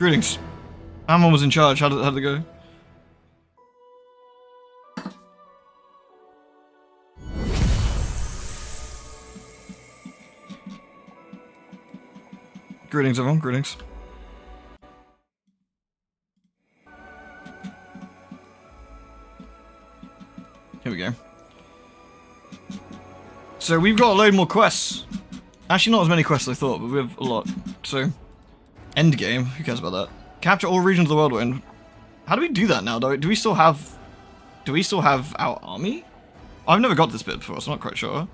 Greetings. Amon was in charge. How did it go? Greetings, everyone. Greetings. Here we go. So we've got a load more quests. Actually, not as many quests as I thought, but we have a lot. So, end game. Who cares about that? Capture all regions of the world we're in. How do we do that now? Do we still have? Do we still have our army? I've never got this bit before, so I'm not quite sure.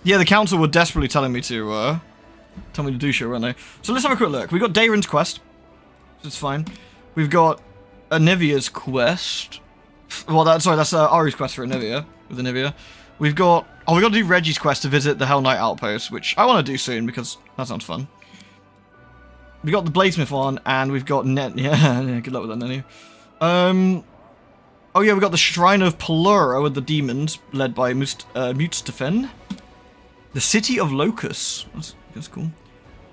Yeah, the council were desperately telling me to tell me to do shit, weren't they? So let's have a quick look. We got Dayron's quest, which is fine. We've got Anivia's quest. Well, that's Ari's quest for Anivia with Anivia. We've got we got to do Reggie's quest to visit the Hell Knight Outpost, which I want to do soon because that sounds fun. We got the Bladesmith one, and we've got yeah, good luck with that, Nenny. Oh yeah, we got the Shrine of Pelura with the demons, led by Mutstefen. The City of Locust. That's cool.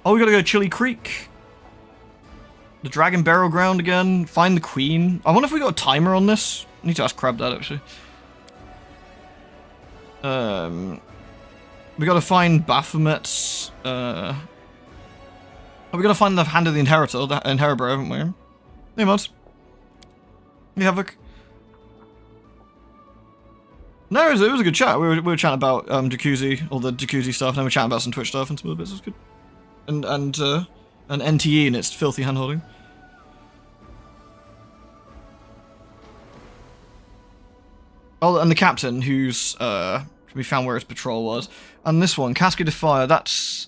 Oh, we gotta go Chili Creek. The Dragon Burial Ground again. Find the Queen. I wonder if we got a timer on this. I need to ask Crab that, actually. We gotta find Baphomet's, oh, we gotta find the Hand of the Inheritor, haven't we? Hey, mods. Hey, Havoc. No, it was a good chat. We were chatting about Jacuzzi, all the Jacuzzi stuff, and then we were chatting about some Twitch stuff and some other bits. It was good. And NTE and its filthy handholding. Oh, and the captain, who's can be found where his patrol was. And this one, Cascade of Fire, that's...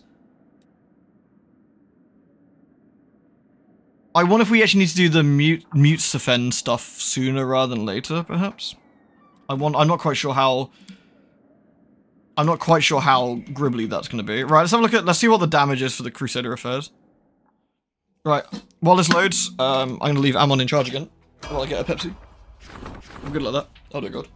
I wonder if we actually need to do the Mutstefen stuff sooner rather than later, perhaps? I'm not quite sure how... I'm not quite sure how gribbly that's going to be. Right, let's see what the damage is for the Crusader affairs. Right, while this loads, I'm going to leave Amon in charge again. While I get a Pepsi. I'm good like that. Oh dear god.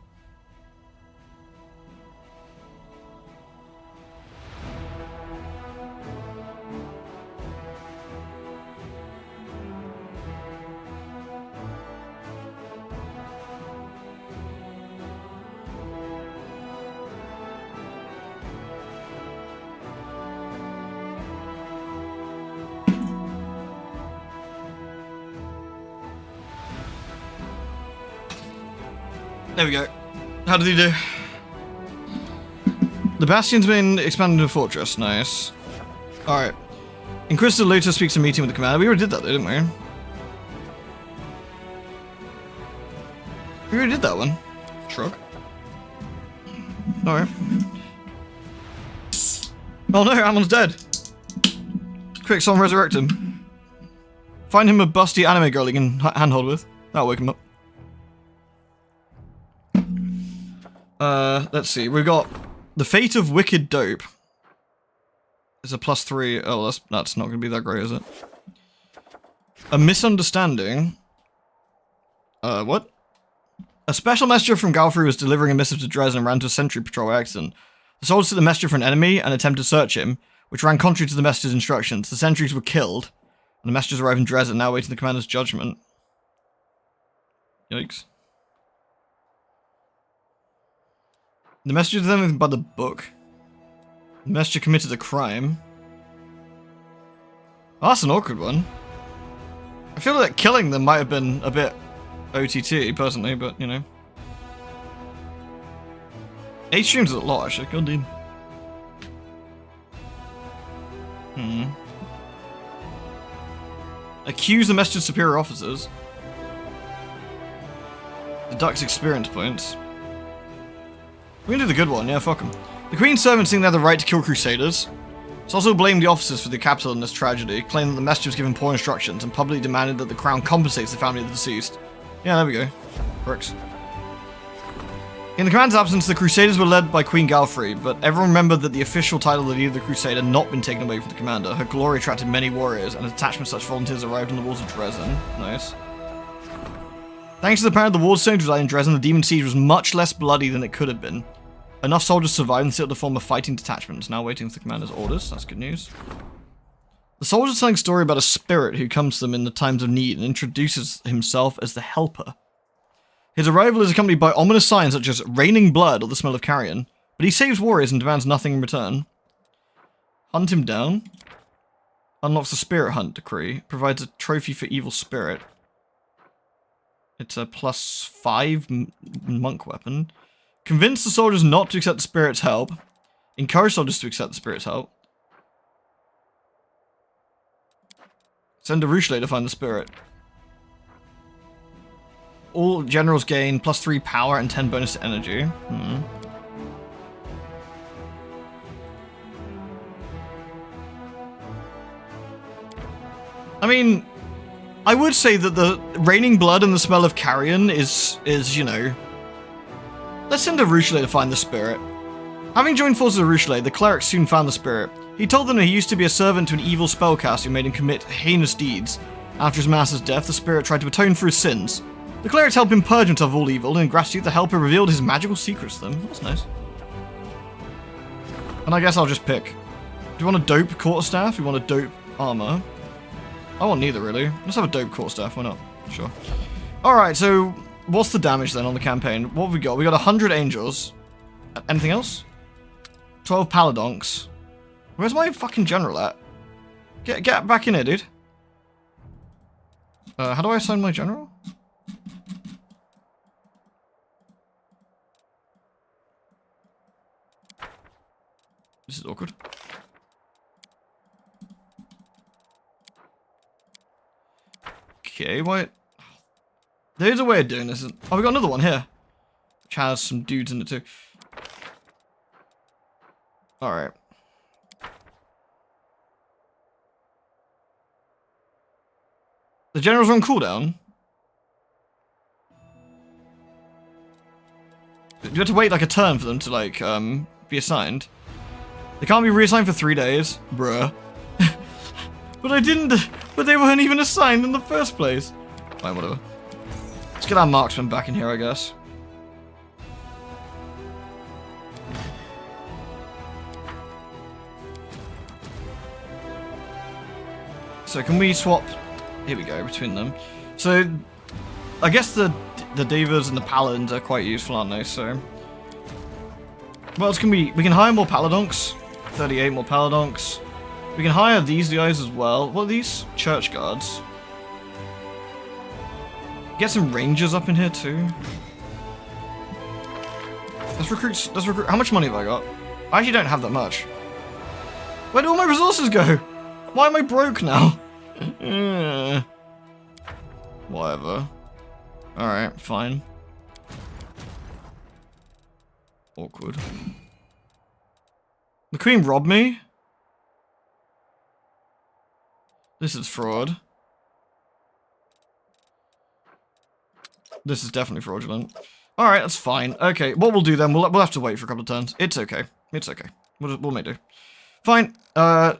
There we go. How did he do? The Bastion's been expanded into a fortress. Nice. Alright. Inquisitor Luta speaks a meeting with the commander. We already did that though, didn't we? We already did that one. Shrug. Alright. Oh no, Amon's dead. Quick, someone resurrect him. Find him a busty anime girl he can handhold with. That'll wake him up. Let's see. We've got the Fate of Wicked Dope. It's a +3. Oh, that's not going to be that great, is it? A Misunderstanding. What? A special messenger from Galfrey was delivering a missive to Dresden and ran to a sentry patrol by accident. The soldiers took the messenger for an enemy and attempted to search him, which ran contrary to the messenger's instructions. The sentries were killed, and the messengers arrived in Dresden, now awaiting the commander's judgment. Yikes. The messenger did anything but the book. The messenger committed a crime. Oh, that's an awkward one. I feel like killing them might have been a bit OTT, personally, but, you know. 8 streams is a lot, actually. God damn. Accuse the messenger's superior officers. Deducts experience points. We can do the good one, yeah, fuck them. The Queen's servants think they have the right to kill Crusaders. It's also blamed the officers for the capital in this tragedy, claiming that the messenger was given poor instructions, and publicly demanded that the crown compensates the family of the deceased. Yeah, there we go. Works. In the commander's absence, the Crusaders were led by Queen Galfrey, but everyone remembered that the official title of the leader of the crusade had not been taken away from the commander. Her glory attracted many warriors, and a detachment of such volunteers arrived on the walls of Dresden. Nice. Thanks to the power of the Wardstones residing in Dresden, the demon siege was much less bloody than it could have been. Enough soldiers survived and still to form a fighting detachment. Now waiting for the commander's orders. That's good news. The soldier's telling a story about a spirit who comes to them in the times of need and introduces himself as the Helper. His arrival is accompanied by ominous signs such as raining blood or the smell of carrion, but he saves warriors and demands nothing in return. Hunt him down. Unlocks the Spirit Hunt decree. Provides a trophy for evil spirit. It's a +5 monk weapon. Convince the soldiers not to accept the spirit's help. Encourage soldiers to accept the spirit's help. Send a Ruchelet to find the spirit. All generals gain +3 power and 10 bonus to energy. I mean, I would say that the raining blood and the smell of carrion is you know... Let's send a Ruchelet to find the spirit. Having joined forces with Ruchelet, the cleric soon found the spirit. He told them that he used to be a servant to an evil spellcaster who made him commit heinous deeds. After his master's death, the spirit tried to atone for his sins. The clerics helped him purge himself of all evil, and in gratitude, the helper revealed his magical secrets to them. That's nice. And I guess I'll just pick. Do you want a dope quarterstaff? Do you want a dope armor? I want neither, really. Let's have a dope quarterstaff. Why not? Sure. Alright, so what's the damage then on the campaign? What have we got? We got 100 angels. Anything else? 12 paladonks. Where's my fucking general at? Get back in here, dude. How do I assign my general? This is awkward. Okay, why? There's a way of doing this. Oh, we got another one here. Which has some dudes in it too. Alright. The generals are on cooldown. Do you have to wait like a turn for them to like, be assigned? They can't be reassigned for 3 days. Bruh. But they weren't even assigned in the first place. Fine, whatever. Let's get our marksman back in here, I guess. So can we swap? Here we go, between them. So, I guess the divas and the paladins are quite useful, aren't they? So, what else can we can hire more paladonks. 38 more paladonks. We can hire these guys as well. What are these? Church guards. Get some rangers up in here too. Let's recruit. How much money have I got? I actually don't have that much. Where do all my resources go? Why am I broke now? Whatever. Alright, fine. Awkward. The queen robbed me? This is fraud. This is definitely fraudulent. Alright, that's fine. Okay, what we'll do then, we'll have to wait for a couple of turns. It's okay. It's okay. We'll make do. Fine. So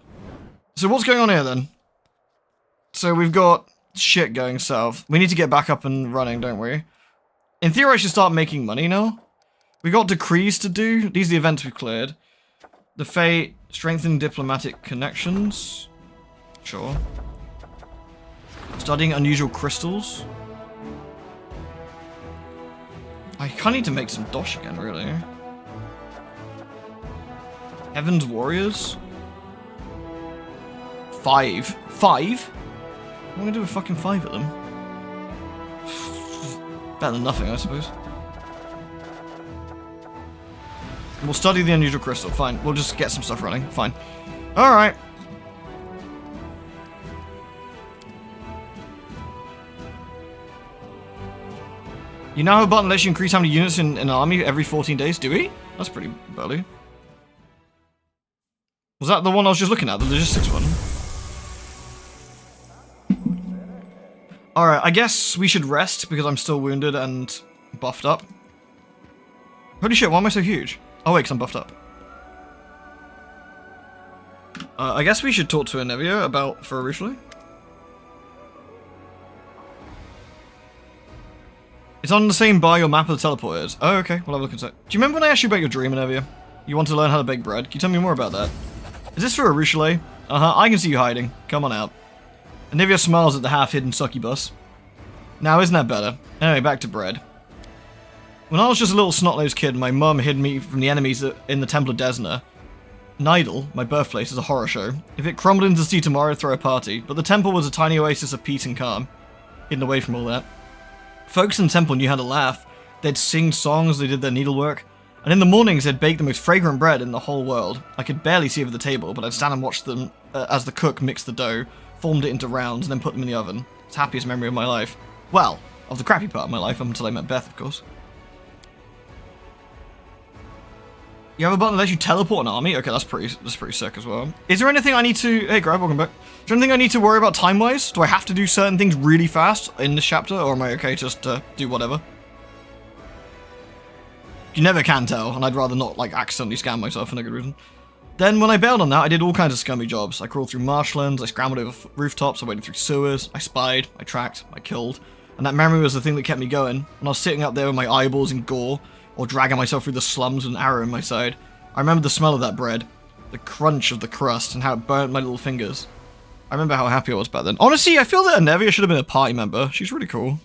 what's going on here then? So we've got shit going south. We need to get back up and running, don't we? In theory, I should start making money now. We got decrees to do. These are the events we've cleared. The Fate, strengthening diplomatic connections. Sure. Studying unusual crystals. I kind of need to make some dosh again, really. Heaven's Warriors. 5. 5? I'm gonna do a fucking 5 at them. Better than nothing, I suppose. We'll study the unusual crystal. Fine. We'll just get some stuff running. Fine. Alright. You now have a button that lets you increase how many units in an army every 14 days. Do we? That's pretty burly. Was that the one I was just looking at? The logistics one? Alright, I guess we should rest because I'm still wounded and buffed up. Holy shit, why am I so huge? Oh wait, because I'm buffed up. I guess we should talk to Anevia about for originally. It's on the same bar your map of the teleporters. Oh, okay, we'll have a look inside. Do you remember when I asked you about your dream, Anevia? You want to learn how to bake bread? Can you tell me more about that? Is this for a Ruchelet? I can see you hiding. Come on out. Anivia smiles at the half-hidden succubus. Now, isn't that better? Anyway, back to bread. When I was just a little snot-nosed kid, my mum hid me from the enemies in the Temple of Desna. Nidal, my birthplace, is a horror show. If it crumbled into the sea tomorrow, I'd throw a party. But the temple was a tiny oasis of peace and calm, hidden away from all that. Folks in the temple knew how to laugh. They'd sing songs, they did their needlework. And in the mornings, they'd bake the most fragrant bread in the whole world. I could barely see over the table, but I'd stand and watch them as the cook mixed the dough, formed it into rounds, and then put them in the oven. It's the happiest memory of my life. Well, of the crappy part of my life, up until I met Beth, of course. You have a button that lets you teleport an army? Okay, that's pretty sick as well. Is there anything I need to... Hey, Grab, welcome back. Is there anything I need to worry about time-wise? Do I have to do certain things really fast in this chapter, or am I okay just to do whatever? You never can tell, and I'd rather not, like, accidentally scam myself for no good reason. Then, when I bailed on that, I did all kinds of scummy jobs. I crawled through marshlands, I scrambled over rooftops, I waded through sewers, I spied, I tracked, I killed. And that memory was the thing that kept me going. And I was sitting up there with my eyeballs in gore, or dragging myself through the slums with an arrow in my side. I remember the smell of that bread, the crunch of the crust, and how it burnt my little fingers. I remember how happy I was back then. Honestly, I feel that Anevia should have been a party member. She's really cool.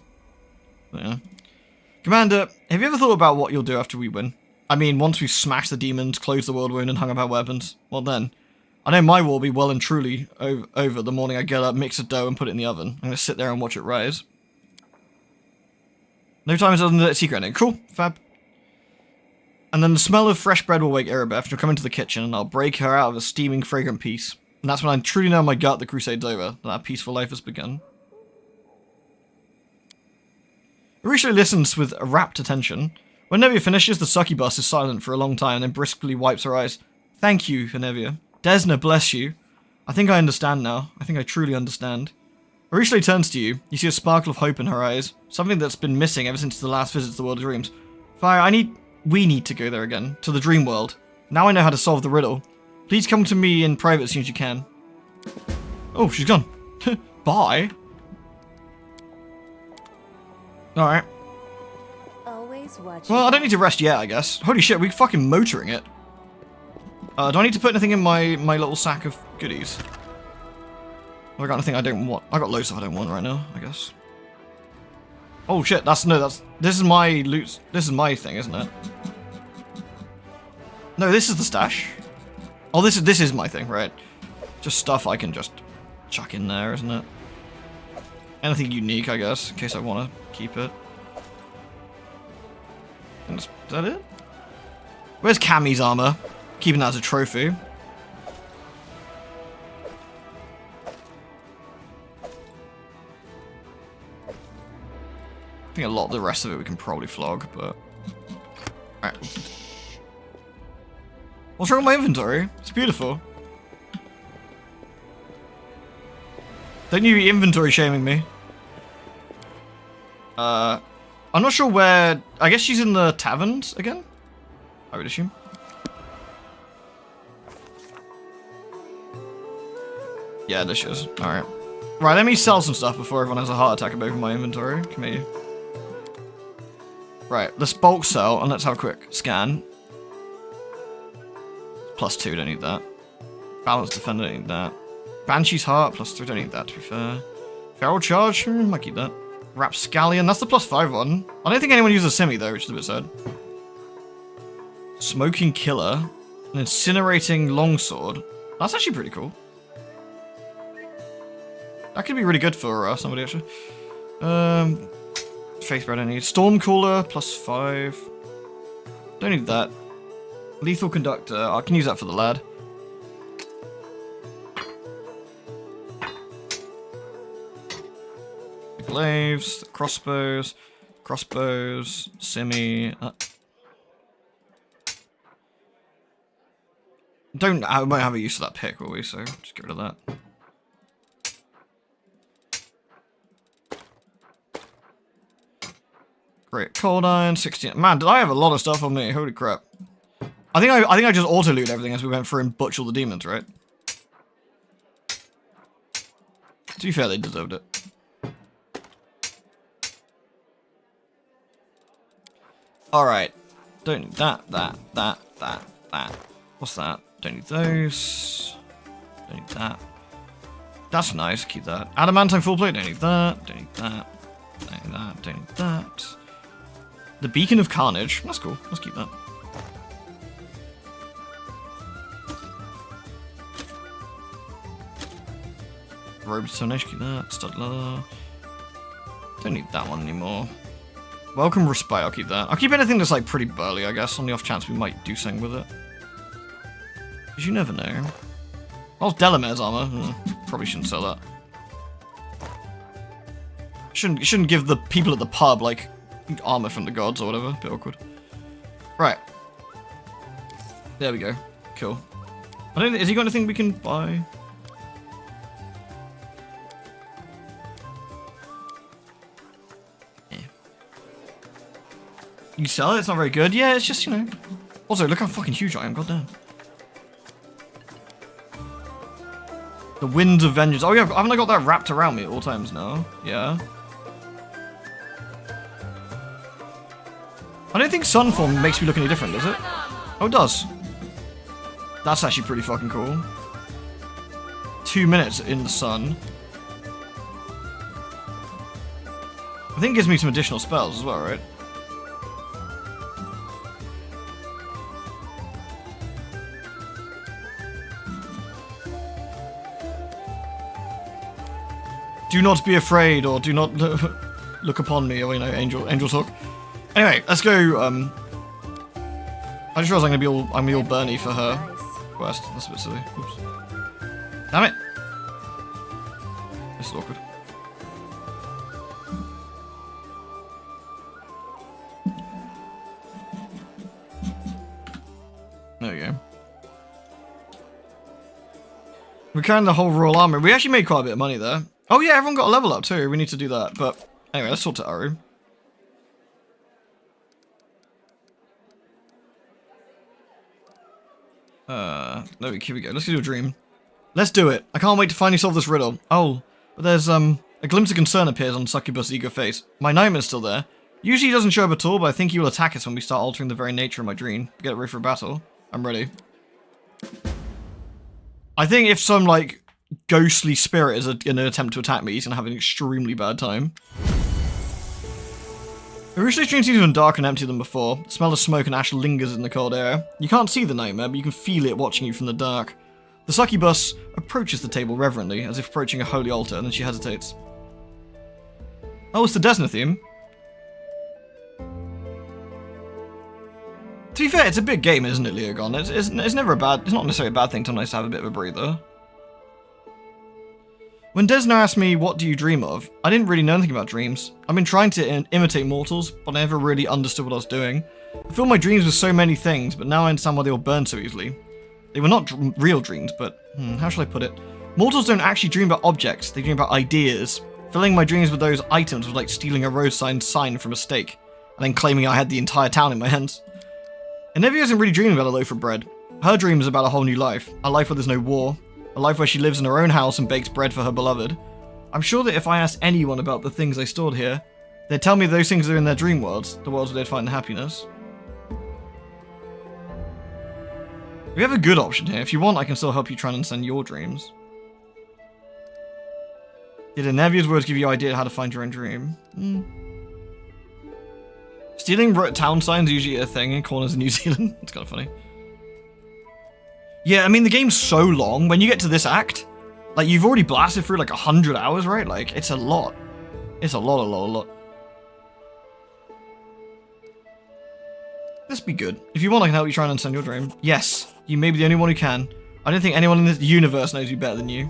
Yeah. Commander, have you ever thought about what you'll do after we win? I mean, once we've smashed the demons, closed the world wound, and hung up our weapons, what then? I know my war will be well and truly over the morning I get up, mix a dough, and put it in the oven. I'm going to sit there and watch it rise. No time is other than the secret ending. Cool. Fab. And then the smell of fresh bread will wake Erebeth. She'll come into the kitchen, and I'll break her out of a steaming, fragrant peace. And that's when I truly know in my gut the crusade's over, that our peaceful life has begun. Arisha listens with rapt attention. When Nevia finishes, the succubus is silent for a long time, and then briskly wipes her eyes. Thank you, Nevia. Desna, bless you. I think I understand now. I think I truly understand. Arisha turns to you. You see a sparkle of hope in her eyes. Something that's been missing ever since the last visit to the World of Dreams. Fire, we need to go there again, to the dream world. Now I know how to solve the riddle. Please come to me in private as soon as you can. Oh, she's gone. Bye. Alright. Well, I don't need to rest yet, I guess. Holy shit, we're fucking motoring it. Do I need to put anything in my little sack of goodies? Have I got anything I don't want? I got loads of I don't want right now, I guess. Oh shit, this is my loot, this is my thing, isn't it? No, this is the stash. Oh, this is my thing, right? Just stuff I can just chuck in there, isn't it? Anything unique, I guess, in case I want to keep it. Is that it? Where's Cammy's armor? Keeping that as a trophy. I think a lot of the rest of it we can probably flog, but... Alright. What's wrong with my inventory? It's beautiful. Don't you be inventory shaming me. I'm not sure where... I guess she's in the taverns again? I would assume. Yeah, there she is. Alright. Right, let me sell some stuff before everyone has a heart attack about my inventory. Come here. Right, let's bulk sell, and let's have a quick scan. +2, don't need that. Balanced defender, don't need that. Banshee's heart, +3, don't need that, to be fair. Feral charge, might keep that. Rapscallion, that's the +5 one. I don't think anyone uses a simi though, which is a bit sad. Smoking killer. An incinerating longsword. That's actually pretty cool. That could be really good for somebody actually. Faith bread I need. Storm cooler, +5. Don't need that. Lethal conductor, I can use that for the lad. Glaives, crossbows, simi. I won't have a use for that pick, will we? So just get rid of that. Great, cold iron, 16. Man, did I have a lot of stuff on me? Holy crap! I think I just auto looted everything as we went through and butchered all the demons, right? To be fair, they deserved it. Alright. Don't need that. What's that? Don't need those. Don't need that. That's nice, keep that. Adamantine full plate, don't need that. Don't need that. Don't need that, don't need that. The Beacon of Carnage, that's cool, let's keep that. Robe Determination, keep that. Stud leather. Don't need that one anymore. Welcome Respite, I'll keep that. I'll keep anything that's like pretty burly, I guess, on the off chance we might do something with it. Because you never know. Oh, Delamere's armor. Probably shouldn't sell that. Shouldn't give the people at the pub, like, armor from the gods or whatever. A bit awkward. Right. There we go. Cool. Has he got anything we can buy? You can sell it, it's not very good. Yeah, it's just, you know. Also, look how fucking huge I am, goddamn. The Winds of Vengeance. Oh yeah, haven't I got that wrapped around me at all times now? Yeah. I don't think Sunform makes me look any different, does it? Oh, it does. That's actually pretty fucking cool. 2 minutes in the sun. I think it gives me some additional spells as well, right? Do not be afraid, or do not look upon me, or, you know, angel talk. Anyway, let's go. I just realized I'm gonna be all Bernie for her quest. That's a bit silly. Oops. Damn it. This is awkward. There we go. We're carrying the whole royal armor. We actually made quite a bit of money there. Oh yeah, everyone got a level up too. We need to do that. But anyway, let's talk to Aru. Here we go. Let's do a dream. Let's do it. I can't wait to finally solve this riddle. Oh, but there's a glimpse of concern appears on Succubus' eager face. My nightmare's still there. Usually he doesn't show up at all, but I think he will attack us when we start altering the very nature of my dream. Get ready for battle. I'm ready. I think if some, like, ghostly spirit is in an attempt to attack me, he's gonna have an extremely bad time. The rooster's dream seems even darker and emptier than before. The smell of smoke and ash lingers in the cold air. You can't see the nightmare, but you can feel it watching you from the dark. The succubus approaches the table reverently, as if approaching a holy altar, and then she hesitates. Oh, it's the Desna theme. To be fair, it's a big game, isn't it, Leogon? It's never a bad... It's not necessarily a bad thing to nice to have a bit of a breather. When Desna asked me, what do you dream of? I didn't really know anything about dreams. I've been trying to imitate mortals, but I never really understood what I was doing. I filled my dreams with so many things, but now I understand why they all burn so easily. They were not real dreams, but... how shall I put it? Mortals don't actually dream about objects, they dream about ideas. Filling my dreams with those items was like stealing a road sign from a stake, and then claiming I had the entire town in my hands. Enevia isn't really dreaming about a loaf of bread. Her dream is about a whole new life. A life where there's no war. A life where she lives in her own house and bakes bread for her beloved. I'm sure that if I asked anyone about the things I stored here, they'd tell me those things are in their dream worlds, the worlds where they'd find the happiness. We have a good option here. If you want, I can still help you try and understand your dreams. Did Enevia's words give you an idea how to find your own dream? Stealing town signs is usually a thing in corners of New Zealand. It's kind of funny. Yeah, I mean, the game's so long. When you get to this act, like, you've already blasted through like 100 hours, right? Like, it's a lot. It's a lot. This be good. If you want, I can help you try and understand your dream. Yes, you may be the only one who can. I don't think anyone in this universe knows you better than you.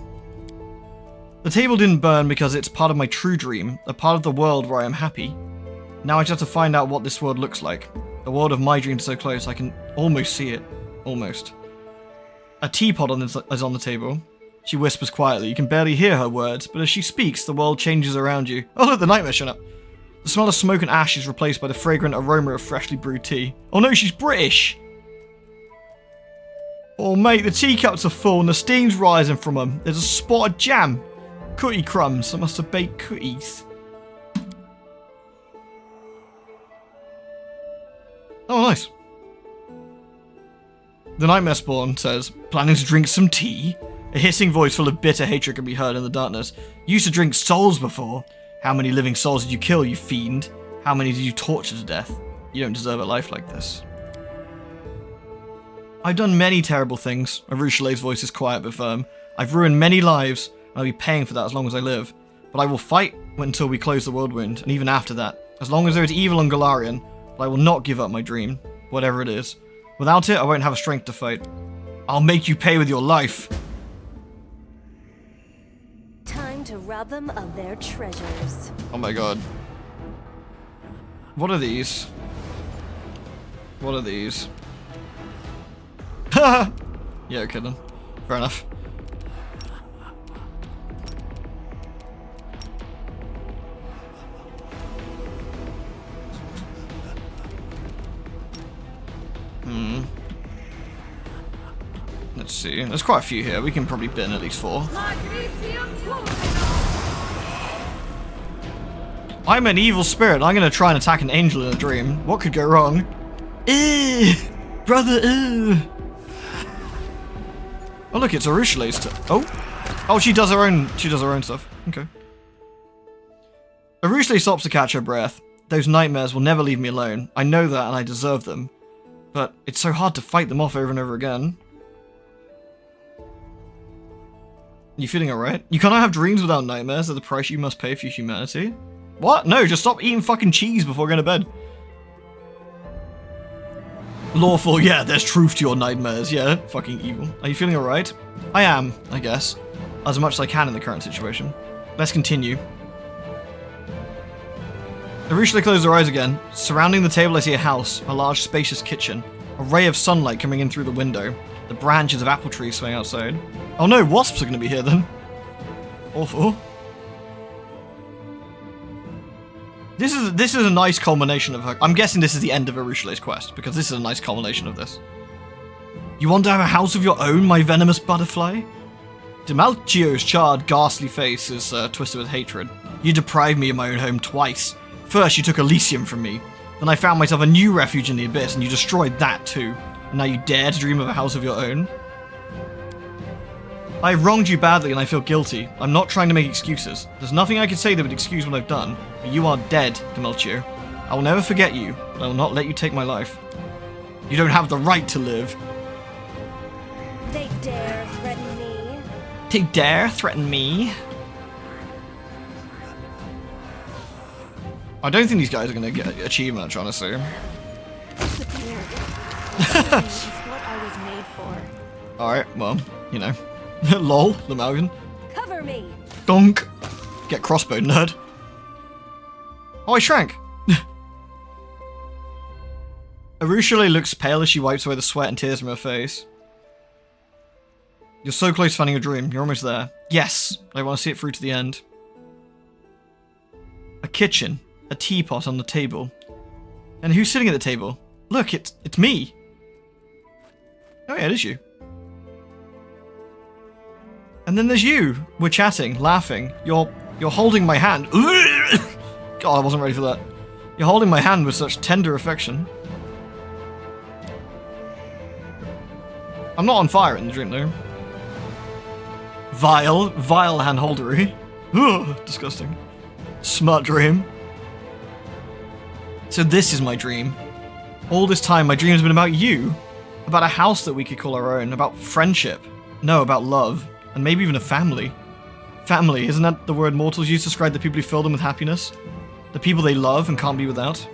The table didn't burn because it's part of my true dream, a part of the world where I am happy. Now I just have to find out what this world looks like. The world of my dream is so close, I can almost see it. Almost. A teapot is on the table. She whispers quietly. You can barely hear her words, but as she speaks, the world changes around you. Oh look, the nightmare's shown up. The smell of smoke and ash is replaced by the fragrant aroma of freshly brewed tea. Oh no, she's British! Oh mate, the teacups are full and the steam's rising from them. There's a spot of jam. Cookie crumbs. I must have baked cookies. Oh, nice. The Nightmare Spawn says, planning to drink some tea? A hissing voice full of bitter hatred can be heard in the darkness. You used to drink souls before. How many living souls did you kill, you fiend? How many did you torture to death? You don't deserve a life like this. I've done many terrible things. Arushale's voice is quiet but firm. I've ruined many lives, and I'll be paying for that as long as I live. But I will fight until we close the Worldwind, and even after that. As long as there is evil on Golarion, but I will not give up my dream, whatever it is. Without it, I won't have strength to fight. I'll make you pay with your life. Time to rob them of their treasures. Oh my god. What are these? What are these? Yeah, okay then. Fair enough. Let's see. There's quite a few here. We can probably bin at least 4. I'm an evil spirit. I'm going to try and attack an angel in a dream. What could go wrong? Brother, Oh look, it's Arushale's Oh, she does her own stuff. Okay. Arushale stops to catch her breath. Those nightmares will never leave me alone. I know that and I deserve them. But it's so hard to fight them off over and over again. You feeling alright? You cannot have dreams without nightmares at the price you must pay for your humanity. What? No, just stop eating fucking cheese before going to bed. Lawful, yeah, there's truth to your nightmares, yeah, fucking evil. Are you feeling alright? I am, I guess. As much as I can in the current situation. Let's continue. Arushale closed her eyes again. Surrounding the table I see a house, a large spacious kitchen, a ray of sunlight coming in through the window, the branches of apple trees swaying outside. Oh no, wasps are going to be here then. Awful. This is a nice culmination of her. I'm guessing this is the end of Arushale's quest, because this is a nice culmination of this. You want to have a house of your own, my venomous butterfly? Demalchio's charred, ghastly face is twisted with hatred. You deprived me of my own home twice. First, you took Elysium from me. Then I found myself a new refuge in the Abyss, and you destroyed that too. And now you dare to dream of a house of your own? I have wronged you badly and I feel guilty. I'm not trying to make excuses. There's nothing I could say that would excuse what I've done. But you are dead, Demalchio. I will never forget you, but I will not let you take my life. You don't have the right to live. They dare threaten me. They dare threaten me? I don't think these guys are going to get achievement, honestly. Disappeared. That's what I was made for. Alright, well, you know. Lol, Lamalgan. Cover me. Donk. Get crossbowed, nerd. Oh, I shrank. Arushale looks pale as she wipes away the sweat and tears from her face. You're so close to finding a dream. You're almost there. Yes, I want to see it through to the end. A kitchen. A teapot on the table. And who's sitting at the table? Look, it's me. Oh yeah, it is you. And then there's you. We're chatting, laughing. You're holding my hand. God, I wasn't ready for that. You're holding my hand with such tender affection. I'm not on fire in the dream though. Vile handholdery. Ugh, disgusting. Smart dream. So this is my dream. All this time my dream has been about you. About a house that we could call our own. About friendship. No, about love. And maybe even a family. Family, isn't that the word mortals use to describe the people who fill them with happiness? The people they love and can't be without?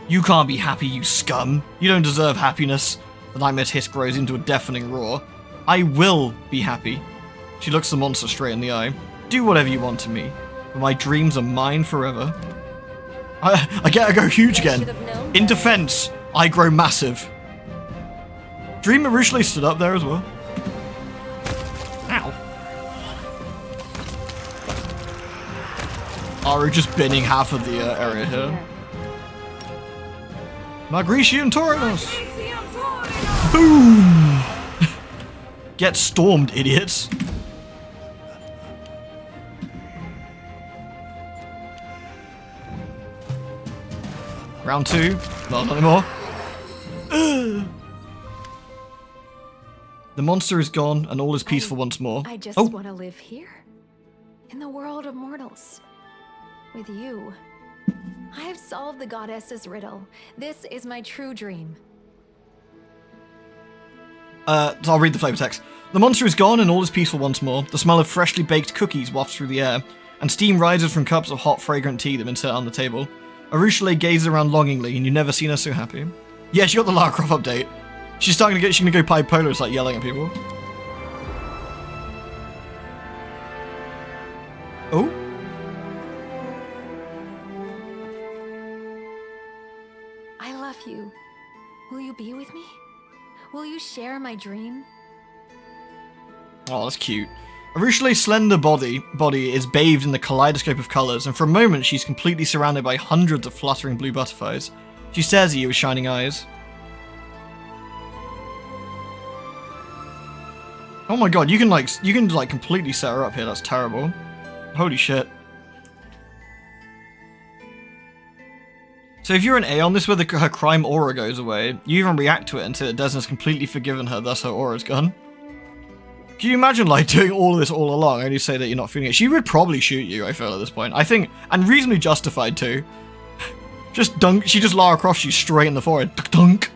You can't be happy, you scum. You don't deserve happiness. The nightmare's hiss grows into a deafening roar. I will be happy. She looks the monster straight in the eye. Do whatever you want to me, but my dreams are mine forever. I go huge again. In defense, I grow massive. Dream Arushale stood up there as well. Ow. Aru just binning half of the area here. Magrician Taurus! Boom! Get stormed, idiots. Round 2. Not anymore. The monster is gone, and all is peaceful once more. I just Oh, want to live here, in the world of mortals, with you. I have solved the goddess's riddle. This is my true dream. so I'll read the flavor text. The monster is gone, and all is peaceful once more. The smell of freshly baked cookies wafts through the air, and steam rises from cups of hot, fragrant tea that have been set on the table. Arushale gazes around longingly, and you've never seen her so happy. Yeah, she got the Lara Croft update. She's gonna go bipolar, it's like yelling at people. Oh? I love you. Will you be with me? Will you share my dream? Oh, that's cute. Arushale's slender body is bathed in the kaleidoscope of colours, and for a moment she's completely surrounded by hundreds of fluttering blue butterflies. She stares at you with shining eyes. Oh my god, you can completely set her up here, that's terrible. Holy shit. So if you're an Aeon, this is where her crime aura goes away. You even react to it until it doesn't has completely forgiven her, thus her aura's gone. Can you imagine, like, doing all of this all along, only say that you're not feeling it? She would probably shoot you, I feel, at this point. I think, and reasonably justified, too. Just dunk, she just Lara Croft you straight in the forehead. Dunk!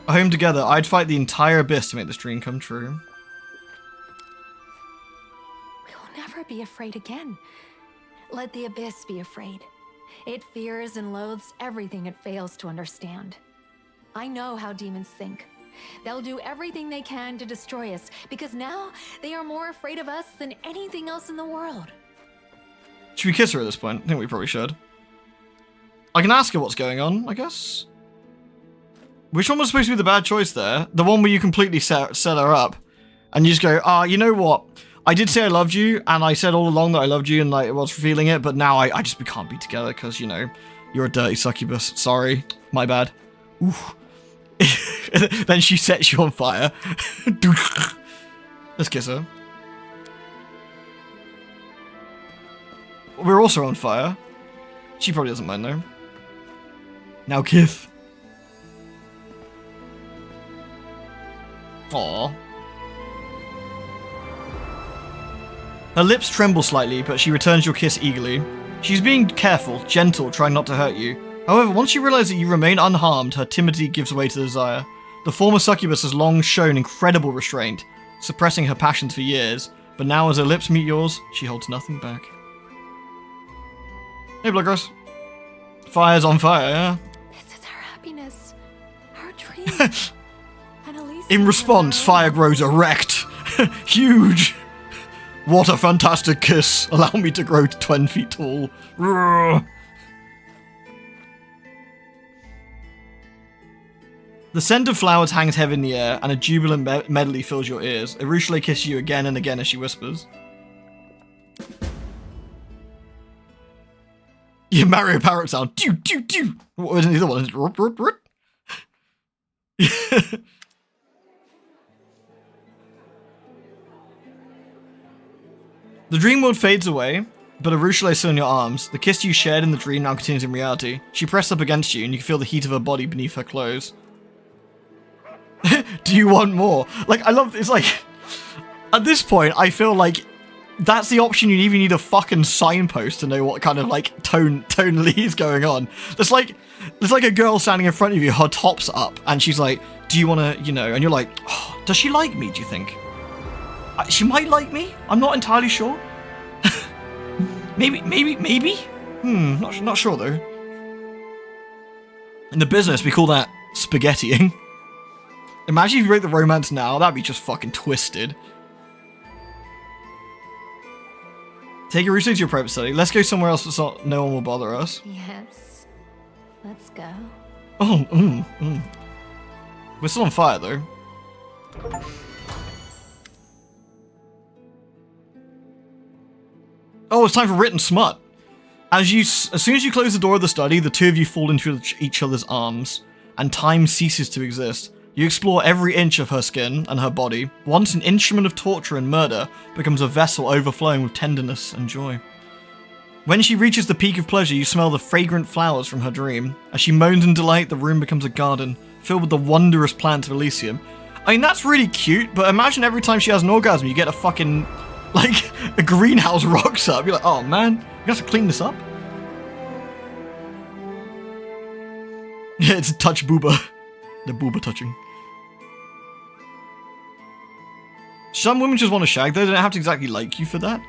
Home together, I'd fight the entire abyss to make this dream come true. We will never be afraid again. Let the abyss be afraid. It fears and loathes everything it fails to understand. I know how demons think. They'll do everything they can to destroy us, because now they are more afraid of us than anything else in the world. Should we kiss her at this point? I think we probably should. I can ask her what's going on, I guess. Which one was supposed to be the bad choice there? The one where you completely set her up, and you just go, you know what? I did say I loved you, and I said all along that I loved you, and like, I was feeling it, but now we can't be together, because, you know, you're a dirty succubus. Sorry. My bad. Oof. Then she sets you on fire. Let's kiss her. We're also on fire. She probably doesn't mind though. Now kiss. Aww. Her lips tremble slightly, but she returns your kiss eagerly. She's being careful, gentle, trying not to hurt you. However, once you realize that you remain unharmed, her timidity gives way to desire. The former succubus has long shown incredible restraint, suppressing her passions for years, but now as her lips meet yours, she holds nothing back. Hey, Bloodgross. Fire's on fire, yeah? This is our happiness, our dream. Annalise, In response, fire grows erect. Huge. What a fantastic kiss. Allow me to grow to 20 feet tall. Roar. The scent of flowers hangs heavy in the air, and a jubilant medley fills your ears. Arushale kisses you again and again as she whispers. Yeah, Mario Parrot sound. Doo, doo, doo. What was the other one? Rup, rup, rup. The dream world fades away, but Arushale is still in your arms. The kiss you shared in the dream now continues in reality. She presses up against you, and you can feel the heat of her body beneath her clothes. Do you want more? Like, I love, it's like, at this point, I feel like that's the option. You even need a fucking signpost to know what kind of, like, tonally is going on. There's like a girl standing in front of you, her top's up, and she's like, do you want to, you know, and you're like, oh, does she like me, do you think? She might like me? I'm not entirely sure. Maybe? Not sure, though. In the business, we call that spaghettiing. Imagine if you break the romance now, that'd be just fucking twisted. Take a Arushale to your private study. Let's go somewhere else so no one will bother us. Yes. Let's go. Oh, We're still on fire, though. Oh, it's time for written smut. As soon as you close the door of the study, the two of you fall into each other's arms, and time ceases to exist. You explore every inch of her skin and her body. Once an instrument of torture and murder becomes a vessel overflowing with tenderness and joy. When she reaches the peak of pleasure, you smell the fragrant flowers from her dream. As she moans in delight, the room becomes a garden, filled with the wondrous plants of Elysium. I mean, that's really cute, but imagine every time she has an orgasm, you get a fucking, like, a greenhouse rocks up. You're like, oh man, you have to clean this up? Yeah, it's touch booba. The booba touching. Some women just want to shag, though. They don't have to exactly like you for that.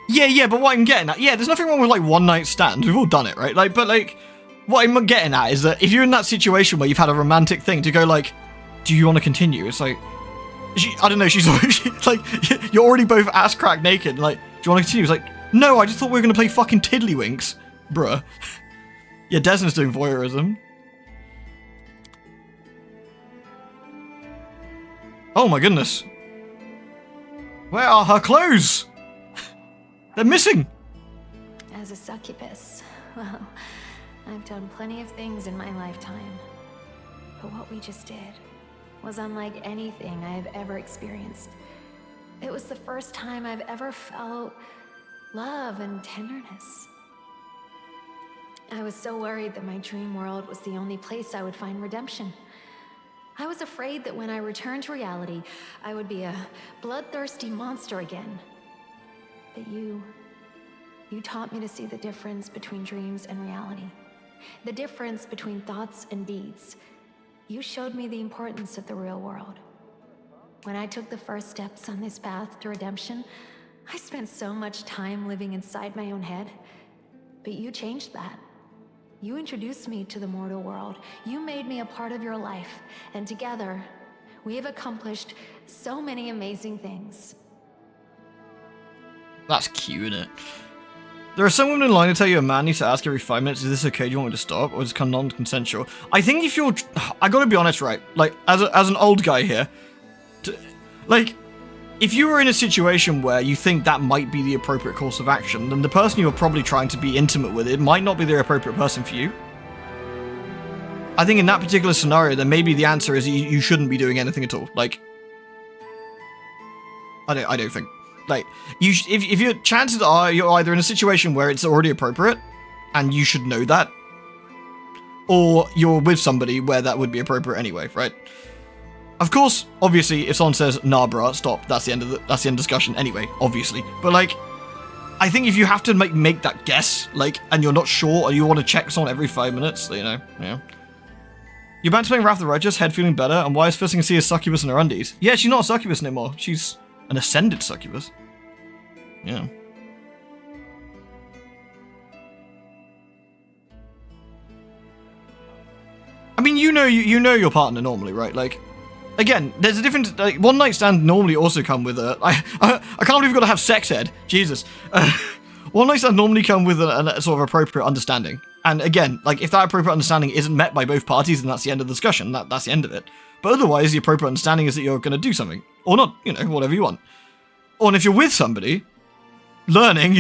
Yeah, but what I'm getting at, yeah, there's nothing wrong with, like, one night stands. We've all done it, right? Like, but, like, what I'm getting at is that if you're in that situation where you've had a romantic thing to go, like, do you want to continue? It's like, I don't know, she's like, you're already both ass crack naked. Like, do you want to continue? It's like, no, I just thought we were going to play fucking Tiddlywinks. Bruh. Yeah, Desna's doing voyeurism. Oh my goodness. Where are her clothes? They're missing. As a succubus, well, I've done plenty of things in my lifetime. But what we just did was unlike anything I have ever experienced. It was the first time I've ever felt love and tenderness. I was so worried that my dream world was the only place I would find redemption. I was afraid that when I returned to reality, I would be a bloodthirsty monster again. But you taught me to see the difference between dreams and reality. The difference between thoughts and deeds. You showed me the importance of the real world. When I took the first steps on this path to redemption, I spent so much time living inside my own head. But you changed that. You introduced me to the mortal world. You made me a part of your life. And together, we have accomplished so many amazing things. That's cute, isn't it? There are some women in line to tell you a man needs to ask every 5 minutes, is this okay, do you want me to stop? Or is it kind of non-consensual? I think if you're... I gotta be honest, right? Like, as an old guy here, like, if you were in a situation where you think that might be the appropriate course of action, then the person you're probably trying to be intimate with, it might not be the appropriate person for you. I think in that particular scenario, then maybe the answer is you shouldn't be doing anything at all. Like, I don't think. Like, if your chances are you're either in a situation where it's already appropriate, and you should know that, or you're with somebody where that would be appropriate anyway, right? Of course, obviously, if someone says, nah, bruh, stop, that's the end of discussion anyway, obviously. But, like, I think if you have to make that guess, like, and you're not sure, or you want to check someone every 5 minutes, you know, yeah. You're back to playing Wrath of the Righteous, head feeling better, and why is first thing to see is succubus in her undies? Yeah, she's not a succubus anymore. She's an ascended succubus. Yeah. I mean, you know your partner normally, right? Like, again, there's a difference. Like, one night stand normally also come with a. I can't believe we've got to have sex ed. Jesus. One night stand normally come with a sort of appropriate understanding. And again, like, if that appropriate understanding isn't met by both parties, then that's the end of the discussion. That's the end of it. But otherwise, the appropriate understanding is that you're going to do something. Or not, you know, whatever you want. Or if you're with somebody, learning,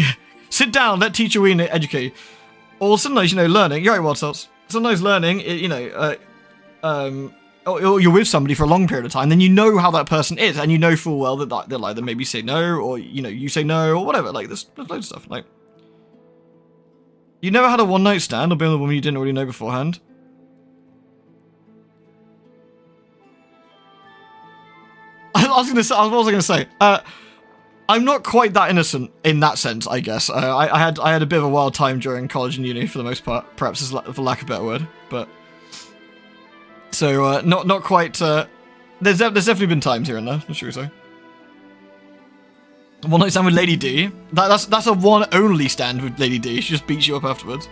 sit down, let teacher we educate you. Or sometimes, you know, learning, you're right, what else? Sometimes learning, you know, or you're with somebody for a long period of time, then you know how that person is, and you know full well that they'll either maybe say no, or, you know, you say no, or whatever. Like, there's loads of stuff. Like, you never had a one-night stand or been with a woman you didn't already know beforehand? What was I gonna say? I'm not quite that innocent in that sense, I guess. I had a bit of a wild time during college and uni for the most part, perhaps for lack of a better word, but so not quite. There's definitely been times here and there, should we say? One night stand with Lady D. That's a one only stand with Lady D. She just beats you up afterwards.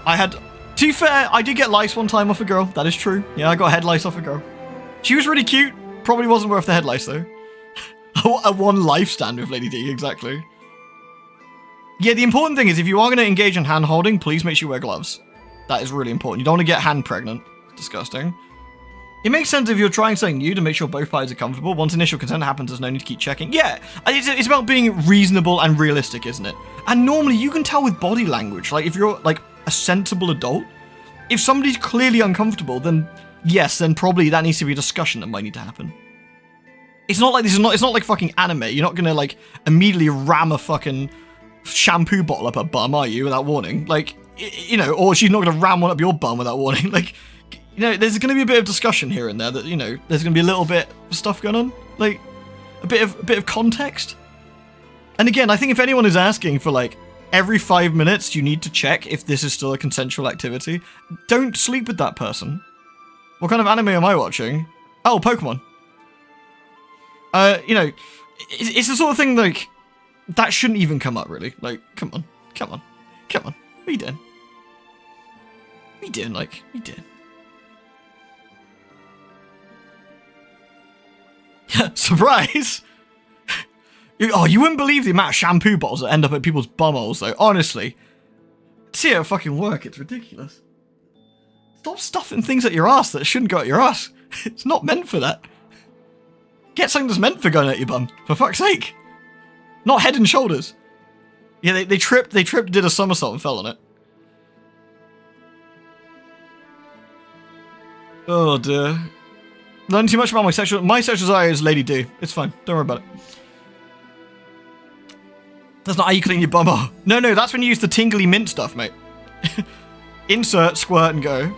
To be fair, I did get lice one time off a girl. That is true. Yeah, I got head lice off a girl. She was really cute. Probably wasn't worth the head lice though. A one life stand with Lady D, exactly. Yeah, the important thing is if you are going to engage in hand holding, please make sure you wear gloves. That is really important. You don't want to get hand pregnant. It's disgusting. It makes sense if you're trying something new to make sure both parties are comfortable. Once initial consent happens, there's no need to keep checking. Yeah, it's about being reasonable and realistic, isn't it? And normally you can tell with body language. Like, if you're like a sensible adult, if somebody's clearly uncomfortable, then yes, then probably that needs to be a discussion that might need to happen. It's not like it's not like fucking anime. You're not gonna like immediately ram a fucking shampoo bottle up her bum, are you, without warning? Like, you know, or she's not gonna ram one up your bum without warning. Like, you know, there's going to be a bit of discussion here and there that, you know, there's going to be a little bit of stuff going on, like a bit of context. And again, I think if anyone is asking for like every 5 minutes you need to check if this is still a consensual activity, don't sleep with that person. What kind of anime am I watching? Oh, Pokemon. You know, it's the sort of thing like that shouldn't even come up really. Like, come on. What are you doing? What are you doing? Surprise! You wouldn't believe the amount of shampoo bottles that end up at people's bumholes, though. Honestly. See it at fucking work, it's ridiculous. Stop stuffing things at your ass that shouldn't go at your ass. It's not meant for that. Get something that's meant for going at your bum, for fuck's sake. Not Head and Shoulders. Yeah, they tripped, did a somersault and fell on it. Oh dear. Learning too much about my sexual desire is Lady D. It's fine, don't worry about it. That's not how you clean your bumhole. No, that's when you use the tingly mint stuff, mate. Insert, squirt, and go.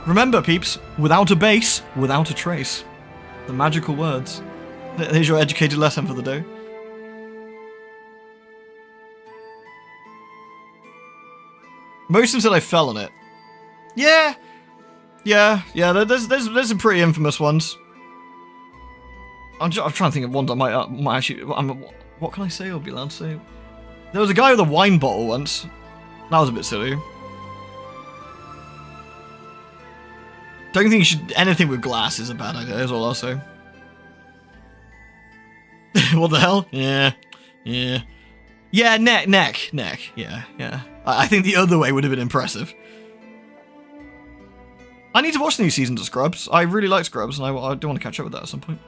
Remember, peeps, without a base, without a trace. The magical words. Here's your educated lesson for the day. Most of them said I fell on it. Yeah. There's some pretty infamous ones. I'm trying to think of ones I might actually. What can I say or be allowed to say? There was a guy with a wine bottle once. That was a bit silly. Don't think you should. Anything with glass is a bad idea, is all I'll say. What the hell? Yeah, neck. Yeah. I think the other way would have been impressive. I need to watch the new seasons of Scrubs. I really like Scrubs, and I do want to catch up with that at some point.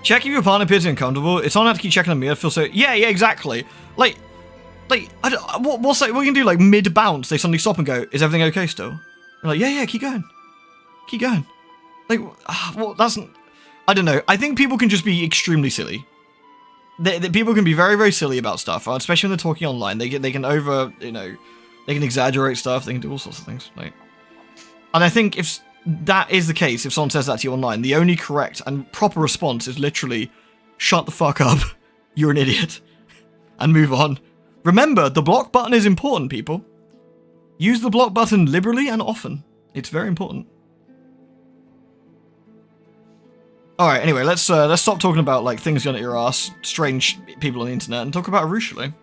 Check if your partner appears uncomfortable. It's on how to keep checking on me. I feel so. Yeah, exactly. Like, what's like? What you can do? Like mid bounce, they suddenly stop and go, "Is everything okay still?" You're like, yeah, keep going. Like, well, that's. I don't know. I think people can just be extremely silly. People can be very, very silly about stuff, especially when they're talking online. They can over, you know, they can exaggerate stuff. They can do all sorts of things. Like, and I think if that is the case, if someone says that to you online, the only correct and proper response is literally, "Shut the fuck up. You're an idiot," and move on. Remember, the block button is important, people. Use the block button liberally and often. It's very important. All right. Anyway, let's stop talking about like things going at your ass, strange people on the internet, and talk about Arushale.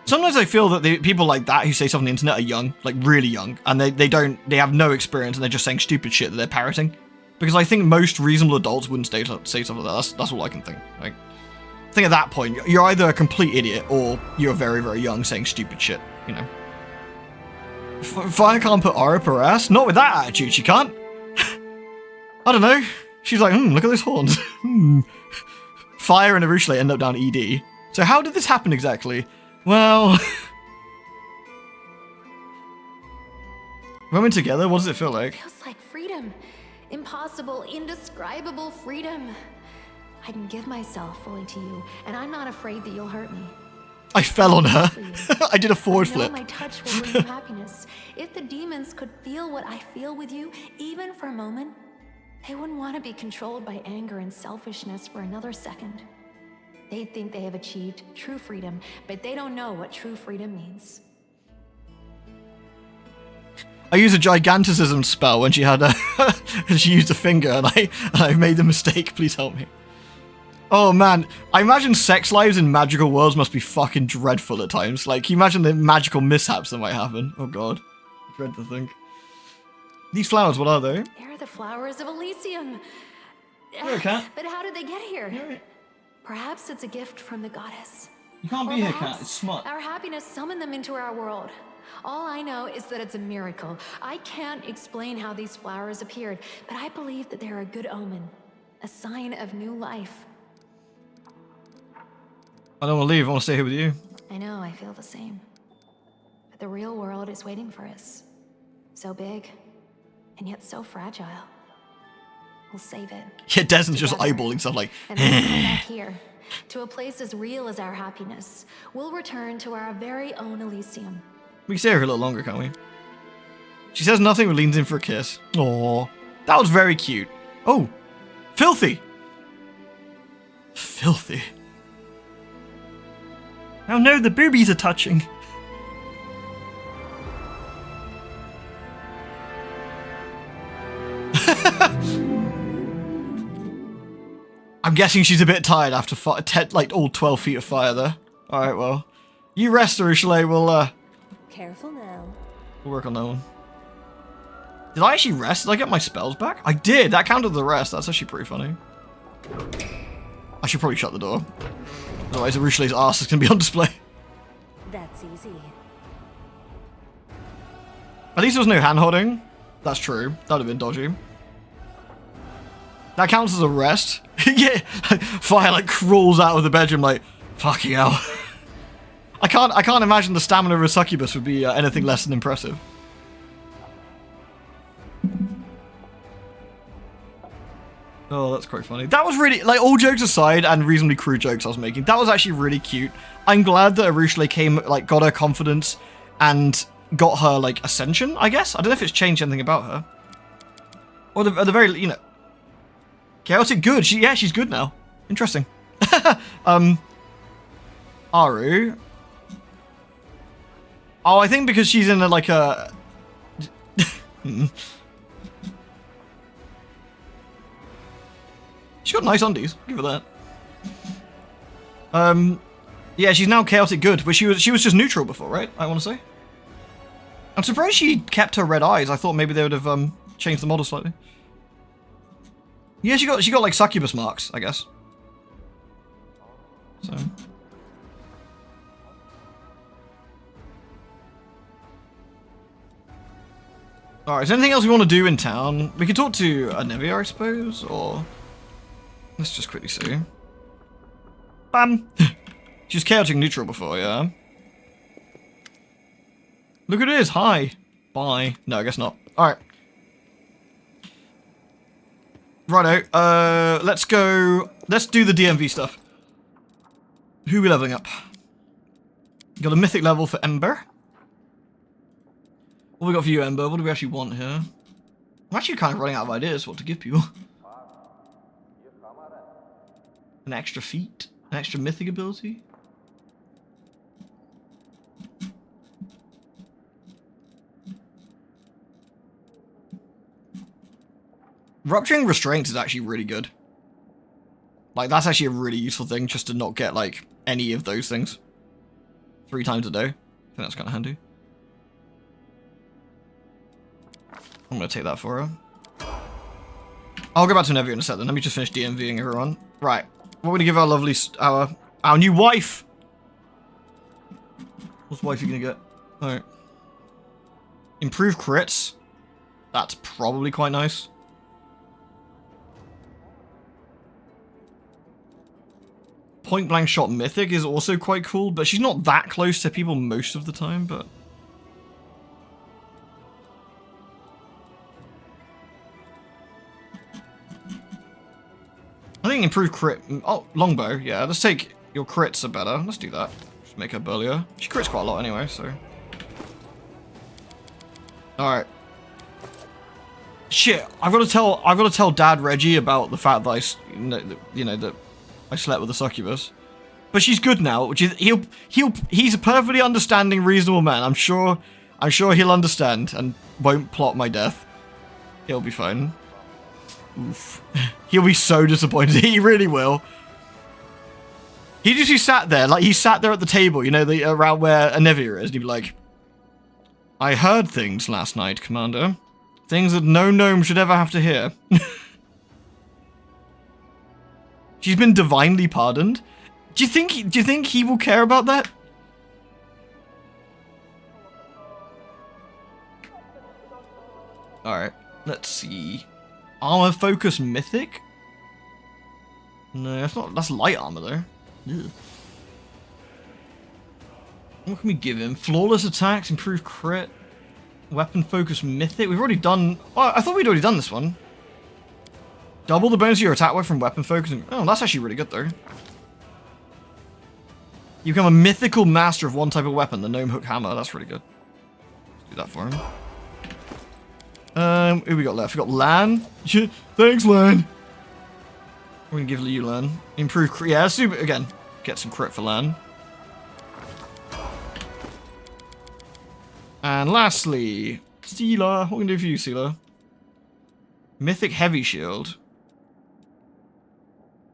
Sometimes I feel that the people like that who say stuff on the internet are young, like really young, and they have no experience and they're just saying stupid shit that they're parroting. Because I think most reasonable adults wouldn't say stuff like that. That's all I can think. Like, I think at that point you're either a complete idiot or you're very, very young saying stupid shit. You know. Fire can't put aura up her ass. Not with that attitude, she can't. I don't know. She's like, look at those horns. Fire and Arushale end up down ED. So how did this happen exactly? Well, when we're together, what does it feel like? Feels like freedom. Impossible, indescribable freedom. I can give myself fully to you, and I'm not afraid that you'll hurt me. I fell on her. I did a forward flip. My touch will bring you happiness. If the demons could feel what I feel with you, even for a moment, they wouldn't want to be controlled by anger and selfishness for another second. They think they have achieved true freedom, but they don't know what true freedom means. I used a giganticism spell when she had she used a finger, and I've made the mistake. Please help me. Oh man, I imagine sex lives in magical worlds must be fucking dreadful at times. Like, can you imagine the magical mishaps that might happen? Oh god, I dread to think. These flowers, what are they? They're the flowers of Elysium. You're a cat. But how did they get here? You're... Perhaps it's a gift from the goddess. You can't be here, cat. It's smart. Our happiness summoned them into our world. All I know is that it's a miracle. I can't explain how these flowers appeared, but I believe that they're a good omen, a sign of new life. I don't want to leave. I want to stay here with you. I know, I feel the same. But the real world is waiting for us. So big, and yet so fragile. We'll save it. Yeah, Desmond's just Together. eyeballing stuff like, And then come back here, to a place as real as our happiness. We'll return to our very own Elysium. we can stay here a little longer, can't we? She says nothing but leans in for a kiss. Aww. That was very cute. Oh, filthy. Filthy. Oh no, the boobies are touching. I'm guessing she's a bit tired after like all 12 feet of fire there. Alright, well. You rest, Ursula. Careful now. We'll work on that one. Did I actually rest? Did I get my spells back? I did. That counted the rest. That's actually pretty funny. I should probably shut the door. Otherwise, Ursula's ass is going to be on display. That's easy. At least there was no hand-holding. That's true. That would have been dodgy. That counts as a rest. Yeah. Fire like crawls out of the bedroom like, fucking hell. I can't imagine the stamina of a succubus would be anything less than impressive. Oh, that's quite funny. That was really, like, all jokes aside and reasonably crude jokes I was making, that was actually really cute. I'm glad that Ursula came, like, got her confidence and got her, like, ascension, I guess? I don't know if it's changed anything about her. Or at the very, you know. Chaotic good. She's good now. Interesting. Aru. Oh, I think because she's in a, like a... She's got nice undies. Give her that. Yeah, she's now chaotic good, but she was just neutral before, right? I want to say. I'm surprised she kept her red eyes. I thought maybe they would have changed the model slightly. Yeah, she got like succubus marks, I guess. So. Alright, is there anything else we want to do in town? We could talk to Anevia, I suppose, or... Let's just quickly see. Bam! She was chaotic neutral before, yeah? Look at this, hi! Bye. No, I guess not. Alright. Righto, let's go... Let's do the DMV stuff. Who are we leveling up? Got a mythic level for Ember. What we got for you, Ember? What do we actually want here? I'm actually kind of running out of ideas what to give people. An extra feat? An extra mythic ability? Rupturing Restraint is actually really good. Like, that's actually a really useful thing, just to not get, like, any of those things. 3 times a day. I think that's kind of handy. I'm going to take that for her. I'll go back to Anevia in a sec then. Let me just finish DMVing everyone. Right. What are we going to give our lovely... Our new wife? What's wife you going to get? Alright. Improve crits. That's probably quite nice. Point blank shot mythic is also quite cool, but she's not that close to people most of the time, but... I think improved crit... Oh, longbow, yeah. Let's take... Your crits are better. Let's do that. Just make her burlier. She crits quite a lot anyway, so... Alright. Shit, I've got to tell Dad Reggie about the fact that that I slept with a succubus. But she's good now, which is... He's a perfectly understanding, reasonable man. I'm sure he'll understand and won't plot my death. He'll be fine. Oof. He'll be so disappointed. He really will. He just sat there, like he sat there at the table, you know, around where Anevia is, and he'd be like, I heard things last night, Commander. Things that no gnome should ever have to hear. She's been divinely pardoned. Do you think he will care about that? Alright, let's see. Armor focus mythic? No, that's not. That's light armor though. Ugh. What can we give him? Flawless attacks, improved crit, weapon focus mythic. We've already done. Oh, I thought we'd already done this one. Double the bonus of your attack weight from weapon focusing. Oh, that's actually really good, though. You become a mythical master of one type of weapon, the Gnome Hook Hammer. That's really good. Let's do that for him. Who we got left? We got Lan. Thanks, Lan. We're gonna give you Lan. Improve crit. Yeah, let's do, again, get some crit for Lan. And lastly, Sealer. What can we do for you, Sealer? Mythic Heavy Shield.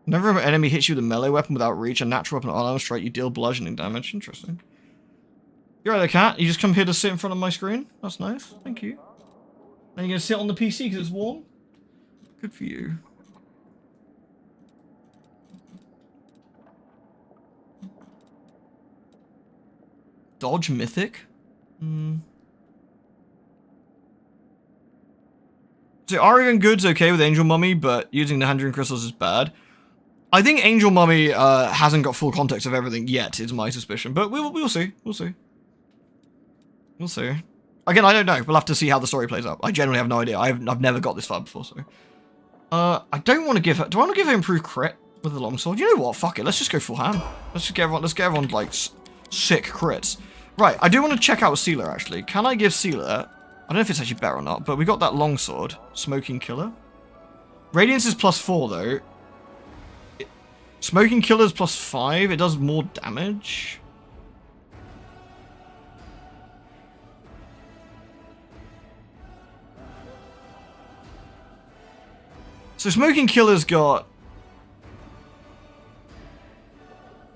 Whenever an enemy hits you with a melee weapon without reach, a natural weapon or unarmed strike, you deal bludgeoning damage. Interesting. You're right there, cat. You just come here to sit in front of my screen? That's nice. Thank you. And you're going to sit on the PC because it's warm? Good for you. Dodge Mythic? So Arian Good's okay with Angel Mummy, but using the Handring Crystals is bad. I think Angel Mummy hasn't got full context of everything yet, is my suspicion. But we'll see. We'll see. We'll see. Again, I don't know. We'll have to see how the story plays out. I generally have no idea. I've never got this far before, so... I don't want to give her... Do I want to give her improved crit with the longsword? You know what? Fuck it. Let's just go full hand. Let's get everyone like, sick crits. Right, I do want to check out Sealer, actually. Can I give Sealer... I don't know if it's actually better or not, but we got that longsword. Smoking Killer. Radiance is +4, though. Smoking Killer's +5. It does more damage. So Smoking Killer's got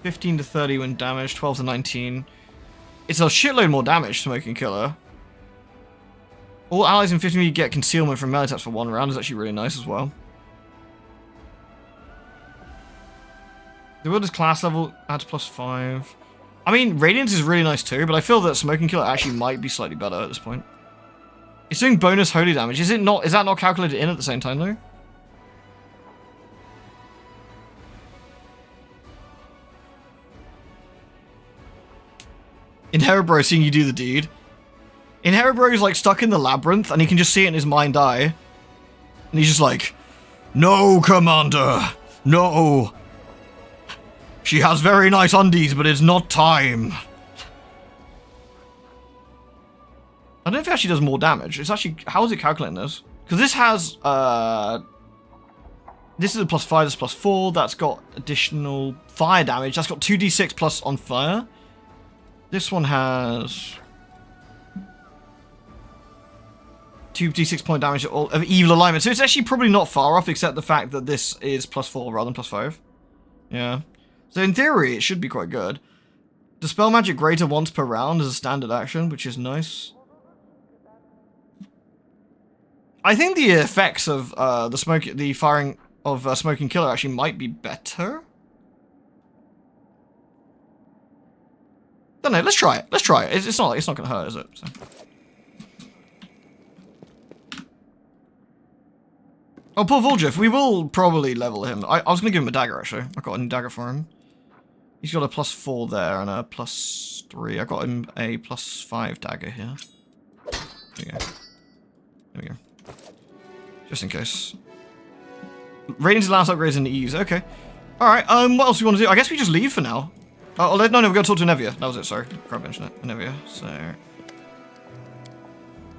15 to 30 when damaged, 12 to 19. It's a shitload more damage, Smoking Killer. All allies in 15 get concealment from melee attacks for 1 round is actually really nice as well. The wielder's class level adds +5. I mean, Radiance is really nice too, but I feel that Smoking Killer actually might be slightly better at this point. It's doing bonus holy damage. Is it not? Is that not calculated in at the same time though? In Herobro, seeing you do the deed. In Herobro, he's like stuck in the labyrinth, and he can just see it in his mind's eye. And he's just like, "No, Commander, no. She has very nice undies, but it's not time." I don't know if it actually does more damage. It's actually, how is it calculating this? Because this has, this is a +5, this is +4. That's got additional fire damage. That's got 2d6 plus on fire. This one has 2d6 point damage of evil alignment. So it's actually probably not far off, except the fact that this is +4 rather than +5. Yeah. So in theory, it should be quite good. Dispel magic greater once per round as a standard action, which is nice. I think the effects of the firing of Smoking Killer actually might be better. Don't know. Let's try it. Let's try it. It's not going to hurt, is it? So. Oh, poor Voljeff. We will probably level him. I was going to give him a dagger, actually. I got a new dagger for him. He's got a +4 there and a +3. I got him a +5 dagger here. There we go. There we go. Just in case. Radiance last upgrades in ease. Okay. Alright, what else do we want to do? I guess we just leave for now. Oh, no, we've got to talk to Nevia. That was it, sorry. Can't mention it. Nevia, so...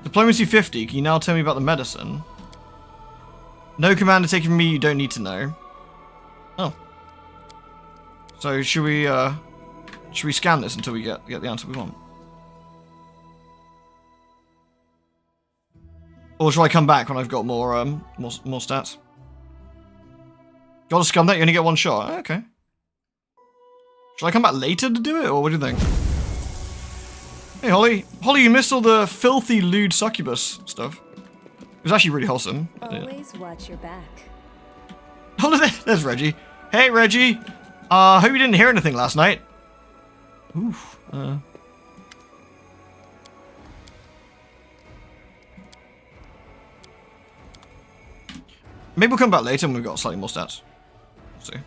Diplomacy 50. Can you now tell me about the medicine? No commander taken from me, you don't need to know. Oh. So, should we scan this until we get the answer we want? Or shall I come back when I've got more stats? Gotta scum that, you only get 1 shot. Okay. Should I come back later to do it, or what do you think? Hey, Holly. Holly, you missed all the filthy, lewd succubus stuff. It was actually really wholesome. Always watch your back. Oh, there's Reggie. Hey, Reggie. Hope you didn't hear anything last night. Oof. Maybe we'll come back later when we've got slightly more stats. We'll see.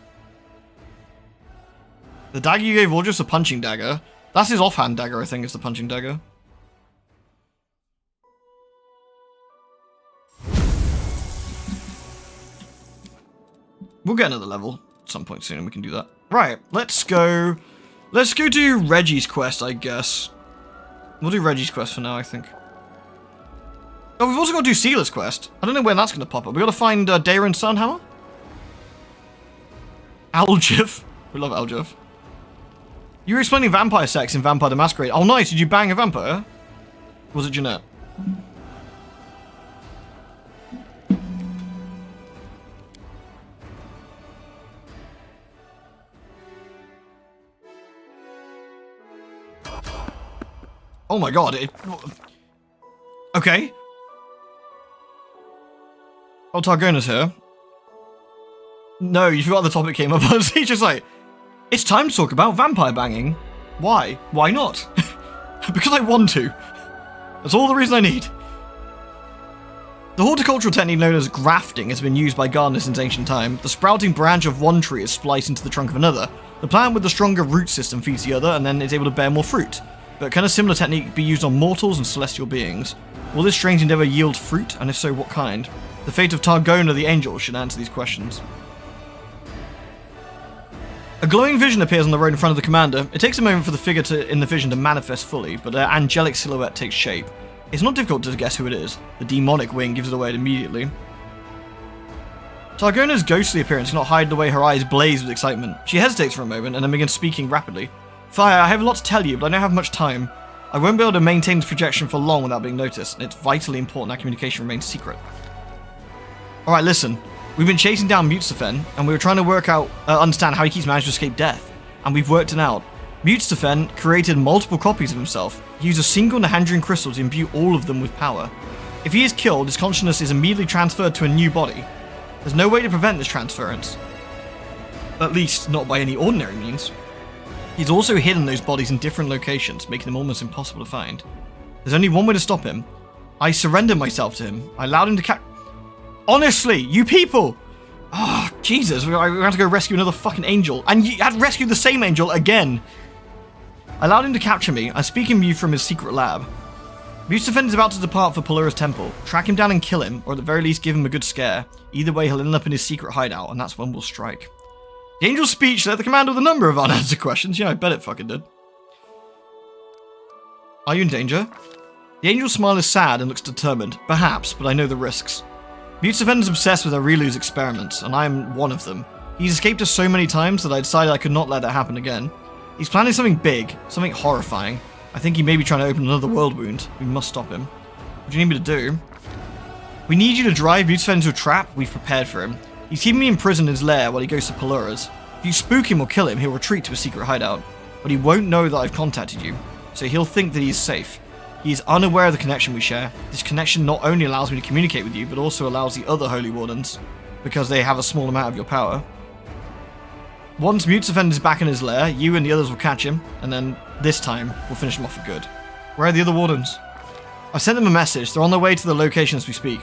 The dagger you gave Voljeff, a punching dagger. That's his offhand dagger, I think, is the punching dagger. We'll get another level at some point soon and we can do that. Right, let's go do Reggie's quest, I guess. We'll do Reggie's quest for now, I think. Oh, we've also got to do Sealer's quest. I don't know when that's going to pop up. We got to find Daeron Sunhammer? Aljev. We love Aljev. You were explaining vampire sex in Vampire the Masquerade. Oh, nice. Did you bang a vampire? Or was it Jeanette? Oh my god. Okay. Oh, Targona's here. No, you forgot the topic came up. I was just like, it's time to talk about vampire banging. Why? Why not? Because I want to. That's all the reason I need. The horticultural technique known as grafting has been used by gardeners since ancient time. The sprouting branch of one tree is spliced into the trunk of another. The plant with the stronger root system feeds the other, and then it's able to bear more fruit. But can a similar technique be used on mortals and celestial beings? Will this strange endeavor yield fruit, and if so, what kind? The fate of Targona the Angel should answer these questions. A glowing vision appears on the road in front of the commander. It takes a moment for the figure in the vision to manifest fully, but an angelic silhouette takes shape. It's not difficult to guess who it is. The demonic wing gives it away immediately. Targona's ghostly appearance cannot hide the way her eyes blaze with excitement. She hesitates for a moment and then begins speaking rapidly. Fire, I have a lot to tell you, but I don't have much time. I won't be able to maintain this projection for long without being noticed, and it's vitally important our communication remains secret. Alright, listen. We've been chasing down Mutstafen, and we were trying to understand how he keeps managing to escape death. And we've worked it out. Mutstafen created multiple copies of himself. He used a single Nahandrian crystal to imbue all of them with power. If he is killed, his consciousness is immediately transferred to a new body. There's no way to prevent this transference. At least, not by any ordinary means. He's also hidden those bodies in different locations, making them almost impossible to find. There's only one way to stop him. I surrendered myself to him. I allowed him to Honestly, you people! Oh, Jesus, we had to go rescue another fucking angel. And you had to rescue the same angel again. I allowed him to capture me. I'm speaking to you from his secret lab. Mutstafen is about to depart for Pelura's temple. Track him down and kill him, or at the very least give him a good scare. Either way, he'll end up in his secret hideout, and that's when we'll strike. The angel's speech left the commander with a number of unanswered questions. Yeah, I bet it fucking did. Are you in danger? The angel's smile is sad and looks determined. Perhaps, but I know the risks. Mutstafen is obsessed with Aurelu's experiments, and I am one of them. He's escaped us so many times that I decided I could not let that happen again. He's planning something big, something horrifying. I think he may be trying to open another world wound. We must stop him. What do you need me to do? We need you to drive Mutstafen into a trap we've prepared for him. He's keeping me imprisoned in his lair while he goes to Pelura's. If you spook him or kill him, he'll retreat to a secret hideout. But he won't know that I've contacted you, so he'll think that he's safe. He is unaware of the connection we share. This connection not only allows me to communicate with you, but also allows the other Holy Wardens, because they have a small amount of your power. Once Mutstafen is back in his lair, you and the others will catch him, and then, this time, we'll finish him off for good. Where are the other Wardens? I've sent them a message. They're on their way to the location as we speak.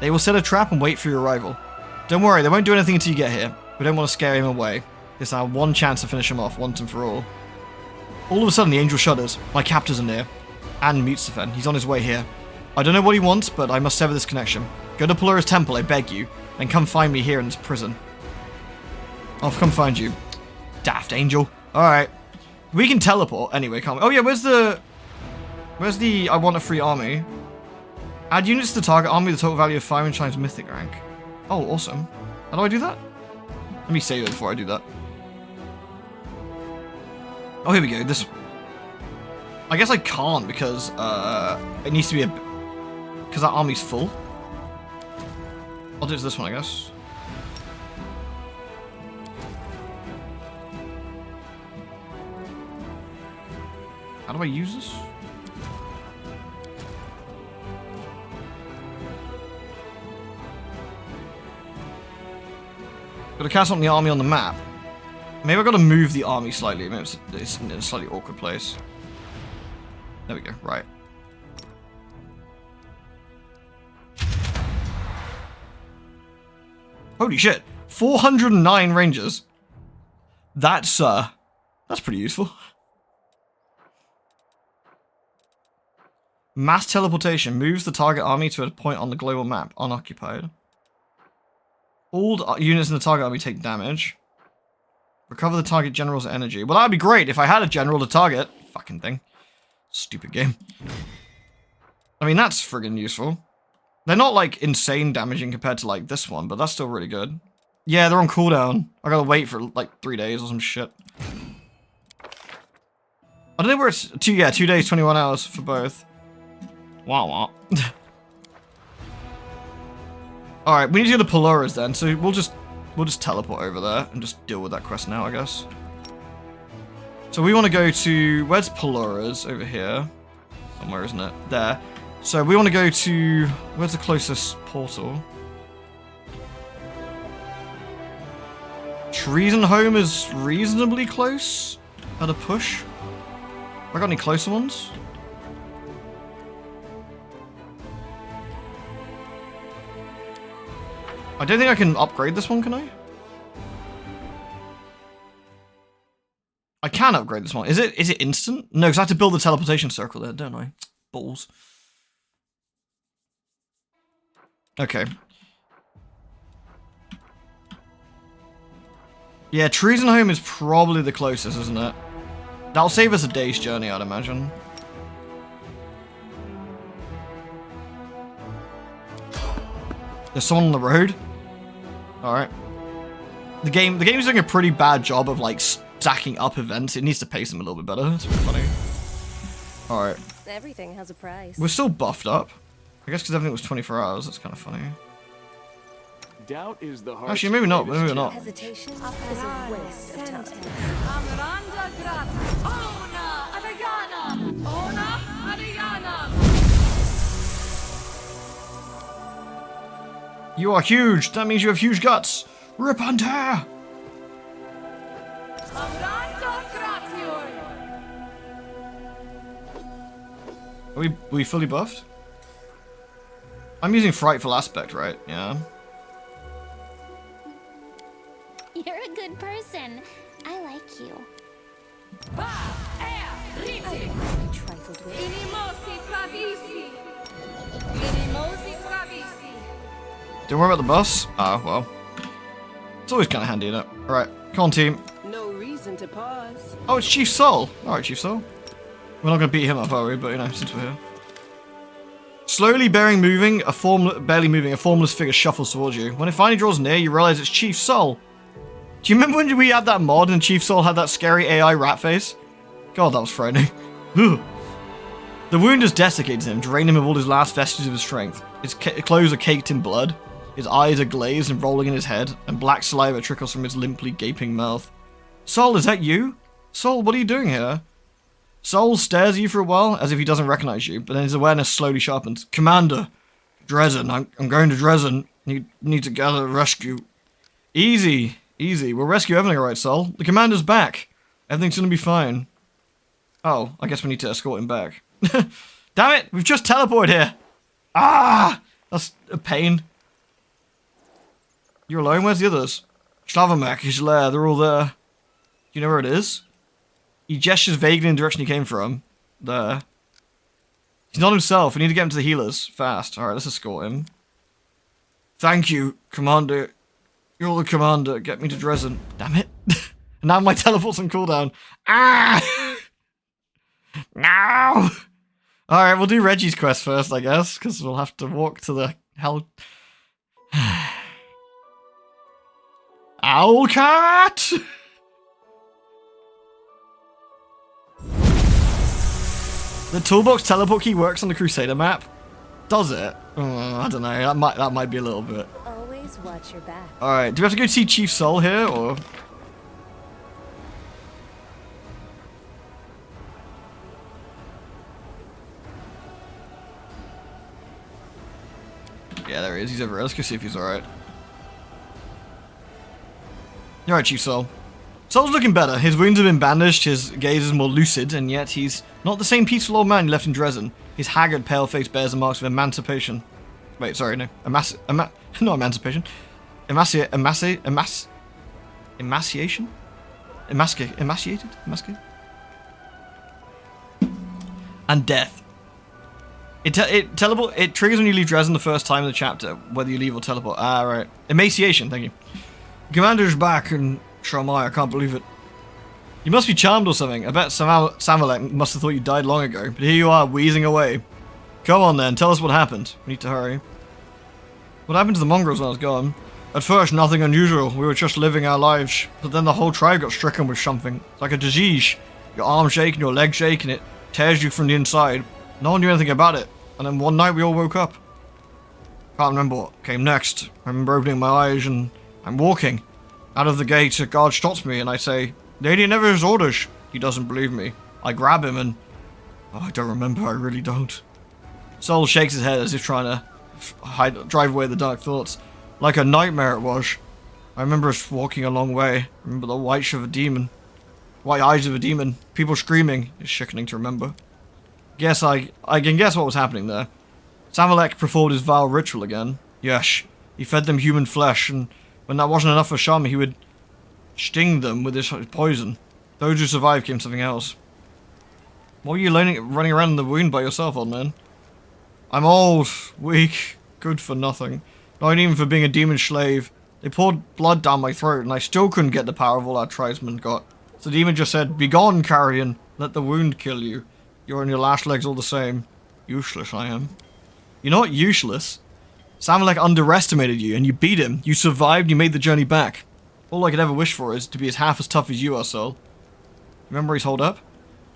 They will set a trap and wait for your arrival. Don't worry, they won't do anything until you get here. We don't want to scare him away. This is our one chance to finish him off once and for all. All of a sudden, the angel shudders. My captors are near. And Mutstafen. He's on his way here. I don't know what he wants, but I must sever this connection. Go to Pelura's temple, I beg you, and come find me here in this prison. I'll come find you. Daft angel. Alright. We can teleport anyway, can't we? Oh yeah, where's the I want a free army? Add units to the target army with the total value of 5 and Shine's mythic rank. Oh, awesome. How do I do that? Let me save it before I do that. Oh, here we go. This... I guess I can't because it needs to be because that army's full. I'll do it to this one, I guess. How do I use this? Got to cast on the army on the map. Maybe I've got to move the army slightly. Maybe it's in a slightly awkward place. There we go, right. Holy shit. 409 rangers. That's pretty useful. Mass teleportation moves the target army to a point on the global map, unoccupied. All units in the target army take damage. Recover the target general's energy. Well, that'd be great if I had a general to target. Fucking thing. Stupid game. I mean, that's friggin' useful. They're not, like, insane damaging compared to, like, this one, but that's still really good. Yeah, they're on cooldown. I gotta wait for, like, 3 days or some shit. I don't know where it's... 2 days, 21 hours for both. Wow. Alright, we need to go to Paloras then, so we'll just teleport over there and just deal with that quest now, I guess. So we want to go to... Where's Paloras? Over here. Somewhere, isn't it? There. So we want to go to... Where's the closest portal? Treason Home is reasonably close at a push. Have I got any closer ones? I don't think I can upgrade this one, can I? I can upgrade this one. Is it instant? No, because I have to build the teleportation circle there, don't I? Balls. Okay. Yeah, Treason Home is probably the closest, isn't it? That'll save us a day's journey, I'd imagine. There's someone on the road? Alright. The game's doing a pretty bad job of, like, stacking up events. It needs to pace them a little bit better. It's pretty funny. Alright. Everything has a price. We're still buffed up. I guess because everything was 24 hours. That's kind of funny. Doubt is the Actually, maybe not. Maybe not. Hesitation is a waste of time. You are huge. That means you have huge guts. Rip and tear. Are we fully buffed? I'm using Frightful Aspect, right? Yeah. You're a good person. I like you. Trifled with. Don't worry about the bus. Ah, well. It's always kind of handy, isn't it? Alright, come on, team. No reason to pause. Oh, it's Chief Soul. Alright, Chief Soul. We're not going to beat him up, are we? But, you know, since we're here. Slowly barely moving, a formless figure shuffles towards you. When it finally draws near, you realize it's Chief Soul. Do you remember when we had that mod and Chief Soul had that scary AI rat face? God, that was frightening. The wound has desiccated him, draining him of all his last vestiges of his strength. His clothes are caked in blood. His eyes are glazed and rolling in his head, and black saliva trickles from his limply gaping mouth. Soul, is that you? Soul, what are you doing here? Soul stares at you for a while, as if he doesn't recognize you, but then his awareness slowly sharpens. Commander! Dresden, I'm going to Dresden. You need to gather a rescue. Easy. We'll rescue everything, alright, Soul? The commander's back. Everything's gonna be fine. Oh, I guess we need to escort him back. Damn it! We've just teleported here! Ah! That's a pain. You're alone? Where's the others? Slavamak, his lair, they're all there. Do you know where it is? He gestures vaguely in the direction he came from. There. He's not himself. We need to get him to the healers. Fast. Alright, let's escort him. Thank you, Commander. You're the commander. Get me to Dresden. Damn it. And now my teleport's on cooldown. Ah! No! Alright, we'll do Reggie's quest first, I guess, because we'll have to walk to the hell... Owlcat! The toolbox teleport key works on the Crusader map. Does it? I don't know. That might be a little bit. Always watch your back. All right. Do we have to go see Chief Soul here, or? Yeah, there he is. He's over there. Let's go see if he's all right. You're right, Chief Soul. Soul's looking better. His wounds have been bandaged, his gaze is more lucid, and yet he's not the same peaceful old man you left in Dresden. His haggard, pale face bears the marks of emancipation. Wait, sorry, no. Not emancipation. Emaciated? And death. It triggers when you leave Dresden the first time in the chapter, whether you leave or teleport. Ah, right. Emaciation, thank you. The commander's back in Shamai, I can't believe it. You must be charmed or something. I bet Samalek must have thought you died long ago, but here you are, wheezing away. Come on then, tell us what happened. We need to hurry. What happened to the mongrels when I was gone? At first, nothing unusual. We were just living our lives. But then the whole tribe got stricken with something. It's like a disease. Your arm shake and your leg shake and it tears you from the inside. No one knew anything about it. And then one night we all woke up. Can't remember what came next. I remember opening my eyes and I'm walking. Out of the gate, a guard stops me and I say, "Lady never has orders." He doesn't believe me. I grab him and... Oh, I don't remember, I really don't. Sol shakes his head as if trying to drive away the dark thoughts. Like a nightmare it was. I remember us walking a long way. I remember the white eyes of a demon. People screaming. It's sickening to remember. Guess I can guess what was happening there. Samalek performed his vile ritual again. Yes, he fed them human flesh, and when that wasn't enough for Shama, he would sting them with his poison. Those who survived came something else. What were you running around in the wound by yourself, old man? I'm old, weak, good for nothing. Not even for being a demon slave. They poured blood down my throat, and I still couldn't get the power of all our tribesmen got. So the demon just said, "Begone, carrion. Let the wound kill you. You're on your last legs all the same." Useless I am. You're not useless. Samalek underestimated you, and you beat him. You survived, you made the journey back. All I could ever wish for is to be as half as tough as you are, Sol. Remember he's holed up?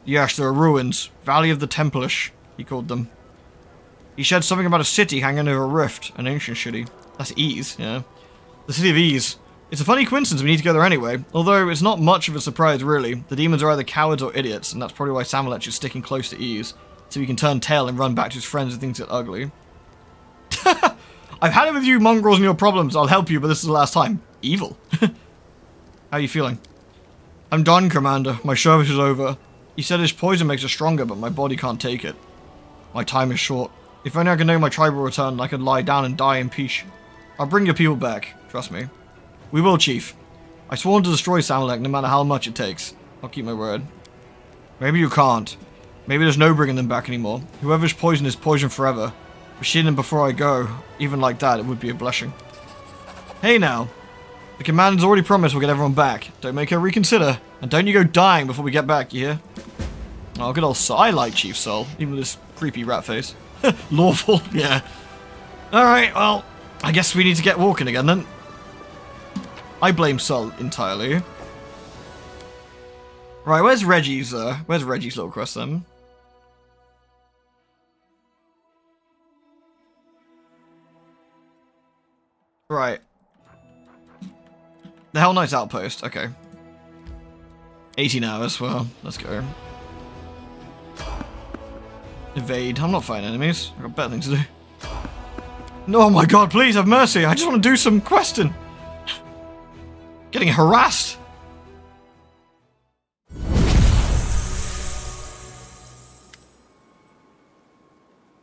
Yes, there are ruins. Valley of the Templish, he called them. He said something about a city hanging over a rift. An ancient city. That's Ease, yeah. The city of Ease. It's a funny coincidence we need to go there anyway, although it's not much of a surprise really. The demons are either cowards or idiots, and that's probably why Samalek is sticking close to Ease, so he can turn tail and run back to his friends if things get ugly. I've had it with you mongrels and your problems, I'll help you, but this is the last time. Evil. How are you feeling? I'm done, Commander. My service is over. He said his poison makes us stronger, but my body can't take it. My time is short. If only I could know my tribe will return and I could lie down and die in peace. I'll bring your people back, trust me. We will, Chief. I sworn to destroy Samalek no matter how much it takes. I'll keep my word. Maybe you can't. Maybe there's no bringing them back anymore. Whoever's poison is poison forever. But seeing them before I go, even like that, it would be a blessing. Hey now. The commander's already promised we'll get everyone back. Don't make her reconsider. And don't you go dying before we get back, you hear? Oh, good old Sol. I like Chief Sol, even with this creepy rat face. Lawful, yeah. Alright, well, I guess we need to get walking again then. I blame Sol entirely. Right, where's Reggie's little quest then? Right. The Hell Knight's outpost, okay. 18 hours, well, let's go. Evade, I'm not fighting enemies. I've got better things to do. No, oh my god, please have mercy, I just want to do some questing. Getting harassed.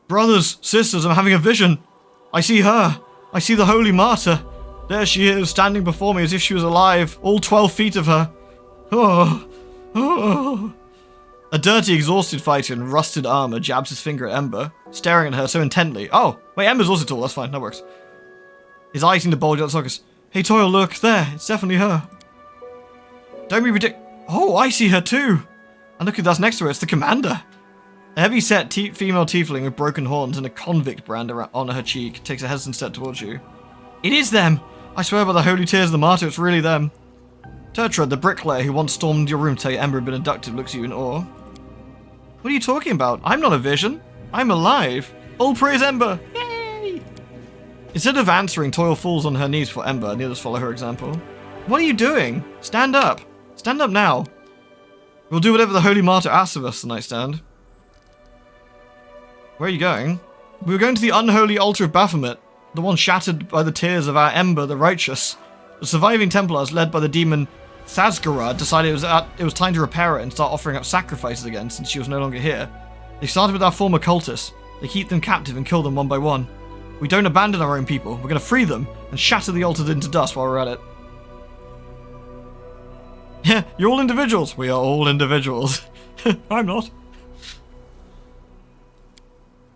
Brothers, sisters, I'm having a vision. I see her. I see the holy martyr. There she is, standing before me as if she was alive. All 12 feet of her. Oh. Oh. A dirty, exhausted fighter in rusted armor jabs his finger at Ember, staring at her so intently. Oh, wait, Ember's also tall. That's fine. That works. His eyes seem to bulge out the sockets. Hey, Toil, look. There. It's definitely her. Don't be ridiculous. Oh, I see her too. And look who that's next to her. It's the commander. A heavy-set female tiefling with broken horns and a convict brand on her cheek takes a hesitant step towards you. It is them! I swear by the holy tears of the martyr, it's really them. Tertra, the bricklayer who once stormed your room to tell you Ember had been abducted, looks at you in awe. What are you talking about? I'm not a vision. I'm alive. All praise Ember! Yay! Instead of answering, Toil falls on her knees for Ember, and the others follow her example. What are you doing? Stand up. Stand up now. We'll do whatever the holy martyr asks of us, the nightstand. Where are you going? We were going to the unholy altar of Baphomet, the one shattered by the tears of our Ember the Righteous. The surviving Templars, led by the demon Thasgarad, decided it was time to repair it and start offering up sacrifices again since she was no longer here. They started with our former cultists. They keep them captive and kill them one by one. We don't abandon our own people. We're going to free them and shatter the altar into dust while we're at it. Yeah, you're all individuals. We are all individuals. I'm not.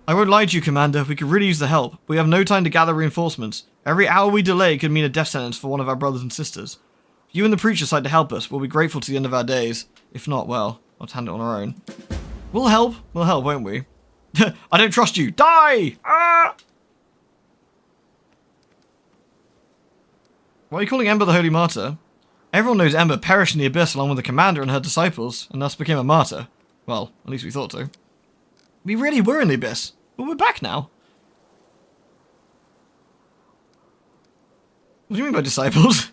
I won't lie to you, Commander. We could really use the help. We have no time to gather reinforcements. Every hour we delay could mean a death sentence for one of our brothers and sisters. If you and the preacher decide to help us, we'll be grateful to the end of our days. If not, well, let's hand it on our own. We'll help, won't we? I don't trust you. Die! Ah! Why are you calling Ember the Holy Martyr? Everyone knows Ember perished in the Abyss along with the Commander and her disciples, and thus became a martyr. Well, at least we thought so. We really were in the Abyss, but we're back now. What do you mean by disciples?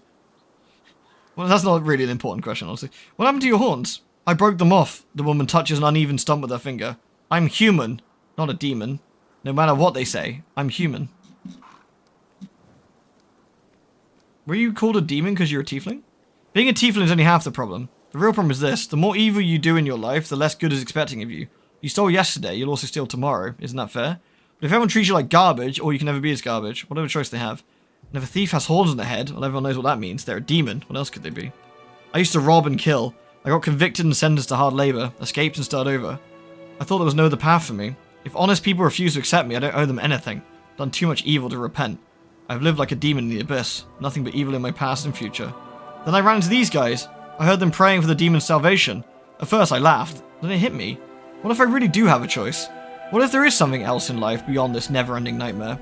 Well, that's not really an important question, honestly. What happened to your horns? I broke them off. The woman touches an uneven stump with her finger. I'm human, not a demon. No matter what they say, I'm human. Were you called a demon because you're a tiefling? Being a tiefling is only half the problem. The real problem is this. The more evil you do in your life, the less good is expecting of you. You stole yesterday, you'll also steal tomorrow. Isn't that fair? But if everyone treats you like garbage, or you can never be as garbage, whatever choice they have. And if a thief has horns on their head, well, everyone knows what that means. They're a demon. What else could they be? I used to rob and kill. I got convicted and sentenced to hard labor, escaped and started over. I thought there was no other path for me. If honest people refuse to accept me, I don't owe them anything. I've done too much evil to repent. I've lived like a demon in the abyss. Nothing but evil in my past and future. Then I ran into these guys. I heard them praying for the demon's salvation. At first I laughed. Then it hit me. What if I really do have a choice? What if there is something else in life beyond this never-ending nightmare?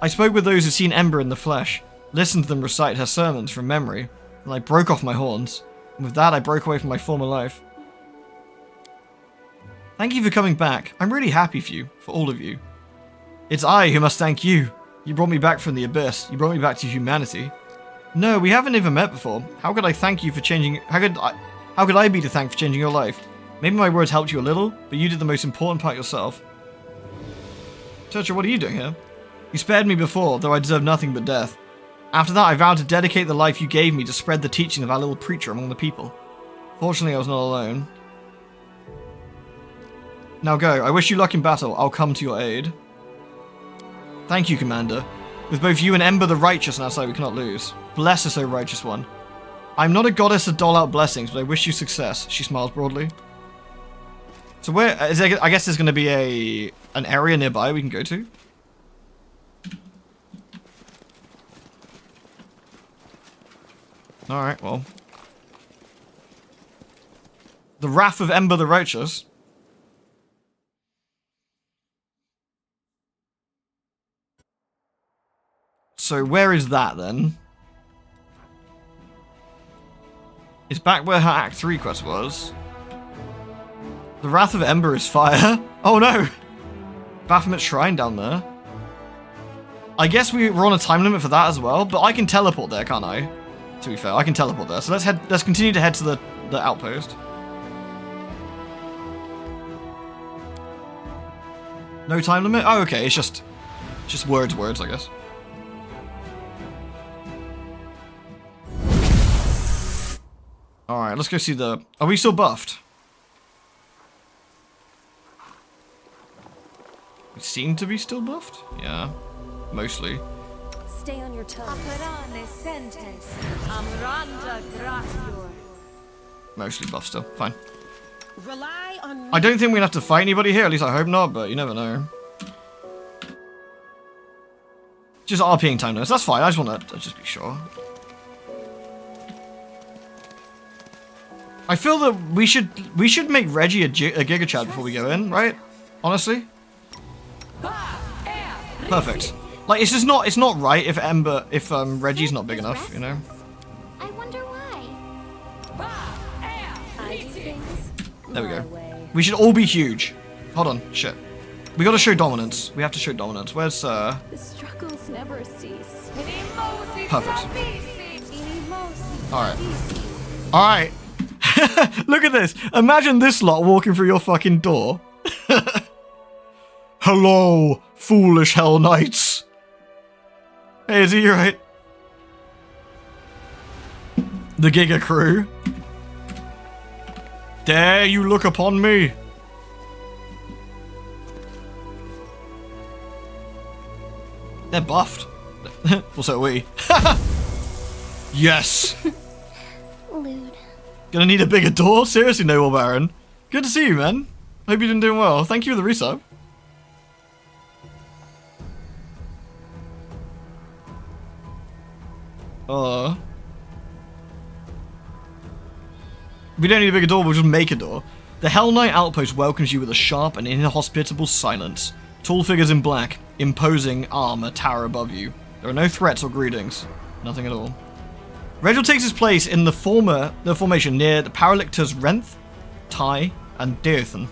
I spoke with those who'd seen Ember in the flesh, listened to them recite her sermons from memory, and I broke off my horns. And with that I broke away from my former life. Thank you for coming back. I'm really happy for you, for all of you. It's I who must thank you. You brought me back from the abyss. You brought me back to humanity. No, we haven't even met before. How could I thank you for changing... How could I be to thank for changing your life? Maybe my words helped you a little, but you did the most important part yourself. Churcher, what are you doing here? You spared me before, though I deserved nothing but death. After that, I vowed to dedicate the life you gave me to spread the teaching of our little preacher among the people. Fortunately, I was not alone. Now go. I wish you luck in battle. I'll come to your aid. Thank you, Commander. With both you and Ember the Righteous on our side, we cannot lose. Bless us, O Righteous One. I'm not a goddess to dole out blessings, but I wish you success. She smiles broadly. So where is there, I guess there's going to be an area nearby we can go to. Alright, well. The Wrath of Ember the Righteous. So where is that then? It's back where her Act 3 quest was. The Wrath of Ember is fire. Oh no! Baphomet's Shrine down there. I guess we're on a time limit for that as well, but I can teleport there, can't I? To be fair, I can teleport there. So let's continue to head to the outpost. No time limit? Oh, okay, it's just words, I guess. Alright, let's go see the... Are we still buffed? We seem to be still buffed? Yeah, mostly. Stay on your toes. Mostly buffed still, fine. Rely on me. I don't think we're gonna have to fight anybody here, at least I hope not, but you never know. Just RPing time notes, that's fine, I just want to just be sure. I feel that we should make Reggie a Giga Chad before we go in, right? Honestly? Perfect. Like, it's just not, it's not right if Reggie's not big enough, you know? I wonder why. I do things There we my go. way. We should all be huge. Hold on, shit. We gotta show dominance. We have to show dominance. Where's, The struggles never cease. Perfect. Alright. Alright. Look at this. Imagine this lot walking through your fucking door. Hello, foolish Hell Knights. Hey, is he right? The Giga crew. Dare you look upon me? They're buffed. Well, so are we. Yes. Lewd. Gonna need a bigger door? Seriously, Noble Baron. Good to see you, man. Hope you've been doing well. Thank you for the resub. We don't need a bigger door, we'll just make a door. The Hell Knight outpost welcomes you with a sharp and inhospitable silence. Tall figures in black, imposing armor tower above you. There are no threats or greetings. Nothing at all. Regil takes his place in the formation near the Paralictors Renth, Tai, and Deothan,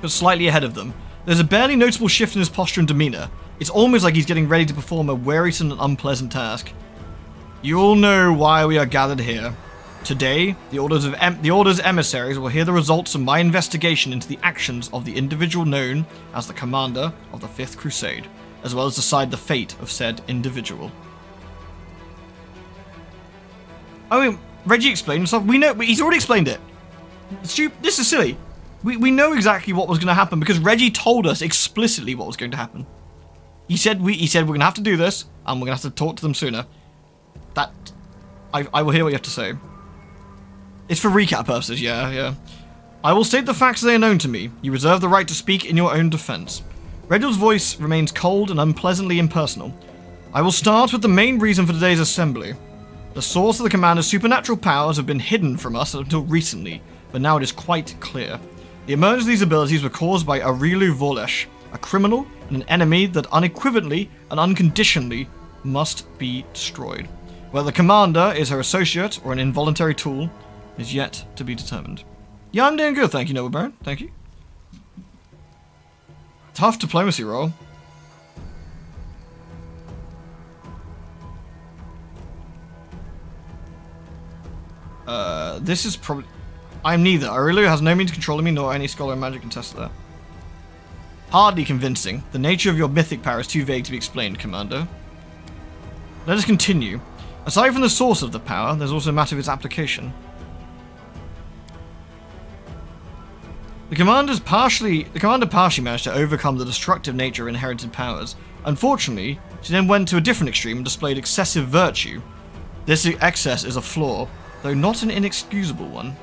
but slightly ahead of them. There's a barely noticeable shift in his posture and demeanor. It's almost like he's getting ready to perform a wearisome and unpleasant task. You all know why we are gathered here. Today, the Order's emissaries will hear the results of my investigation into the actions of the individual known as the commander of the Fifth Crusade, as well as decide the fate of said individual. I mean, Reggie explained himself. We know, he's already explained it. This is silly. We know exactly what was going to happen because Reggie told us explicitly what was going to happen. He said we're going to have to do this, and we're going to have to talk to them sooner. I will hear what you have to say. It's for recap purposes, yeah. I will state the facts as they are known to me. You reserve the right to speak in your own defense. Regil's voice remains cold and unpleasantly impersonal. I will start with the main reason for today's assembly. The source of the commander's supernatural powers have been hidden from us until recently, but now it is quite clear. The emergence of these abilities were caused by Aurilu Volesh, a criminal and an enemy that unequivocally and unconditionally must be destroyed. Whether the commander is her associate or an involuntary tool is yet to be determined. Yeah, I'm doing good, thank you, Noble Baron. Thank you. Tough diplomacy roll. This is probably... I'm neither. Aurelio has no means of controlling me, nor any scholar in magic can test that. Hardly convincing. The nature of your mythic power is too vague to be explained, Commander. Let us continue. Aside from the source of the power, there's also a matter of its application. The commander partially managed to overcome the destructive nature of inherited powers. Unfortunately, she then went to a different extreme and displayed excessive virtue. This excess is a flaw, though not an inexcusable one.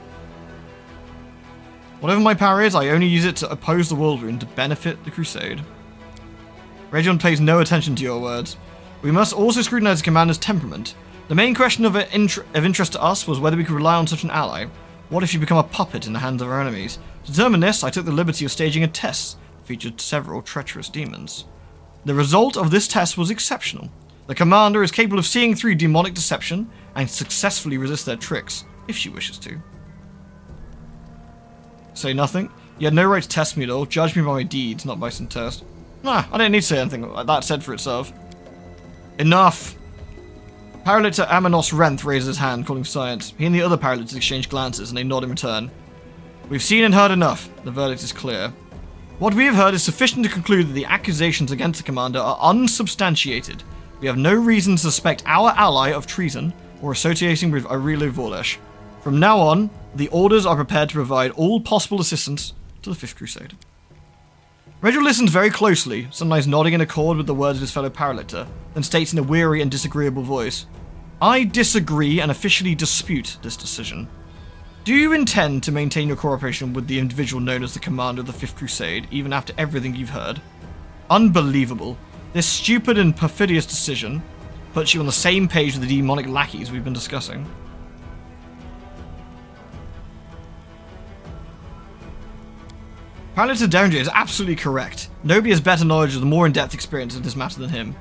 Whatever my power is, I only use it to oppose the World Wound to benefit the Crusade. Region pays no attention to your words. We must also scrutinize the commander's temperament. The main question of interest to us was whether we could rely on such an ally. What if you become a puppet in the hands of our enemies? To determine this, I took the liberty of staging a test that featured several treacherous demons. The result of this test was exceptional. The commander is capable of seeing through demonic deception and successfully resist their tricks, if she wishes to. Say nothing? You had no right to test me at all. Judge me by my deeds, not by some test. Nah, I don't need to say anything. That said for itself. Enough! Paralytic Amanos Renth raises his hand, calling for science. He and the other paralytics exchange glances, and they nod in return. We've seen and heard enough. The verdict is clear. What we have heard is sufficient to conclude that the accusations against the commander are unsubstantiated. We have no reason to suspect our ally of treason or associating with Aurilu Volesh. From now on, the orders are prepared to provide all possible assistance to the Fifth Crusade. Regil listens very closely, sometimes nodding in accord with the words of his fellow Paralictor, then states in a weary and disagreeable voice, I disagree and officially dispute this decision. Do you intend to maintain your cooperation with the individual known as the Commander of the Fifth Crusade, even after everything you've heard? Unbelievable. This stupid and perfidious decision puts you on the same page with the demonic lackeys we've been discussing. Paralytor Derringer is absolutely correct. Nobody has better knowledge of the more in-depth experience of this matter than him.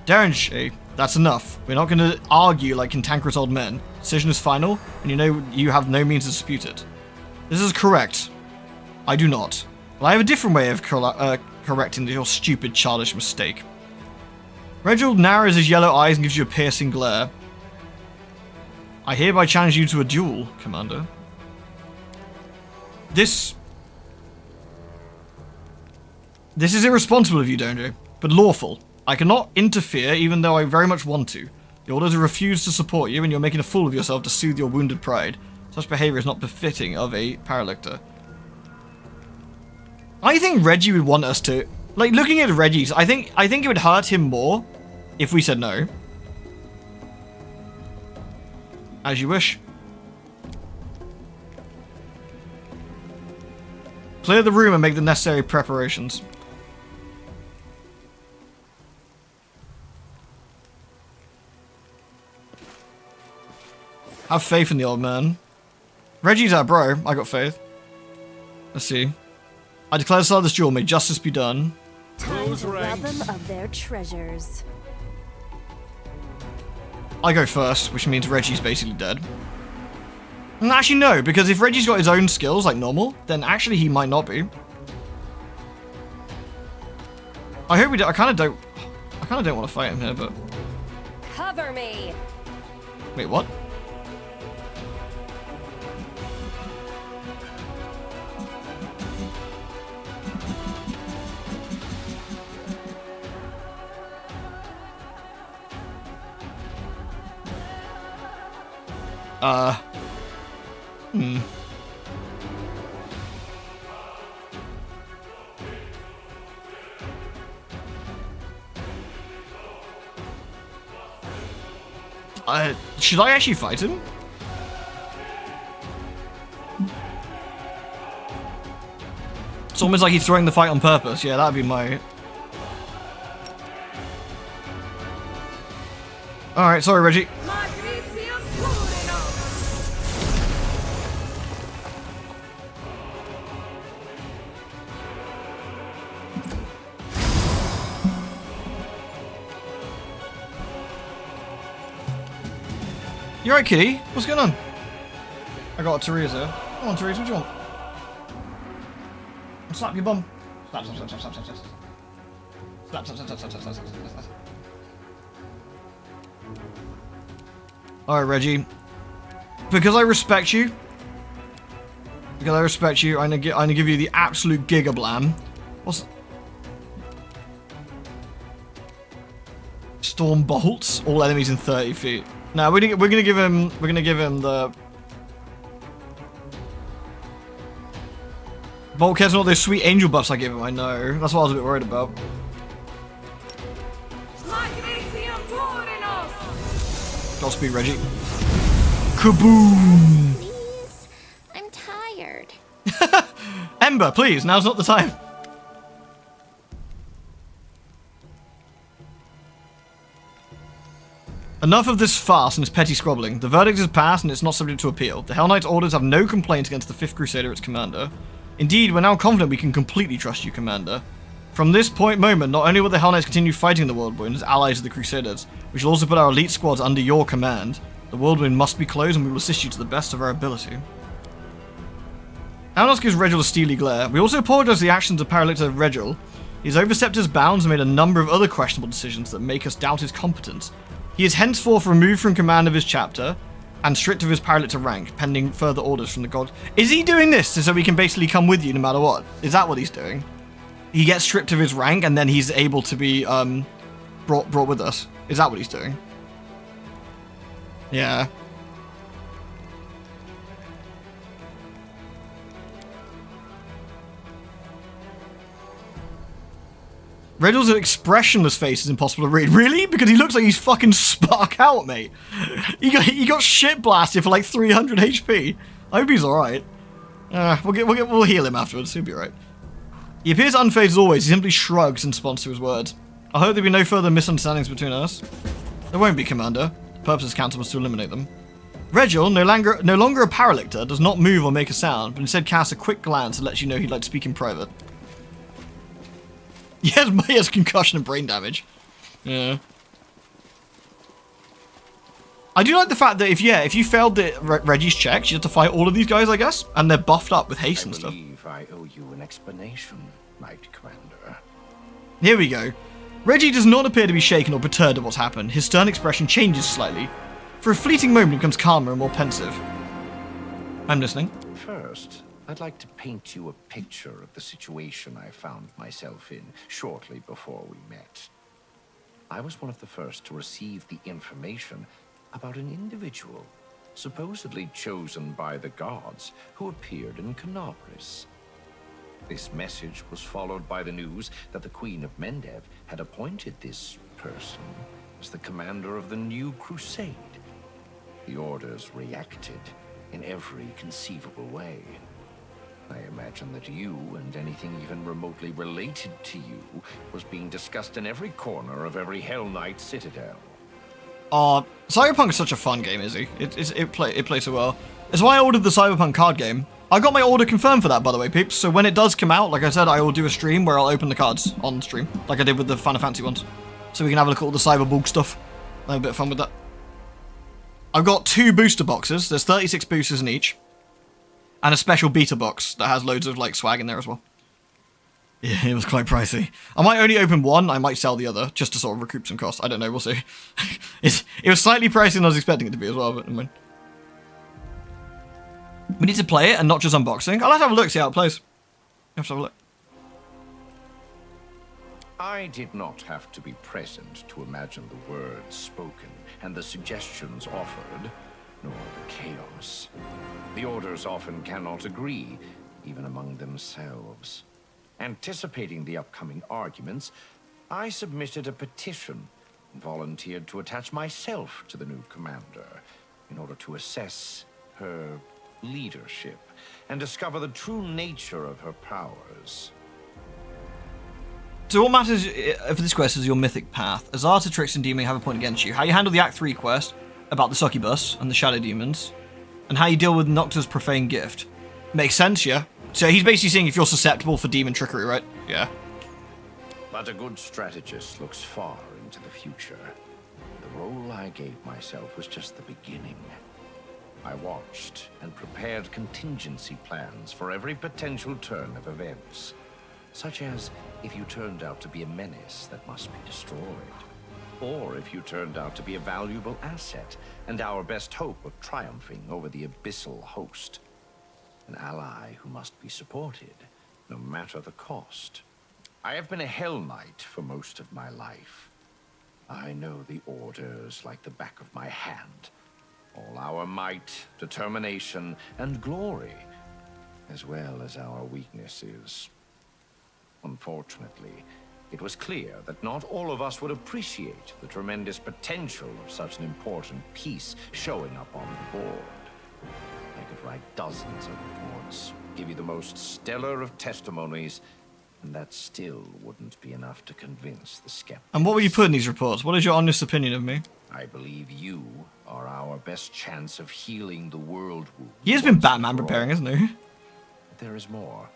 Derringer, that's enough. We're not going to argue like cantankerous old men. Decision is final, and you know you have no means to dispute it. This is correct. I do not. But I have a different way of correcting your stupid, childish mistake. Regil narrows his yellow eyes and gives you a piercing glare. I hereby challenge you to a duel, Commander. This is irresponsible of you, Donjo, but lawful. I cannot interfere, even though I very much want to. The orders have refused to support you, and you're making a fool of yourself to soothe your wounded pride. Such behavior is not befitting of a Paralictor. I think Reggie would want us to... Like, looking at Reggie's, I think it would hurt him more if we said no. As you wish. Clear the room and make the necessary preparations. Have faith in the old man. Reggie's our bro. I got faith. Let's see. I declare the start of this duel. May justice be done. Time to rob them of their treasures. I go first, which means Reggie's basically dead. And actually, no, because if Reggie's got his own skills like normal, then actually he might not be. I hope we do. I kind of don't want to fight him here, but Cover me. wait, what? Should I actually fight him? It's almost like he's throwing the fight on purpose. Yeah, that'd be my... Alright, sorry, Reggie. You alright, kitty? What's going on? I got a Teresa. Come on, Teresa, what do you want? Slap your bum. Slap, slap, slap, slap, slap, slap, slap. Slap, slap, slap, slap, slap, slap, slap, slap, slap. Alright, Reggie. Because I respect you, I'm gonna give you the absolute Giga Blam. What's... Storm bolts. All enemies in 30 feet. No, we're gonna give him the Bolt cares not those sweet angel buffs I gave him. I know. That's what I was a bit worried about. Godspeed, Reggie. Kaboom! Please, I'm tired. Ember, please. Now's not the time. Enough of this farce and its petty squabbling. The verdict is passed and it's not subject to appeal. The Hell Knight's orders have no complaints against the 5th Crusader, its commander. Indeed, we're now confident we can completely trust you, Commander. From this moment, not only will the Hell Knights continue fighting the Whirlwind as allies of the Crusaders, we shall also put our elite squads under your command. The Whirlwind must be closed and we will assist you to the best of our ability. Alnos gives Regil a steely glare. We also apologize for the actions of Paralictor Regil. He's overstepped his bounds and made a number of other questionable decisions that make us doubt his competence. He is henceforth removed from command of his chapter and stripped of his Paralictor rank, pending further orders from the gods. Is he doing this so we can basically come with you no matter what? Is that what he's doing? He gets stripped of his rank and then he's able to be brought with us. Is that what he's doing? Yeah. Regil's expressionless face is impossible to read. Really? Because he looks like he's fucking spark out, mate. He got shit blasted for like 300 HP. I hope he's alright. We'll heal him afterwards. He'll be alright. He appears unfazed as always. He simply shrugs in response to his words. I hope there be no further misunderstandings between us. There won't be, Commander. The purpose of this council was to eliminate them. Regil, no longer a Paralictor, does not move or make a sound, but instead casts a quick glance that lets you know he'd like to speak in private. He has concussion and brain damage. Yeah. I do like the fact that if you failed Reggie's checks, you have to fight all of these guys, I guess, and they're buffed up with haste and stuff. I believe I owe you an explanation, Knight Commander. Here we go. Reggie does not appear to be shaken or perturbed at what's happened. His stern expression changes slightly. For a fleeting moment, he becomes calmer and more pensive. I'm listening. First, I'd like to paint you a picture of the situation I found myself in shortly before we met. I was one of the first to receive the information about an individual, supposedly chosen by the gods, who appeared in Canopris. This message was followed by the news that the Queen of Mendev had appointed this person as the commander of the new crusade. The orders reacted in every conceivable way. I imagine that you and anything even remotely related to you was being discussed in every corner of every Hell Knight citadel. Oh, Cyberpunk is such a fun game, Izzy. It plays so well. It's why I ordered the Cyberpunk card game. I got my order confirmed for that, by the way, peeps. So when it does come out, like I said, I will do a stream where I'll open the cards on stream, like I did with the Final Fantasy ones. So we can have a look at all the Cyberpunk stuff. I have a bit of fun with that. I've got 2 booster boxes. There's 36 boosters in each. And a special beta box that has loads of, like, swag in there as well. Yeah, it was quite pricey. I might only open one, I might sell the other, just to sort of recoup some costs. I don't know, we'll see. It was slightly pricier than I was expecting it to be as well, but I mean. We need to play it and not just unboxing. I'll have to have a look, see how it plays. You have to have a look. I did not have to be present to imagine the words spoken and the suggestions offered, nor the chaos. The orders often cannot agree, even among themselves. Anticipating the upcoming arguments, I submitted a petition and volunteered to attach myself to the new commander in order to assess her leadership and discover the true nature of her powers. So what matters for this quest is your mythic path. Azata, Trix, and Demon have a point against you. How you handle the Act 3 quest about the succubus and the shadow demons, and how you deal with Nocta's profane gift. Makes sense, yeah? So he's basically saying if you're susceptible for demon trickery, right? Yeah. But a good strategist looks far into the future. The role I gave myself was just the beginning. I watched and prepared contingency plans for every potential turn of events. Such as if you turned out to be a menace that must be destroyed. Or if you turned out to be a valuable asset and our best hope of triumphing over the abyssal host. An ally who must be supported, no matter the cost. I have been a Hell Knight for most of my life. I know the orders like the back of my hand. All our might, determination, and glory, as well as our weaknesses. Unfortunately, it was clear that not all of us would appreciate the tremendous potential of such an important piece showing up on the board. I could write dozens of reports, give you the most stellar of testimonies, and that still wouldn't be enough to convince the skeptics. And what will you put in these reports? What is your honest opinion of me? I believe you are our best chance of healing the world wound. He has been Batman preparing, hasn't he? But there is more.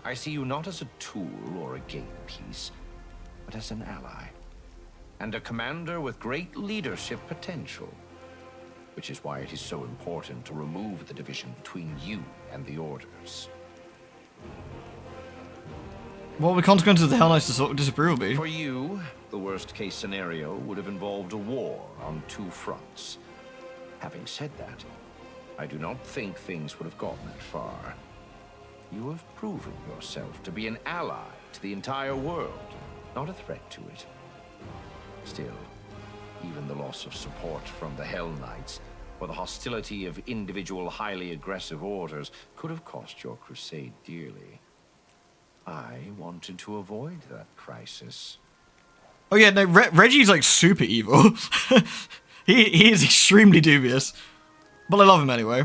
I see you not as a tool or a game piece, but as an ally. And a commander with great leadership potential. Which is why it is so important to remove the division between you and the orders. What will the consequences of the Hell Knight's disapproval be? For you, the worst-case scenario would have involved a war on 2 fronts. Having said that, I do not think things would have gotten that far. You have proven yourself to be an ally to the entire world, not a threat to it. Still, even the loss of support from the Hell Knights, or the hostility of individual highly aggressive orders, could have cost your crusade dearly. I wanted to avoid that crisis. Oh yeah, no, Reggie's like super evil. he is extremely dubious. But I love him anyway.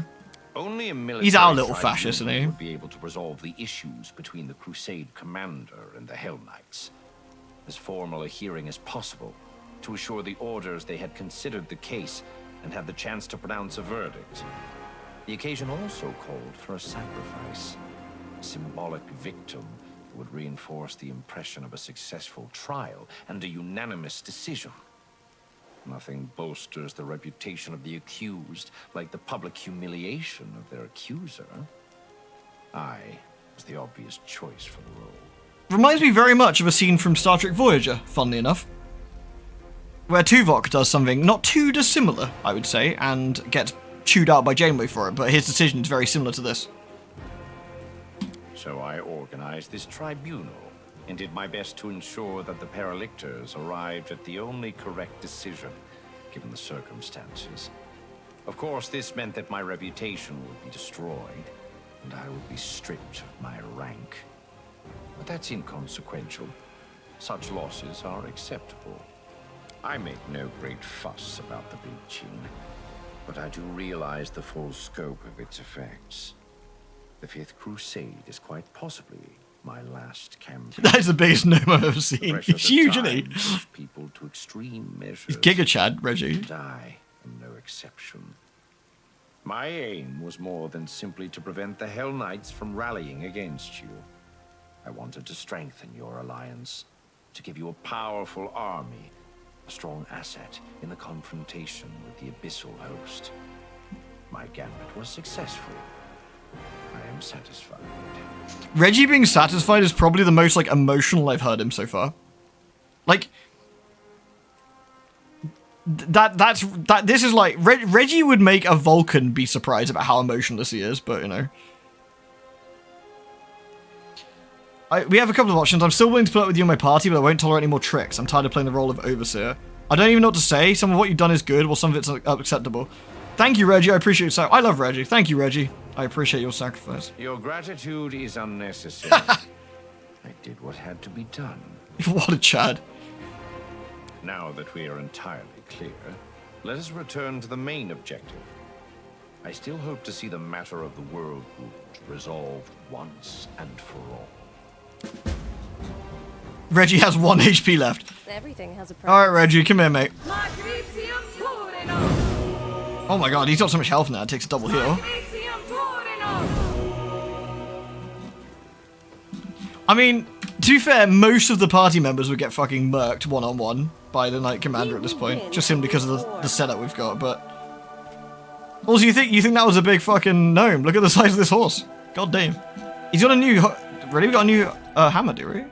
Only a military He's our little tribunal fascist, isn't he? would be able to resolve the issues between the Crusade commander and the Hell Knights. As formal a hearing as possible, to assure the orders they had considered the case and had the chance to pronounce a verdict. The occasion also called for a sacrifice. A symbolic victim who would reinforce the impression of a successful trial and a unanimous decision. Nothing bolsters the reputation of the accused like the public humiliation of their accuser. I was the obvious choice for the role. Reminds me very much of a scene from Star Trek Voyager, funnily enough. Where Tuvok does something not too dissimilar, I would say, and gets chewed out by Janeway for it, but his decision is very similar to this. So I organized this tribunal and did my best to ensure that the Paralictors arrived at the only correct decision, given the circumstances. Of course, this meant that my reputation would be destroyed, and I would be stripped of my rank. But that's inconsequential. Such losses are acceptable. I make no great fuss about the breaching, but I do realize the full scope of its effects. The Fifth Crusade is quite possibly my last campaign. That is the biggest gnome I've ever seen. Pressures He's of huge, time isn't he? push people to extreme measures. He's Giga Chad, Reggie. And I am no exception. My aim was more than simply to prevent the Hell Knights from rallying against you. I wanted to strengthen your alliance, to give you a powerful army, a strong asset in the confrontation with the Abyssal host. My gambit was successful. I am satisfied. Reggie being satisfied is probably the most, like, emotional I've heard him so far. Like, this is like, Reggie would make a Vulcan be surprised about how emotionless he is, but, you know. We have a couple of options. I'm still willing to put up with you in my party, but I won't tolerate any more tricks. I'm tired of playing the role of Overseer. I don't even know what to say. Some of what you've done is good, while some of it's unacceptable. Thank you, Reggie. I appreciate it. I love Reggie. Thank you, Reggie. I appreciate your sacrifice. Your gratitude is unnecessary. I did what had to be done. What a Chad. Now that we are entirely clear, let us return to the main objective. I still hope to see the matter of the world wound resolved once and for all. Reggie has 1 HP left. Everything has a price. Alright, Reggie, come here, mate. Oh my god, he's got so much health now, it takes a double heal. I mean, to be fair, most of the party members would get fucking murked one-on-one by the Knight Commander at this point, just simply because of the setup we've got, but... Also, you think that was a big fucking gnome? Look at the size of this horse. God damn. He's got a new... Really? We got a new hammer, do we?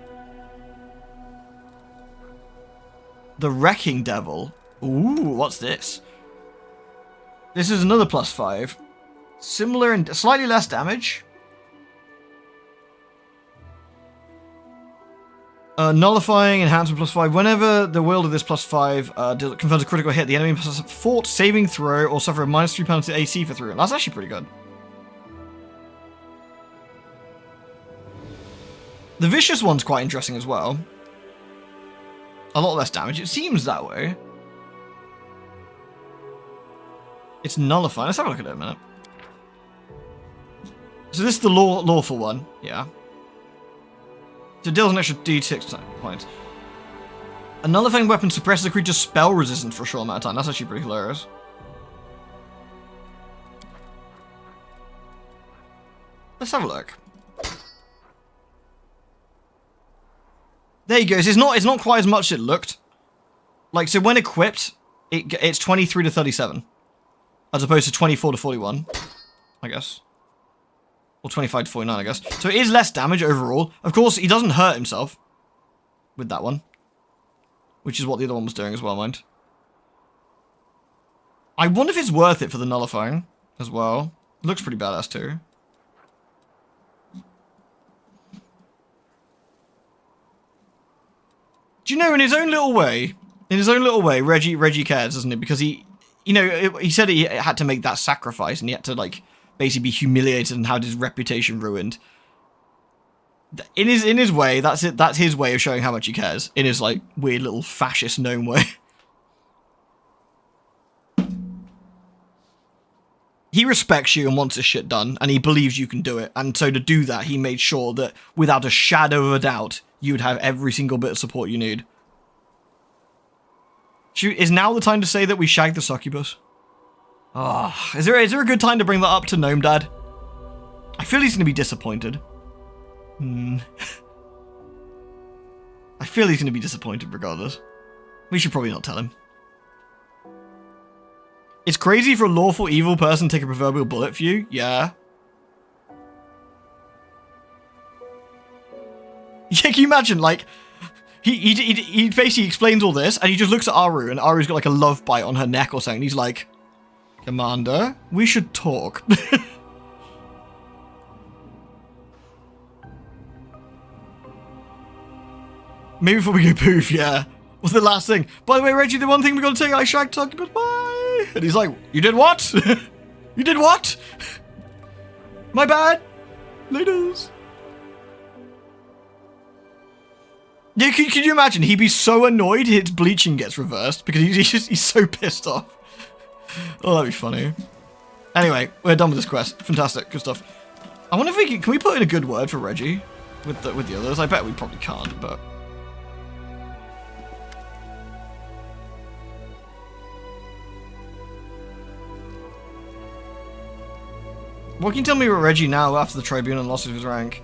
The Wrecking Devil. Ooh, what's this? This is another +5. Similar and slightly less damage. Nullifying, enhancement +5. Whenever the wield of this +5 confirms a critical hit, the enemy must have fought, saving throw, or suffer a -3 penalty to AC for 3. That's actually pretty good. The vicious one's quite interesting as well. A lot less damage. It seems that way. It's nullifying. Let's have a look at it a minute. So this is the lawful one. Yeah. So it deals an extra d6 points. A nullifying weapon suppresses a creature's spell resistance for a short amount of time. That's actually pretty hilarious. Let's have a look. There you go. So it's not quite as much as it looked. Like, so when equipped, it's 23 to 37. As opposed to 24 to 41, I guess. Or 25 to 49, I guess. So it is less damage overall. Of course, he doesn't hurt himself with that one. Which is what the other one was doing as well, mind. I wonder if it's worth it for the nullifying as well. It looks pretty badass too. Do you know, in his own little way, Reggie cares, doesn't he? Because he, you know, he said he had to make that sacrifice and he had to, like, basically be humiliated and had his reputation ruined. In his way, that's it. That's his way of showing how much he cares. In his, like, weird little fascist gnome way. He respects you and wants his shit done, and he believes you can do it. And so to do that, he made sure that, without a shadow of a doubt, you would have every single bit of support you need. Is now the time to say that we shagged the succubus? Ah, oh, is there a good time to bring that up to Gnome Dad? I feel he's going to be disappointed. I feel he's going to be disappointed regardless. We should probably not tell him. It's crazy for a lawful evil person to take a proverbial bullet for you. Yeah. Yeah, can you imagine, like, he basically explains all this, and he just looks at Aru, and Aru's got, like, a love bite on her neck or something. He's like, Commander, we should talk. Maybe before we go poof, yeah. What's the last thing? By the way, Reggie, the one thing we got to take, I shagged succubus, bye! And he's like, you did what? You did what? My bad. Laters. Yeah, can you imagine? He'd be so annoyed his bleaching gets reversed because he's so pissed off. Oh, that'd be funny. Anyway, we're done with this quest. Fantastic, good stuff. I wonder if can we put in a good word for Reggie? with the others. I bet we probably can't, but what can you tell me about Reggie now after the Tribune and loss of his rank?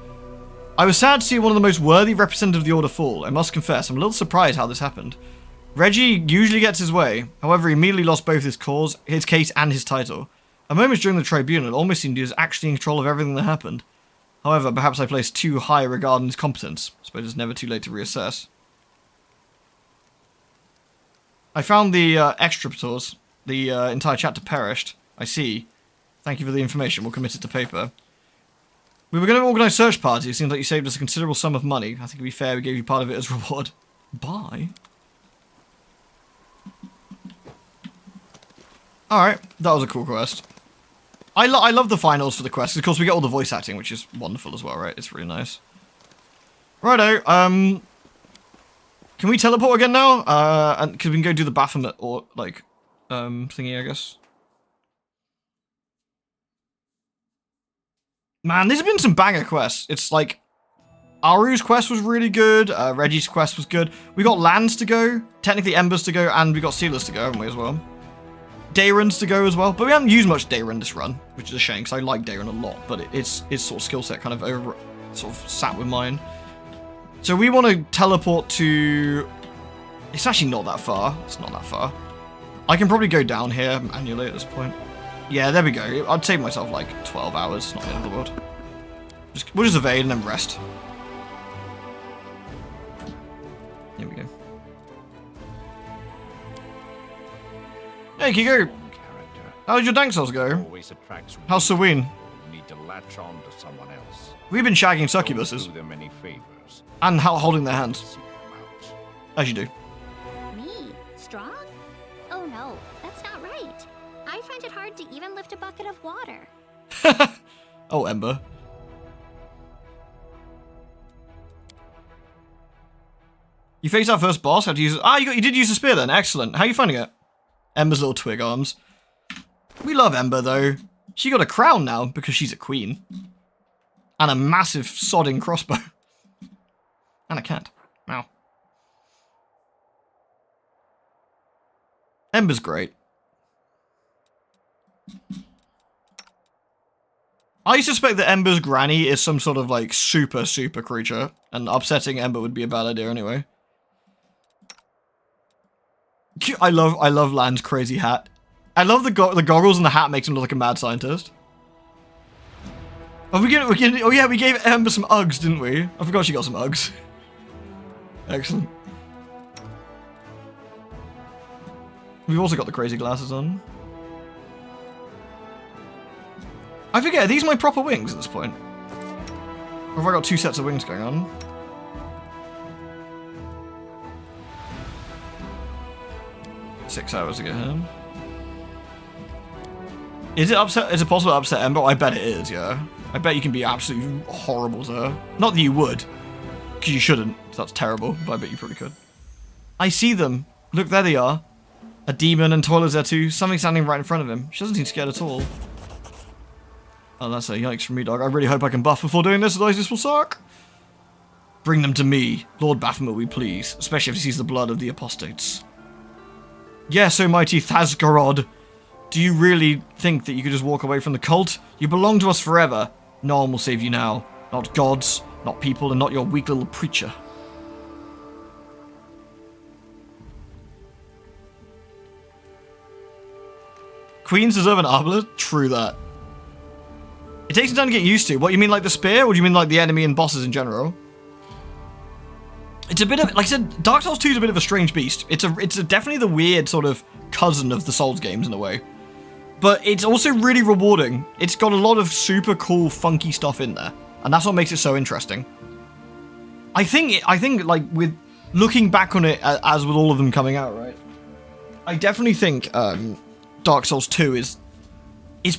I was sad to see one of the most worthy representatives of the Order fall. I must confess, I'm a little surprised how this happened. Reggie usually gets his way. However, he immediately lost both his case and his title. At moments during the Tribunal, it almost seemed he was actually in control of everything that happened. However, perhaps I placed too high a regard on his competence. I suppose it's never too late to reassess. I found the extraptors. The entire chapter perished. I see. Thank you for the information. We'll commit it to paper. We were going to organise search parties. It seems like you saved us a considerable sum of money. I think it'd be fair we gave you part of it as reward. Bye. Alright, that was a cool quest. I love the finals for the quests. Of course, we get all the voice acting, which is wonderful as well, right? It's really nice. Righto, can we teleport again now? And because we can go do the Baphomet or, like, thingy, I guess. Man, there's been some banger quests. It's like, Aru's quest was really good, Reggie's quest was good. We got lands to go, technically embers to go, and we got sealers to go, haven't we, as well? Dayruns to go as well, but we haven't used much Dayrun this run, which is a shame, because I like Dayrun a lot, but its sort of skill set kind of sort of sat with mine. So we want to teleport to... It's actually not that far. It's not that far. I can probably go down here manually at this point. Yeah, there we go. I'd save myself like 12 hours. It's not the end of the world. We'll just evade and then rest. Here we go. Hey, Kigo. How did your Dank Souls go? How's Serene? Need to latch on to someone else. We've been shagging succubuses. Do them any favors. And holding their hands. Seek them out. As you do. Me? Strong? Oh no, that's not right. I find it hard to even lift a bucket of water. Oh, Ember. You faced our first boss. Had to use. You did use a spear then. Excellent. How are you finding it? Ember's little twig arms. We love Ember though. She got a crown now because she's a queen. And a massive sodding crossbow. And a cat. Wow. Ember's great. I suspect that Ember's granny is some sort of like super creature, and upsetting Ember would be a bad idea anyway. I love Land's crazy hat. I love the goggles and the hat makes him look like a mad scientist. Oh, oh yeah, we gave Ember some Uggs, didn't we? I forgot she got some Uggs. Excellent. We've also got the crazy glasses on. I forget, are these my proper wings at this point? Or have I got two sets of wings going on? Six hours to get home. Is it possible to upset Ember? I bet it is, yeah. I bet you can be absolutely horrible to her. Not that you would, because you shouldn't. That's terrible, but I bet you probably could. I see them. Look, there they are. A demon and Toiler's there too. Something standing right in front of him. She doesn't seem scared at all. Oh, that's a yikes from me, dog. I really hope I can buff before doing this, otherwise this will suck. Bring them to me, Lord Baphomet, we please. Especially if he sees the blood of the apostates. Yes, O mighty Thasgarod. Do you really think that you could just walk away from the cult? You belong to us forever. No one will save you now. Not gods, not people, and not your weak little preacher. Queens deserve an armlet? True that. It takes some time to get used to. What, you mean like the spear, or do you mean like the enemy and bosses in general? It's a bit of, like I said, Dark Souls 2 is a bit of a strange beast. It's definitely the weird sort of cousin of the Souls games in a way. But it's also really rewarding. It's got a lot of super cool, funky stuff in there. And that's what makes it so interesting. I think like, with looking back on it, as with all of them coming out, right? I definitely think Dark Souls 2 is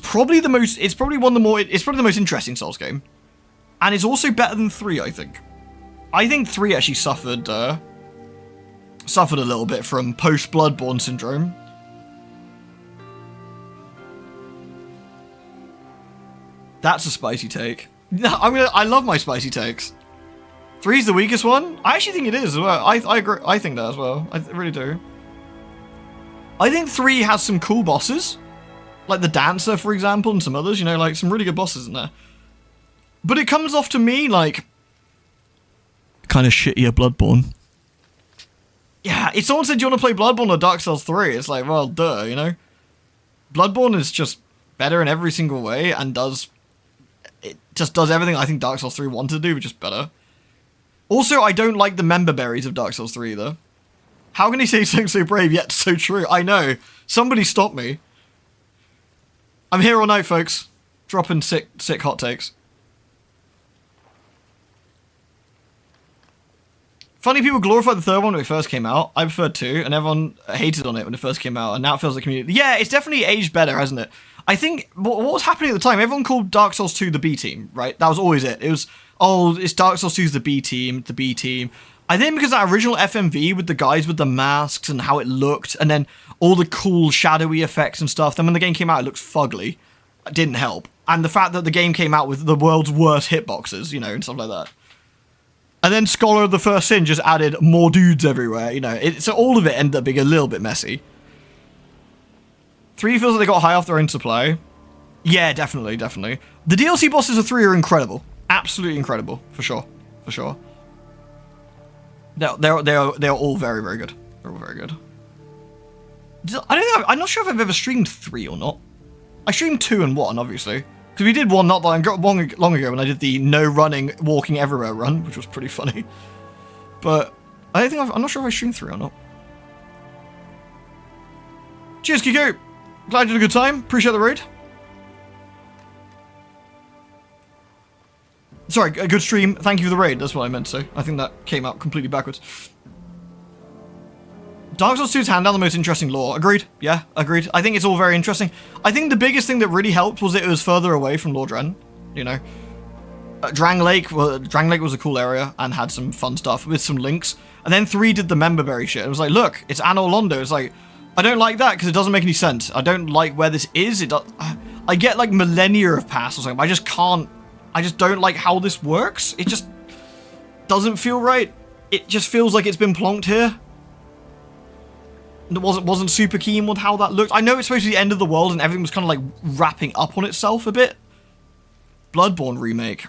probably the most, it's probably the most interesting Souls game. And it's also better than 3, I think. I think 3 actually suffered a little bit from post-Bloodborne syndrome. That's a spicy take. I love my spicy takes. 3's the weakest one? I actually think it is as well. I agree. I think that as well. I really do. I think 3 has some cool bosses. Like the Dancer, for example, and some others. You know, like some really good bosses in there. But it comes off to me like kind of shittier Bloodborne. Yeah, if someone said, do you want to play Bloodborne or Dark Souls 3? It's like, well, duh, you know? Bloodborne is just better in every single way and it just does everything I think Dark Souls 3 wanted to do, but just better. Also, I don't like the member berries of Dark Souls 3 either. How can he say something so brave yet so true? I know. Somebody stop me. I'm here all night, folks. Dropping sick hot takes. Funny people glorified the third one when it first came out. I preferred 2, and everyone hated on it when it first came out, and now it feels like community. Yeah, it's definitely aged better, hasn't it? I think what was happening at the time, everyone called Dark Souls 2 the B team, right? That was always it. It was, oh, it's Dark Souls 2's the B team, the B team. I think because that original FMV with the guys with the masks and how it looked, and then all the cool shadowy effects and stuff, then when the game came out, it looked fugly. It didn't help. And the fact that the game came out with the world's worst hitboxes, you know, and stuff like that. And then Scholar of the First Sin just added more dudes everywhere, you know. So all of it ended up being a little bit messy. 3 feels like they got high off their own supply. Yeah, definitely. The DLC bosses of 3 are incredible. Absolutely incredible, for sure. They're all very, very good. They're all very good. I'm not sure if I've ever streamed 3 or not. I streamed 2 and 1, obviously. Because we did one not long ago when I did the no running, walking everywhere run, which was pretty funny. But I'm not sure if I streamed 3 or not. Cheers, Kiko. Glad you had a good time. Appreciate the raid. Sorry, a good stream. Thank you for the raid. That's what I meant to say. I think that came out completely backwards. Dark Souls 2's hand down the most interesting lore. Agreed. Yeah, agreed. I think it's all very interesting. I think the biggest thing that really helped was that it was further away from Lordran. You know, Drang Lake was a cool area and had some fun stuff with some links. And then 3 did the member berry shit. It was like, look, it's Anor Londo. It's like, I don't like that because it doesn't make any sense. I don't like where this is. I get like millennia have passed or something. I just don't like how this works. It just doesn't feel right. It just feels like it's been plonked here. Wasn't super keen with how that looked. I know it's supposed to be the end of the world and everything was kind of like wrapping up on itself a bit. Bloodborne remake.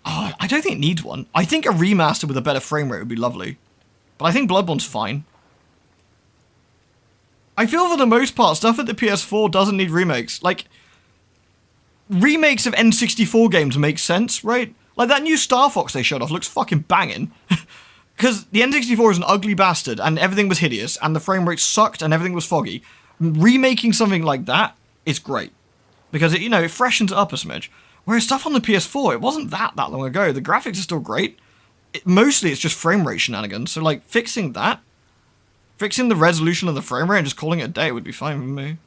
Oh, I don't think it needs one. I think a remaster with a better frame rate would be lovely. But I think Bloodborne's fine. I feel for the most part, stuff at the PS4 doesn't need remakes. Like, remakes of N64 games make sense, right? Like that new Star Fox they showed off looks fucking banging. Because the N64 is an ugly bastard, and everything was hideous, and the frame rate sucked, and everything was foggy. Remaking something like that is great. Because, it freshens it up a smidge. Whereas stuff on the PS4, it wasn't that long ago. The graphics are still great. Mostly it's just frame rate shenanigans. So, like, fixing that, fixing the resolution of the frame rate and just calling it a day would be fine with me.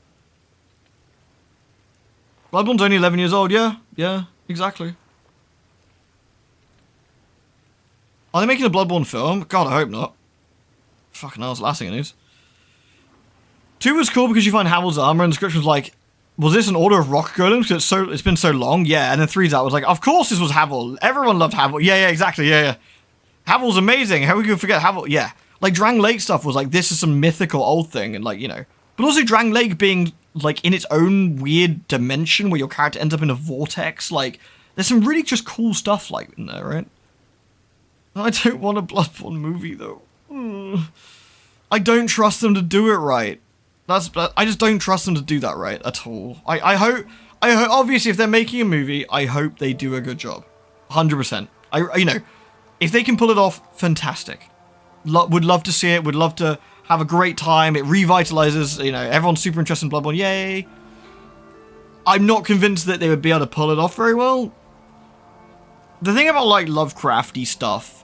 Bloodborne's only 11 years old, yeah, exactly. Are they making a Bloodborne film? God, I hope not. Fucking hell, that's the last thing it is. 2 was cool because you find Havel's armor and the description was like, was this an order of rock golems? Because it's been so long. Yeah, and then 3's out was like, of course this was Havel. Everyone loved Havel. Yeah, exactly. Yeah. Havel's amazing. How we could forget Havel? Yeah. Like Drang Lake stuff was like, this is some mythical old thing, and like, But also Drang Lake being like in its own weird dimension where your character ends up in a vortex. Like, there's some really just cool stuff like in there, right? I don't want a Bloodborne movie, though. I don't trust them to do it right. I just don't trust them to do that right at all. I hope, obviously, if they're making a movie, I hope they do a good job. 100%. If they can pull it off, fantastic. Would love to see it, would love to have a great time. It revitalizes, everyone's super interested in Bloodborne. Yay. I'm not convinced that they would be able to pull it off very well. The thing about, like, Lovecrafty stuff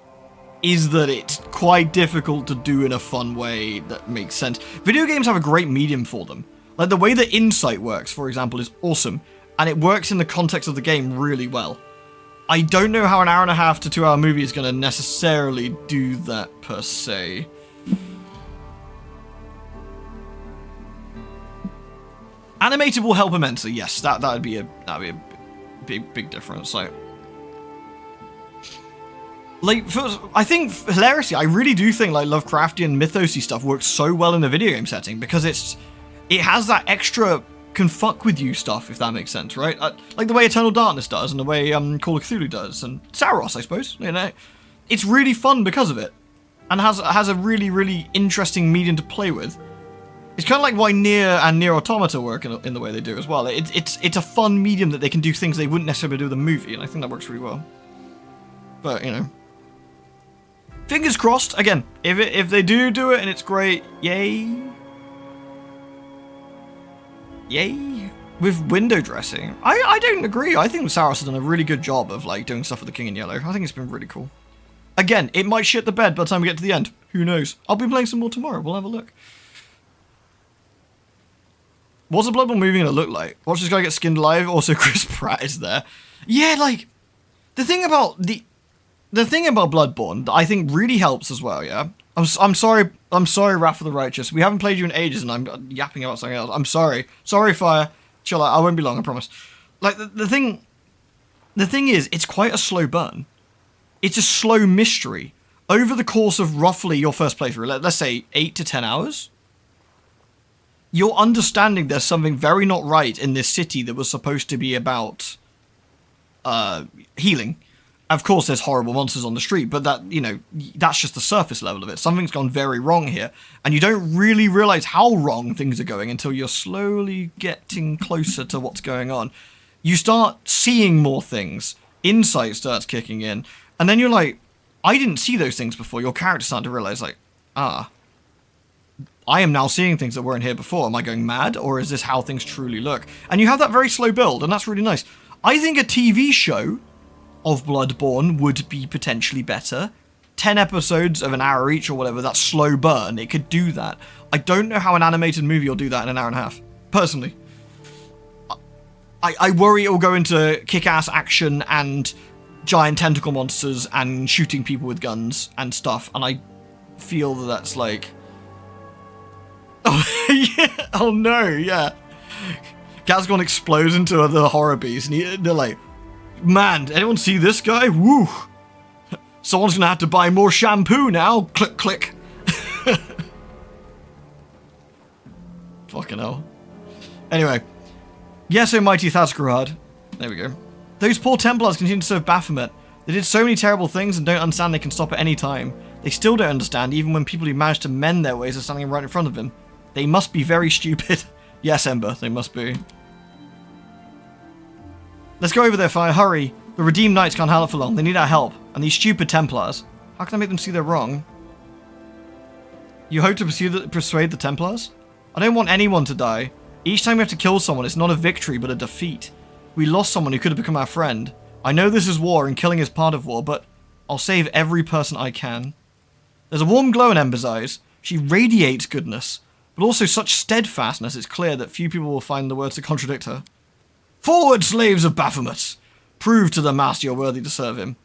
is that it's quite difficult to do in a fun way that makes sense. Video games have a great medium for them. Like, the way that Insight works, for example, is awesome, and it works in the context of the game really well. I don't know how an hour-and-a-half to 2-hour movie is going to necessarily do that, per se. Animated will help immensely, yes. That'd be a big difference, like... Like, I think, hilariously, I really do think, like, Lovecraftian mythosy stuff works so well in a video game setting because it has that extra can fuck with you stuff, if that makes sense, right? Like the way Eternal Darkness does and the way Call of Cthulhu does and Saros, I suppose, you know? It's really fun because of it and has a really, really interesting medium to play with. It's kind of like why Nier and Nier Automata work in the way they do as well. It's a fun medium that they can do things they wouldn't necessarily do with a movie, and I think that works really well. But, you know. Fingers crossed, again, if they do it and it's great, yay. Yay. With window dressing. I don't agree. I think Saros has done a really good job of, like, doing stuff with the King in Yellow. I think it's been really cool. Again, it might shit the bed by the time we get to the end. Who knows? I'll be playing some more tomorrow. We'll have a look. What's a Bloodborne movie gonna look like? Watch this guy get skinned alive. Also, Chris Pratt is there. Yeah, like the thing about Bloodborne that I think really helps as well. Yeah, I'm sorry, Wrath of the Righteous. We haven't played you in ages, and I'm yapping about something else. I'm sorry, Fire. Chill out. I won't be long. I promise. Like the thing is, it's quite a slow burn. It's a slow mystery over the course of roughly your first playthrough. Let's say 8 to 10 hours. You're understanding there's something very not right in this city that was supposed to be about healing. Of course, there's horrible monsters on the street, but that, you know, that's just the surface level of it. Something's gone very wrong here, and you don't really realize how wrong things are going until you're slowly getting closer to what's going on. You start seeing more things. Insight starts kicking in, and then you're like, I didn't see those things before. Your character's starting to realize, like, I am now seeing things that weren't here before. Am I going mad, or is this how things truly look? And you have that very slow build, and that's really nice. I think a TV show of Bloodborne would be potentially better. 10 episodes of an hour each or whatever, that slow burn, it could do that. I don't know how an animated movie will do that in an hour and a half, personally. I worry it will go into kick-ass action and giant tentacle monsters and shooting people with guns and stuff, and I feel that that's like... Oh, yeah. Oh no, yeah. Gazgon explodes into the horror beast, and they're like, man, anyone see this guy? Woo! Someone's gonna have to buy more shampoo now. Click, click. Fucking hell. Anyway. Yes, oh mighty Thasgarad. There we go. Those poor Templars continue to serve Baphomet. They did so many terrible things and don't understand they can stop at any time. They still don't understand even when people who manage to mend their ways are standing right in front of them. They must be very stupid. Yes, Ember, they must be. Let's go over there, Fire, hurry. The Redeemed Knights can't handle it for long. They need our help. And these stupid Templars. How can I make them see they're wrong? You hope to persuade the Templars? I don't want anyone to die. Each time we have to kill someone, it's not a victory, but a defeat. We lost someone who could have become our friend. I know this is war, and killing is part of war, but I'll save every person I can. There's a warm glow in Ember's eyes. She radiates goodness, but also such steadfastness it's clear that few people will find the words to contradict her. Forward, slaves of Baphomet! Prove to the master you're worthy to serve him.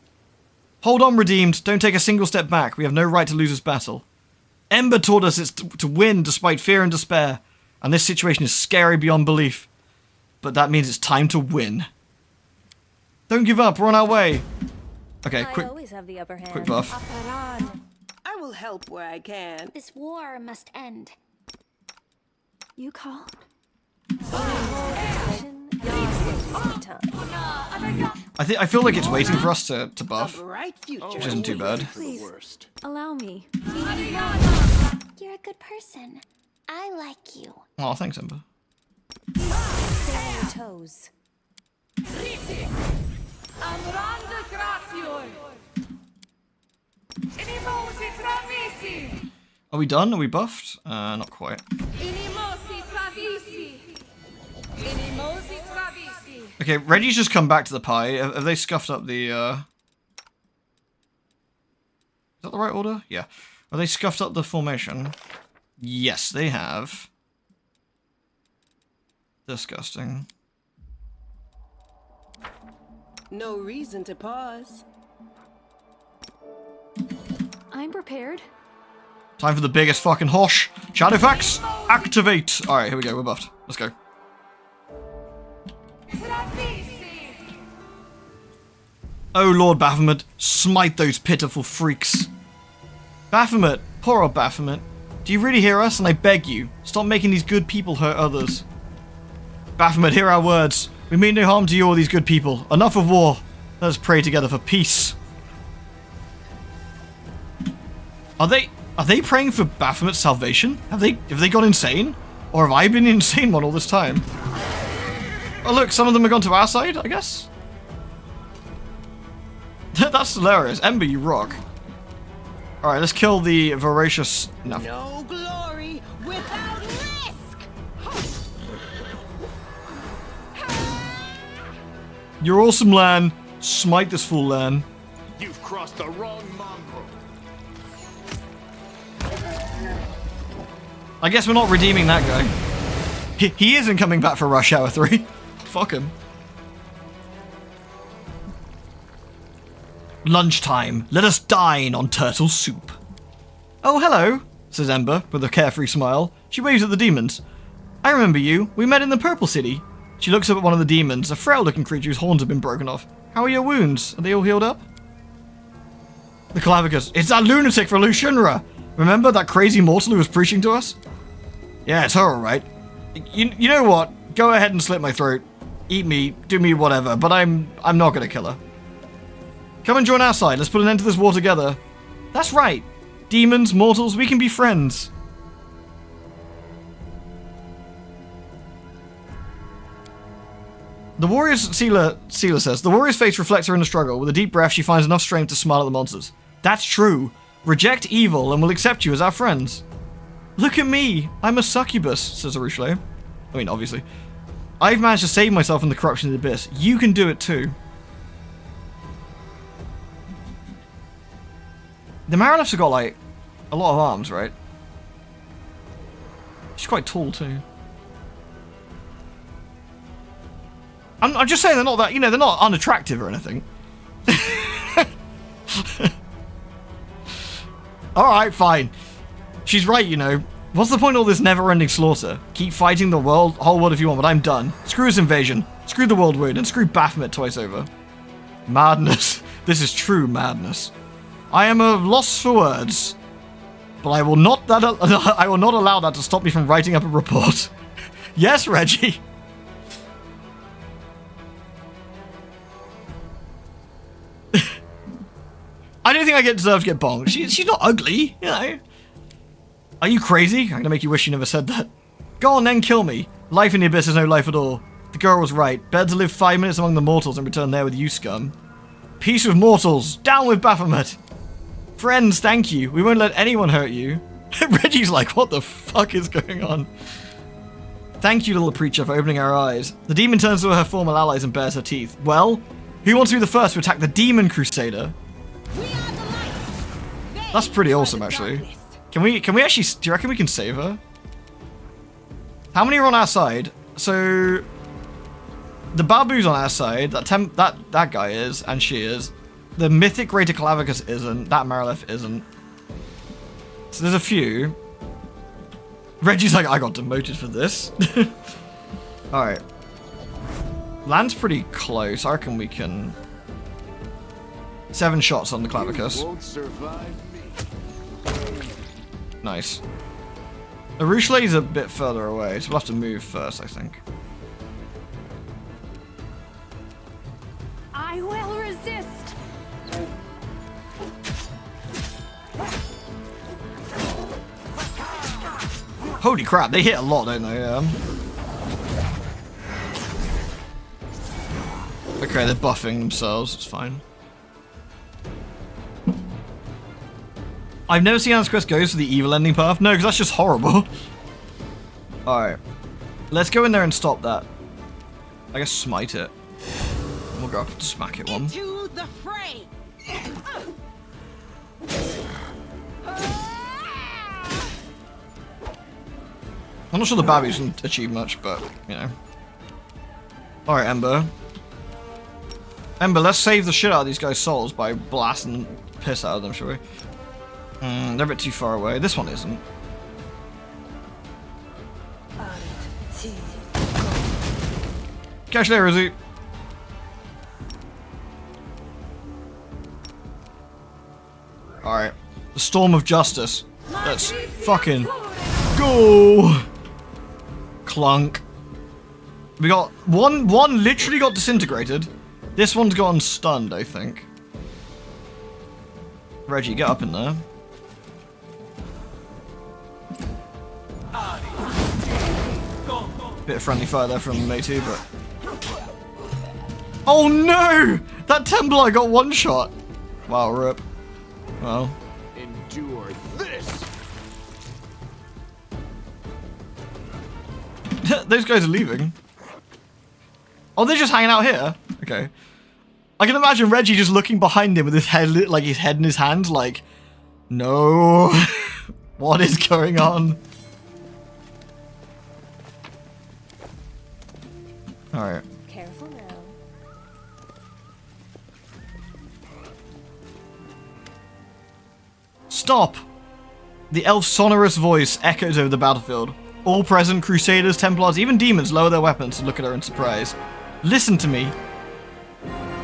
Hold on, Redeemed. Don't take a single step back. We have no right to lose this battle. Ember taught us it's to win despite fear and despair, and this situation is scary beyond belief. But that means it's time to win. Don't give up. We're on our way. Okay, quick, I always have the upper hand. quick buff. I will help where I can. This war must end. You called? I feel like it's waiting for us to buff, Bright future. which isn't too bad. For the worst. Allow me. You're a good person. I like you. Oh, thanks, Ember. Stay on your toes. Are we done? Are we buffed? Not quite. Okay, Reggie's just come back to the pie. Have they scuffed up the, Is that the right order? Yeah. Have they scuffed up the formation? Yes, they have. Disgusting. No reason to pause. I'm prepared. Time for the biggest fucking hosh. Shadowfax, activate! Alright, here we go, we're buffed. Let's go. Oh Lord Baphomet, smite those pitiful freaks. Baphomet, poor old Baphomet. Do you really hear us? And I beg you, stop making these good people hurt others. Baphomet, hear our words. We mean no harm to you or these good people. Enough of war. Let us pray together for peace. Are they praying for Baphomet's salvation? Have they gone insane? Or have I been the insane one all this time? Oh look, some of them have gone to our side, I guess? That's hilarious. Ember, you rock. Alright, let's kill the voracious... No glory without risk! You're awesome, Lan. Smite this fool, Lan. You've crossed the wrong mongrel. I guess we're not redeeming that guy. He isn't coming back for Rush Hour 3. Fuck him. Lunchtime. Let us dine on turtle soup. Oh, hello, says Ember with a carefree smile. She waves at the demons. I remember you. We met in the Purple City. She looks up at one of the demons, a frail-looking creature whose horns have been broken off. How are your wounds? Are they all healed up? The Clavicus. It's that lunatic for Lucianra. Remember that crazy mortal who was preaching to us? Yeah, it's her, alright. You know what? Go ahead and slit my throat. Eat me, do me whatever, but I'm not gonna kill her. Come and join our side. Let's put an end to this war together. That's right. Demons, mortals, we can be friends. The warrior's... Seela says, the warrior's face reflects her in the struggle. With a deep breath, she finds enough strength to smile at the monsters. That's true. Reject evil and we'll accept you as our friends. Look at me. I'm a succubus, says Arushale. I mean, obviously. I've managed to save myself from the corruption of the abyss. You can do it too. The Marilef's have got, like, a lot of arms, right? She's quite tall, too. I'm just saying they're not that, you know, they're not unattractive or anything. Alright, fine. She's right, you know. What's the point of all this never-ending slaughter? Keep fighting the whole world if you want, but I'm done. Screw this invasion. Screw the world wound, and screw Baphomet twice over. Madness. This is true madness. I am a loss for words, but I will not allow that to stop me from writing up a report. Yes, Reggie. I don't think I deserve to get bonked. She's not ugly, you know. Are you crazy? I'm gonna make you wish you never said that. Go on then, kill me. Life in the abyss is no life at all. The girl was right. Better to live 5 minutes among the mortals and return there with you, scum. Peace with mortals. Down with Baphomet. Friends, thank you. We won't let anyone hurt you. Reggie's like, what the fuck is going on? Thank you, little preacher, for opening our eyes. The demon turns to her former allies and bares her teeth. Well, who wants to be the first to attack the demon crusader? That's pretty awesome, actually. Can we actually, do you reckon we can save her? How many are on our side? So, the Babu's on our side, that guy is, and she is. The Mythic Greater Clavicus isn't, that Marilef isn't. So there's a few. Reggie's like, I got demoted for this. Alright. Land's pretty close, I reckon we can... 7 shots on the Clavicus. Won't survive me. Nice. Arushale's a bit further away, so we'll have to move first, I think. I will resist. Holy crap, they hit a lot, don't they? Okay, they're buffing themselves, it's fine. I've never seen how this quest goes for the evil ending path. No, because that's just horrible. Alright. Let's go in there and stop that. I guess smite it. We'll go up and smack it one. Into the fray. I'm not sure the Babbies can achieve much, but, you know. Alright, Ember. Ember, let's save the shit out of these guys' souls by blasting the piss out of them, shall we? They're a bit too far away. This one isn't. Catch there, Izzy. Alright. The storm of justice. Let's fucking go! Clunk. We got one literally got disintegrated. This one's gotten stunned, I think. Reggie, get up in there. Bit of friendly fire there from May 2, but... Oh no! That Templar got one shot! Wow, rip. Well. Endure this! Those guys are leaving. Oh, they're just hanging out here? Okay. I can imagine Reggie just looking behind him with his head, like his head in his hands, like, no. What is going on? Alright. Careful now. Stop! The elf's sonorous voice echoes over the battlefield. All present, Crusaders, Templars, even demons lower their weapons to look at her in surprise. Listen to me.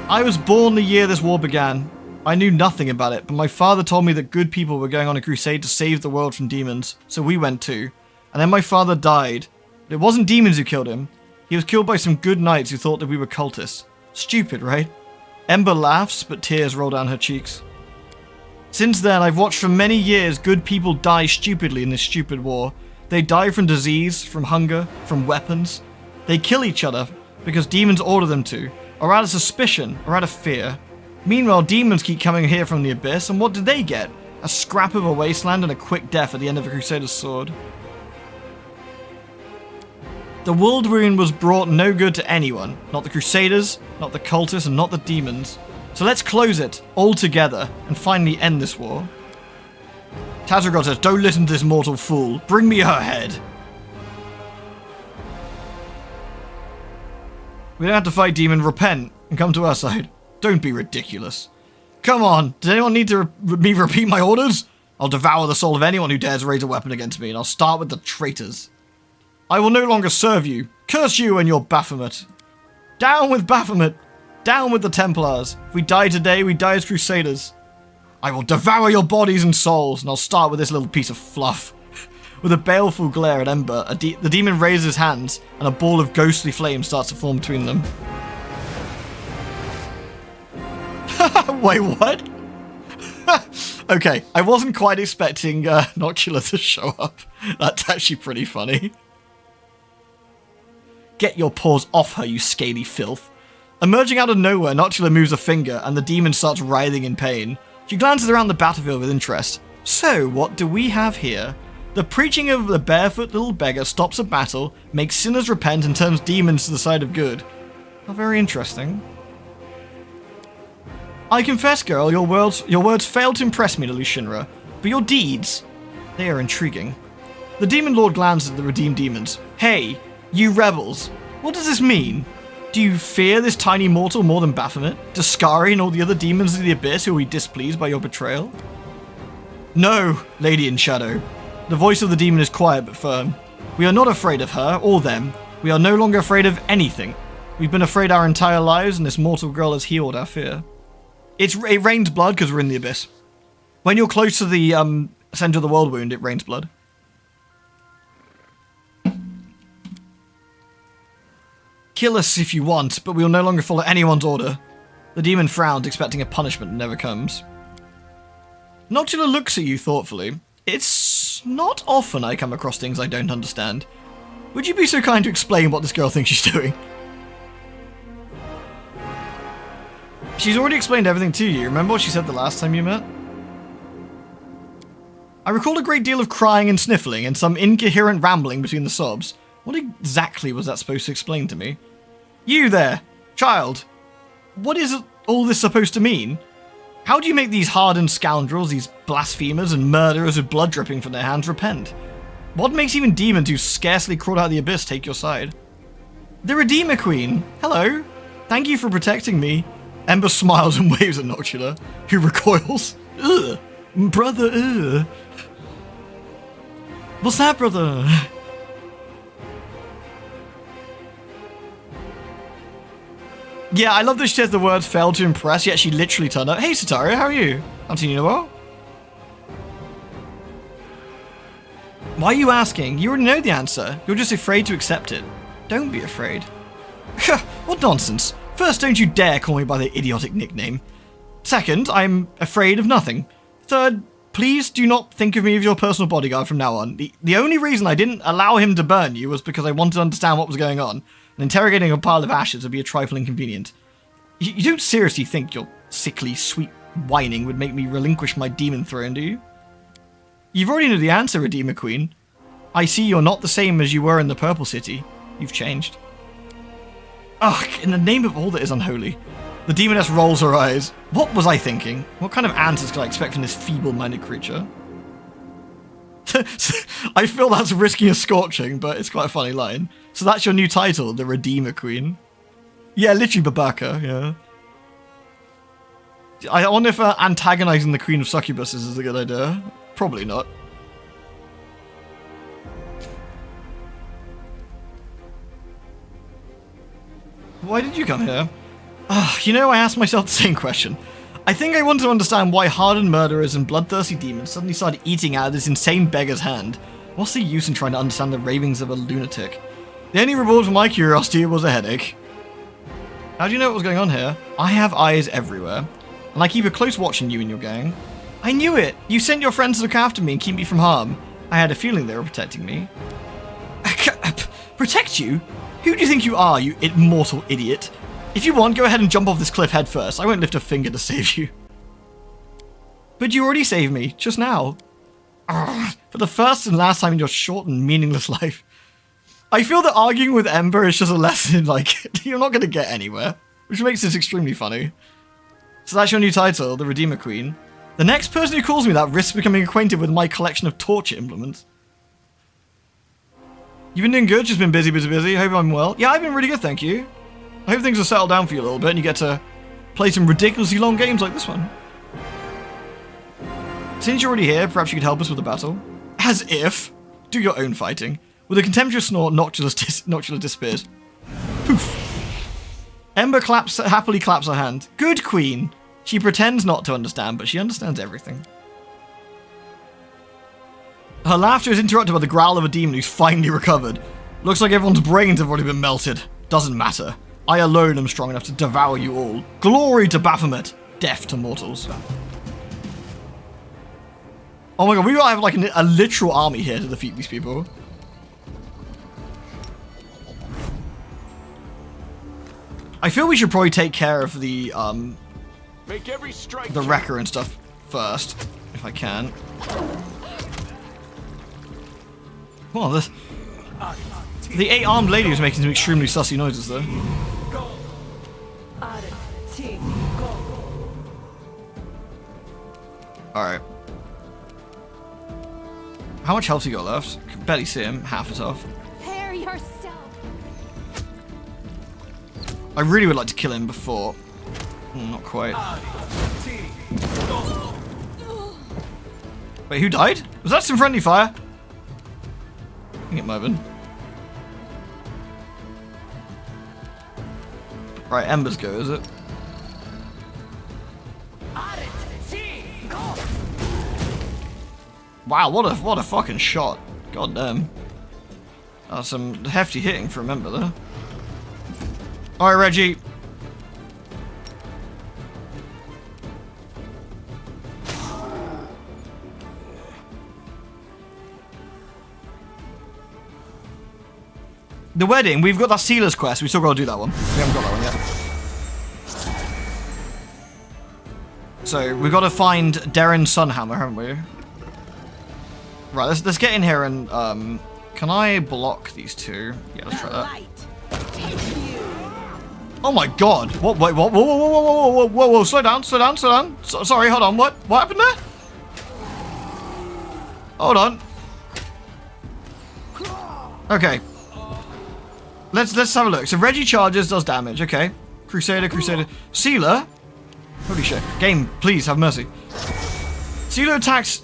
I was born the year this war began. I knew nothing about it, but my father told me that good people were going on a crusade to save the world from demons, so we went too. And then my father died. It wasn't demons who killed him. He was killed by some good knights who thought that we were cultists. Stupid, right? Ember laughs, but tears roll down her cheeks. Since then, I've watched for many years good people die stupidly in this stupid war. They die from disease, from hunger, from weapons. They kill each other because demons order them to, or out of suspicion, or out of fear. Meanwhile, demons keep coming here from the abyss, and what do they get? A scrap of a wasteland and a quick death at the end of a Crusader's sword. The world wound was brought no good to anyone. Not the Crusaders, not the cultists, and not the demons. So let's close it, all together, and finally end this war. Tazragod says, don't listen to this mortal fool. Bring me her head. We don't have to fight demon, repent, and come to our side. Don't be ridiculous. Come on, does anyone need to me repeat my orders? I'll devour the soul of anyone who dares raise a weapon against me, and I'll start with the traitors. I will no longer serve you. Curse you and your Baphomet. Down with Baphomet. Down with the Templars. If we die today, we die as Crusaders. I will devour your bodies and souls, and I'll start with this little piece of fluff. With a baleful glare at Ember, the demon raises his hands, and a ball of ghostly flame starts to form between them. Wait, what? Okay, I wasn't quite expecting Noctula to show up. That's actually pretty funny. Get your paws off her, you scaly filth. Emerging out of nowhere, Noctula moves a finger, and the demon starts writhing in pain. She glances around the battlefield with interest. So, what do we have here? The preaching of the barefoot little beggar stops a battle, makes sinners repent, and turns demons to the side of good. Oh, very interesting. I confess, girl, your words failed to impress me, little Shinra, but your deeds, they are intriguing. The Demon Lord glances at the redeemed demons. Hey, you rebels, what does this mean? Do you fear this tiny mortal more than Baphomet, Daskari, and all the other demons of the Abyss who will be displeased by your betrayal? No, Lady in Shadow. The voice of the demon is quiet but firm. We are not afraid of her, or them. We are no longer afraid of anything. We've been afraid our entire lives, and this mortal girl has healed our fear. It rains blood because we're in the Abyss. When you're close to the center of the world wound, it rains blood. Kill us if you want, but we will no longer follow anyone's order. The demon frowns, expecting a punishment that never comes. Noctula looks at you thoughtfully. It's not often I come across things I don't understand. Would you be so kind to explain what this girl thinks she's doing? She's already explained everything to you. Remember what she said the last time you met? I recall a great deal of crying and sniffling and some incoherent rambling between the sobs. What exactly was that supposed to explain to me? You there, child. What is all this supposed to mean? How do you make these hardened scoundrels, these blasphemers and murderers with blood dripping from their hands repent? What makes even demons who scarcely crawled out of the abyss take your side? The Redeemer Queen. Hello. Thank you for protecting me. Ember smiles and waves at Noctula, who recoils. Ugh. Brother, ugh. What's that, brother? Yeah, I love that she says the words failed to impress, yet she literally turned up. Hey, Sataria, how are you? Haven't seen you in a while. Why are you asking? You already know the answer. You're just afraid to accept it. Don't be afraid. What nonsense. First, don't you dare call me by the idiotic nickname. Second, I'm afraid of nothing. Third, please do not think of me as your personal bodyguard from now on. The only reason I didn't allow him to burn you was because I wanted to understand what was going on, and interrogating a pile of ashes would be a trifle inconvenient. You don't seriously think your sickly, sweet whining would make me relinquish my demon throne, do you? You've already know the answer, Redeemer Queen. I see you're not the same as you were in the Purple City. You've changed. Ugh, in the name of all that is unholy. The demoness rolls her eyes. What was I thinking? What kind of answers could I expect from this feeble-minded creature? I feel that's risking a scorching, but it's quite a funny line. So that's your new title, the Redeemer Queen. Yeah, literally Babaka, yeah. I wonder if antagonizing the Queen of Succubuses is a good idea. Probably not. Why did you come here? You know, I asked myself the same question. I think I want to understand why hardened murderers and bloodthirsty demons suddenly started eating out of this insane beggar's hand. What's the use in trying to understand the ravings of a lunatic? The only reward for my curiosity was a headache. How do you know what was going on here? I have eyes everywhere, and I keep a close watch on you and your gang. I knew it! You sent your friends to look after me and keep me from harm. I had a feeling they were protecting me. Protect you? Who do you think you are, you immortal idiot? If you want, go ahead and jump off this cliff head first. I won't lift a finger to save you. But you already saved me, just now. Ugh, for the first and last time in your short and meaningless life. I feel that arguing with Ember is just a lesson, like, you're not going to get anywhere. Which makes this extremely funny. So that's your new title, the Redeemer Queen. The next person who calls me that risks becoming acquainted with my collection of torture implements. You've been doing good, just been busy. Hope I'm well. Yeah, I've been really good, thank you. I hope things will settle down for you a little bit and you get to play some ridiculously long games like this one. Since you're already here, perhaps you could help us with the battle. As if. Do your own fighting. With a contemptuous snort, Noctula disappears. Poof. Ember happily claps her hand. Good queen. She pretends not to understand, but she understands everything. Her laughter is interrupted by the growl of a demon who's finally recovered. Looks like everyone's brains have already been melted. Doesn't matter. I alone am strong enough to devour you all. Glory to Baphomet, death to mortals. Oh my god, we gotta have like a literal army here to defeat these people. I feel we should probably take care of the Make every strike the wrecker and stuff first, if I can. Well, the 8-armed lady was making some extremely sussy noises though. Alright. How much health you got left? Can barely see him. Half his health. Prepare yourself. I really would like to kill him before. Not quite. Wait, who died? Was that some friendly fire? I think it might have been. Right, Ember's go, is it? Wow, what a fucking shot. God damn. Some hefty hitting from Ember there. Alright, Reggie. The wedding, we've got that Sealer's quest. We still got to do that one. We haven't got that one yet. So, we've got to find Darren's Sunhammer, haven't we? Right, let's get in here and, can I block these two? Yeah, let's try that. Oh my god! What? Wait, what? Whoa, slow down. Sorry, hold on, what happened there? Hold on. Okay. Let's have a look. So Reggie charges, does damage, okay. Crusader. Sealer? Holy shit. Game, please, have mercy. Sealer attacks...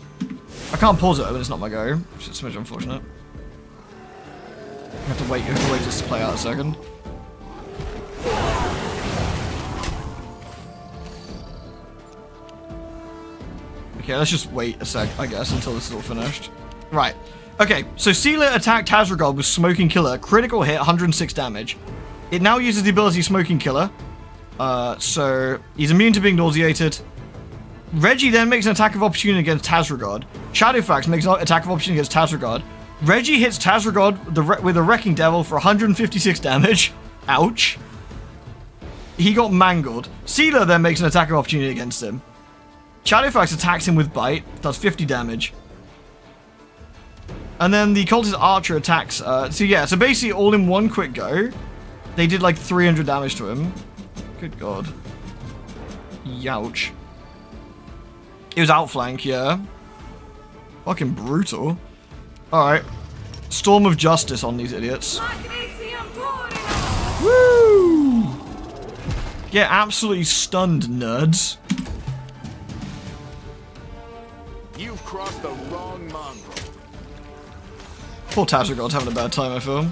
I can't pause it when it's not my go, which is so much unfortunate. You have to wait for this to play out a second. Okay, let's just wait a sec, I guess, until this is all finished. Right. Okay, so Sealer attacked Tazragod with Smoking Killer. Critical hit, 106 damage. It now uses the ability Smoking Killer. So he's immune to being nauseated. Reggie then makes an attack of opportunity against Tazragod. Shadowfax makes an attack of opportunity against Tazragod. Reggie hits Tazragod with a Wrecking Devil for 156 damage. Ouch. He got mangled. Sealer then makes an attack of opportunity against him. Shadowfax attacks him with Bite. Does 50 damage. And then the cultist Archer attacks. So basically all in one quick go, they did like 300 damage to him. Good god. Youch. It was outflank, yeah. Fucking brutal. Alright. Storm of Justice on these idiots. Woo! Get absolutely stunned, nerds. You've crossed the wrong mongrel. Poor Tazragod's having a bad time, I feel.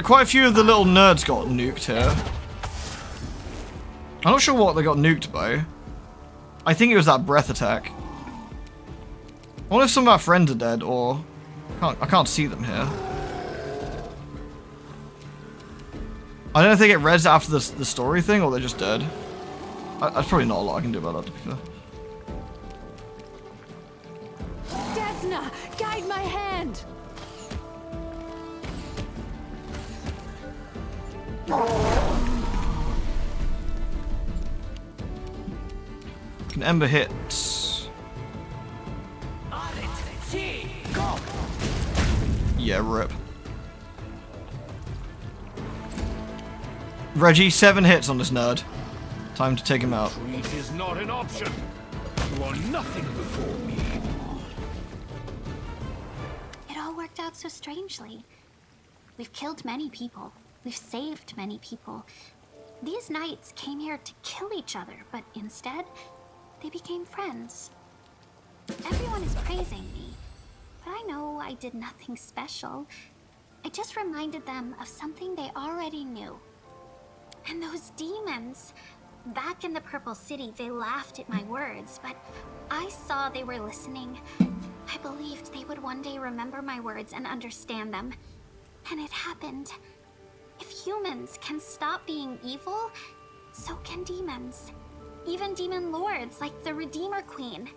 Quite a few of the little nerds got nuked here. I'm not sure what they got nuked by. I think it was that breath attack. I wonder if some of our friends are dead, or... I can't see them here. I don't know if they get rezzed after the story thing, or they're just dead. There's probably not a lot I can do about that, to be fair. Desna, guide my hand. Can Ember hit? Yeah, rip. Reggie, 7 hits on this nerd. Time to take him out. Retreat is not an option. You are nothing before me. It all worked out so strangely. We've killed many people. We've saved many people. These knights came here to kill each other, but instead, they became friends. Everyone is praising me, but I know I did nothing special. I just reminded them of something they already knew. And those demons, back in the Purple City, they laughed at my words, but I saw they were listening. I believed they would one day remember my words and understand them. And it happened. If humans can stop being evil, so can demons. Even demon lords like the Redeemer Queen.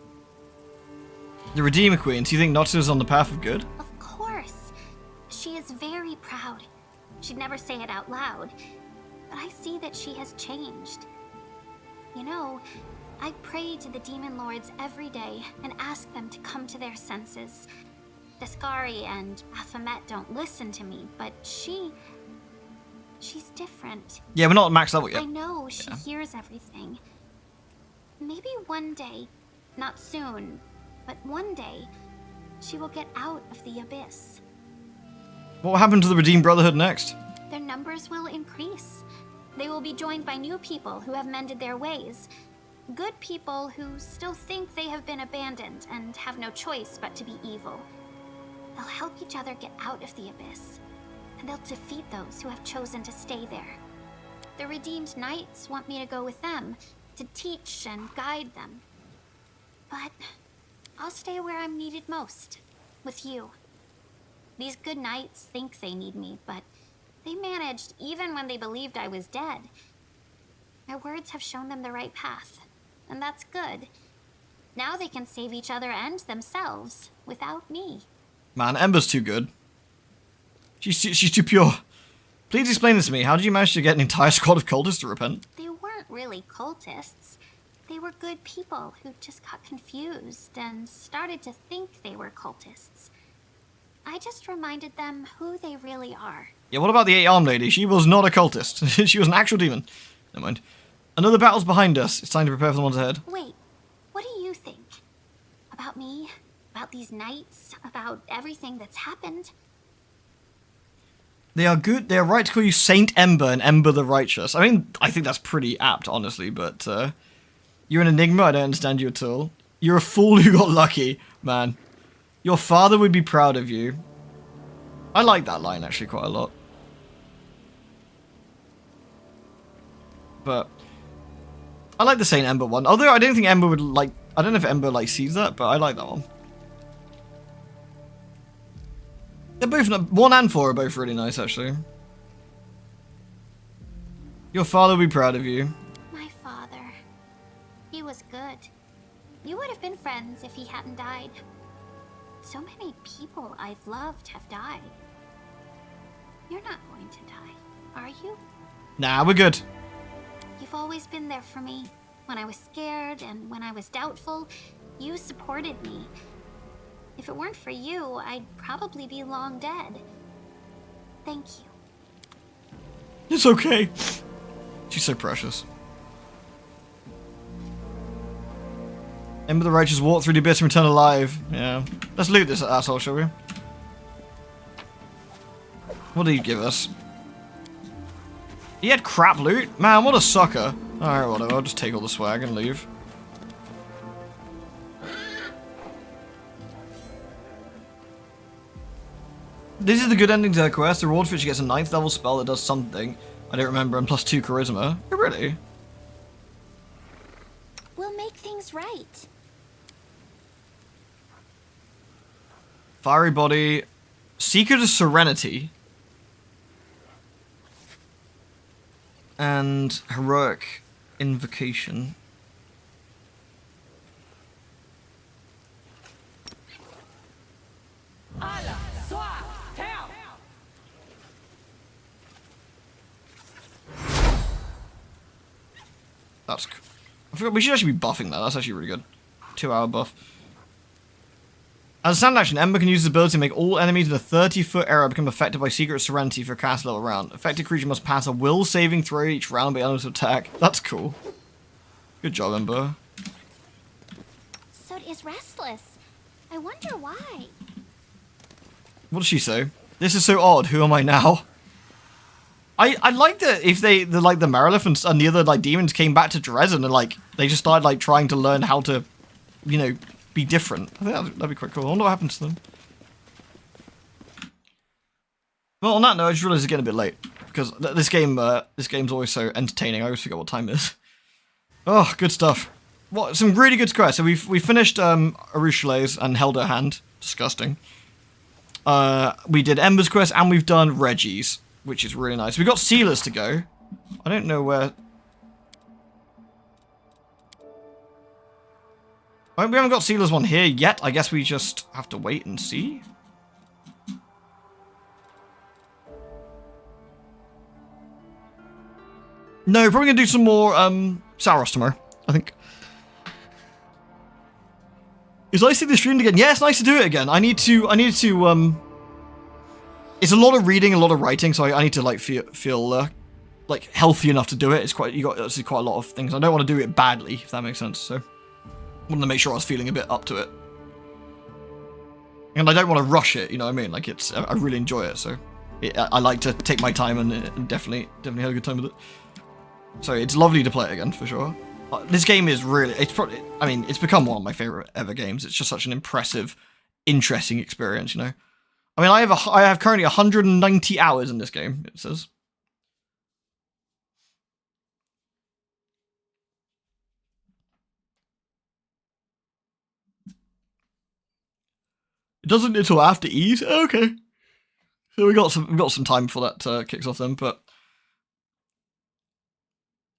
The Redeemer Queen, do you think Notsu's on the path of good? Of course. She is very proud. She'd never say it out loud, but I see that she has changed. You know, I pray to the demon lords every day and ask them to come to their senses. Daskari and Baphomet don't listen to me, but she's different. Yeah, we're not maxed level yet. I know she hears everything. Maybe one day, not soon, but one day, she will get out of the abyss. What will happen to the Redeemed Brotherhood next? Their numbers will increase. They will be joined by new people who have mended their ways. Good people who still think they have been abandoned and have no choice but to be evil. They'll help each other get out of the abyss, and they'll defeat those who have chosen to stay there. The Redeemed Knights want me to go with them, to teach and guide them. But I'll stay where I'm needed most, with you. These good knights think they need me, but they managed even when they believed I was dead. My words have shown them the right path, and that's good. Now they can save each other and themselves without me. Man, Ember's too good. She's too pure. Please explain this to me. How did you manage to get an entire squad of cultists to repent? They weren't really cultists. They were good people who just got confused and started to think they were cultists. I just reminded them who they really are. Yeah, what about the 8-armed lady? She was not a cultist. She was an actual demon. Never mind. Another battle's behind us. It's time to prepare for the ones ahead. Wait, what do you think? About me? About these knights? About everything that's happened? They are good. They are right to call you Saint Ember and Ember the Righteous. I mean, I think that's pretty apt, honestly, but you're an enigma. I don't understand you at all. You're a fool who got lucky, man. Your father would be proud of you. I like that line, actually, quite a lot. But I like the Saint Ember one. Although I don't think Ember would like... I don't know if Ember like sees that, but I like that one. They're both... 1 and 4 are both really nice, actually. Your father will be proud of you. My father. He was good. You would have been friends if he hadn't died. So many people I've loved have died. You're not going to die, are you? Nah, we're good. You've always been there for me. When I was scared and when I was doubtful, you supported me. If it weren't for you, I'd probably be long dead. Thank you. It's okay. She's so precious. Ember the Righteous walk through the abyss and return alive. Yeah. Let's loot this asshole, shall we? What did he give us? He had crap loot? Man, what a sucker. Alright, whatever. I'll just take all the swag and leave. This is the good ending to her quest. The reward for it, she gets a 9th level spell that does something. I don't remember, and plus 2 charisma. Oh, really? We'll make things right. Fiery Body. Secret of Serenity. And Heroic Invocation. That's... I forgot, we should actually be buffing that. That's actually really good. 2-hour buff. As a standard action, Ember can use his ability to make all enemies in a 30-foot area become affected by Secret Serenity for a cast level round. Affected creature must pass a will saving throw each round by able to attack. That's cool. Good job, Ember. So is restless. I wonder why. What does she say? This is so odd. Who am I now? I like that if the Merilith and the other like demons came back to Dresden and like they just started like trying to learn how to, you know, be different. I think that'd be quite cool. I wonder what happens to them. Well, on that note, I just realized it's getting a bit late because this game's always so entertaining. I always forget what time it is. Oh, good stuff. What some really good quests. So we finished Arushale's and held her hand. Disgusting. We did Ember's quest and we've done Reggie's, which is really nice. We got Sealers to go. I don't know where. We haven't got Sealers one here yet. I guess we just have to wait and see. No, probably gonna do some more Saros tomorrow, I think. It's nice to see the stream again. Yeah, it's nice to do it again. I need to it's a lot of reading, a lot of writing, so I need to like feel like healthy enough to do it. It's quite a lot of things. I don't want to do it badly, if that makes sense. So I wanted to make sure I was feeling a bit up to it. And I don't want to rush it, you know what I mean? Like I really enjoy it, so I like to take my time and definitely had a good time with it. So it's lovely to play it again, for sure. This game is really, it's become one of my favorite ever games. It's just such an impressive, interesting experience, you know? I mean, I have currently 190 hours in this game, it says. It doesn't until after Ease? Oh, okay. So we got some time before that kicks off then, but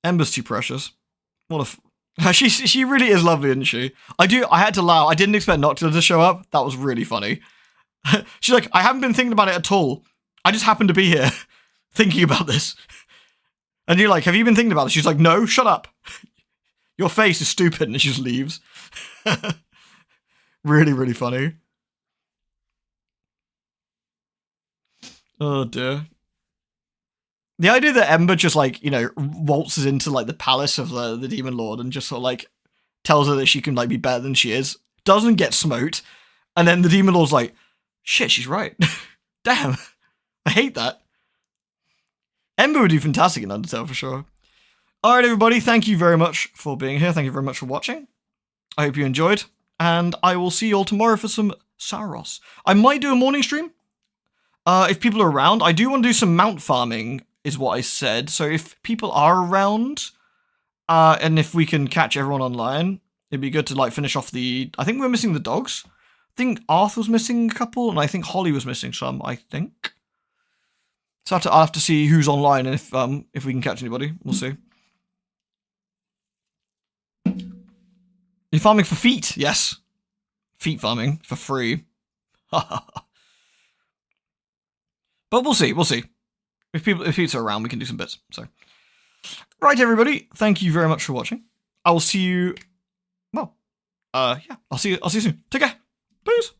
Ember's too precious. What a she really is lovely, isn't she? I had to laugh. I didn't expect Noctula to show up. That was really funny. She's like, I haven't been thinking about it at all. I just happened to be here thinking about this. And you're like, have you been thinking about this? She's like, no, shut up. Your face is stupid. And she just leaves. Really, really funny. Oh dear. The idea that Ember just like, you know, waltzes into like the palace of the Demon Lord and just sort of like tells her that she can like be better than she is, doesn't get smote, and then the Demon Lord's like, shit, she's right. Damn. I hate that. Ember would do fantastic in Undertale for sure. Alright everybody, thank you very much for being here. Thank you very much for watching. I hope you enjoyed. And I will see you all tomorrow for some Saros. I might do a morning stream. If people are around. I do want to do some mount farming, is what I said. So if people are around, And if we can catch everyone online, it'd be good to like finish off the. I think we're missing the dogs. I think Arthur was missing a couple, and I think Holly was missing some. I think. So I'll have to see who's online and if we can catch anybody. We'll see. You're farming for feet? Yes. Feet farming for free. But we'll see. We'll see. If people are around, we can do some bits. So, right, everybody. Thank you very much for watching. I will see you. Well, yeah. I'll see you soon. Take care. Peace.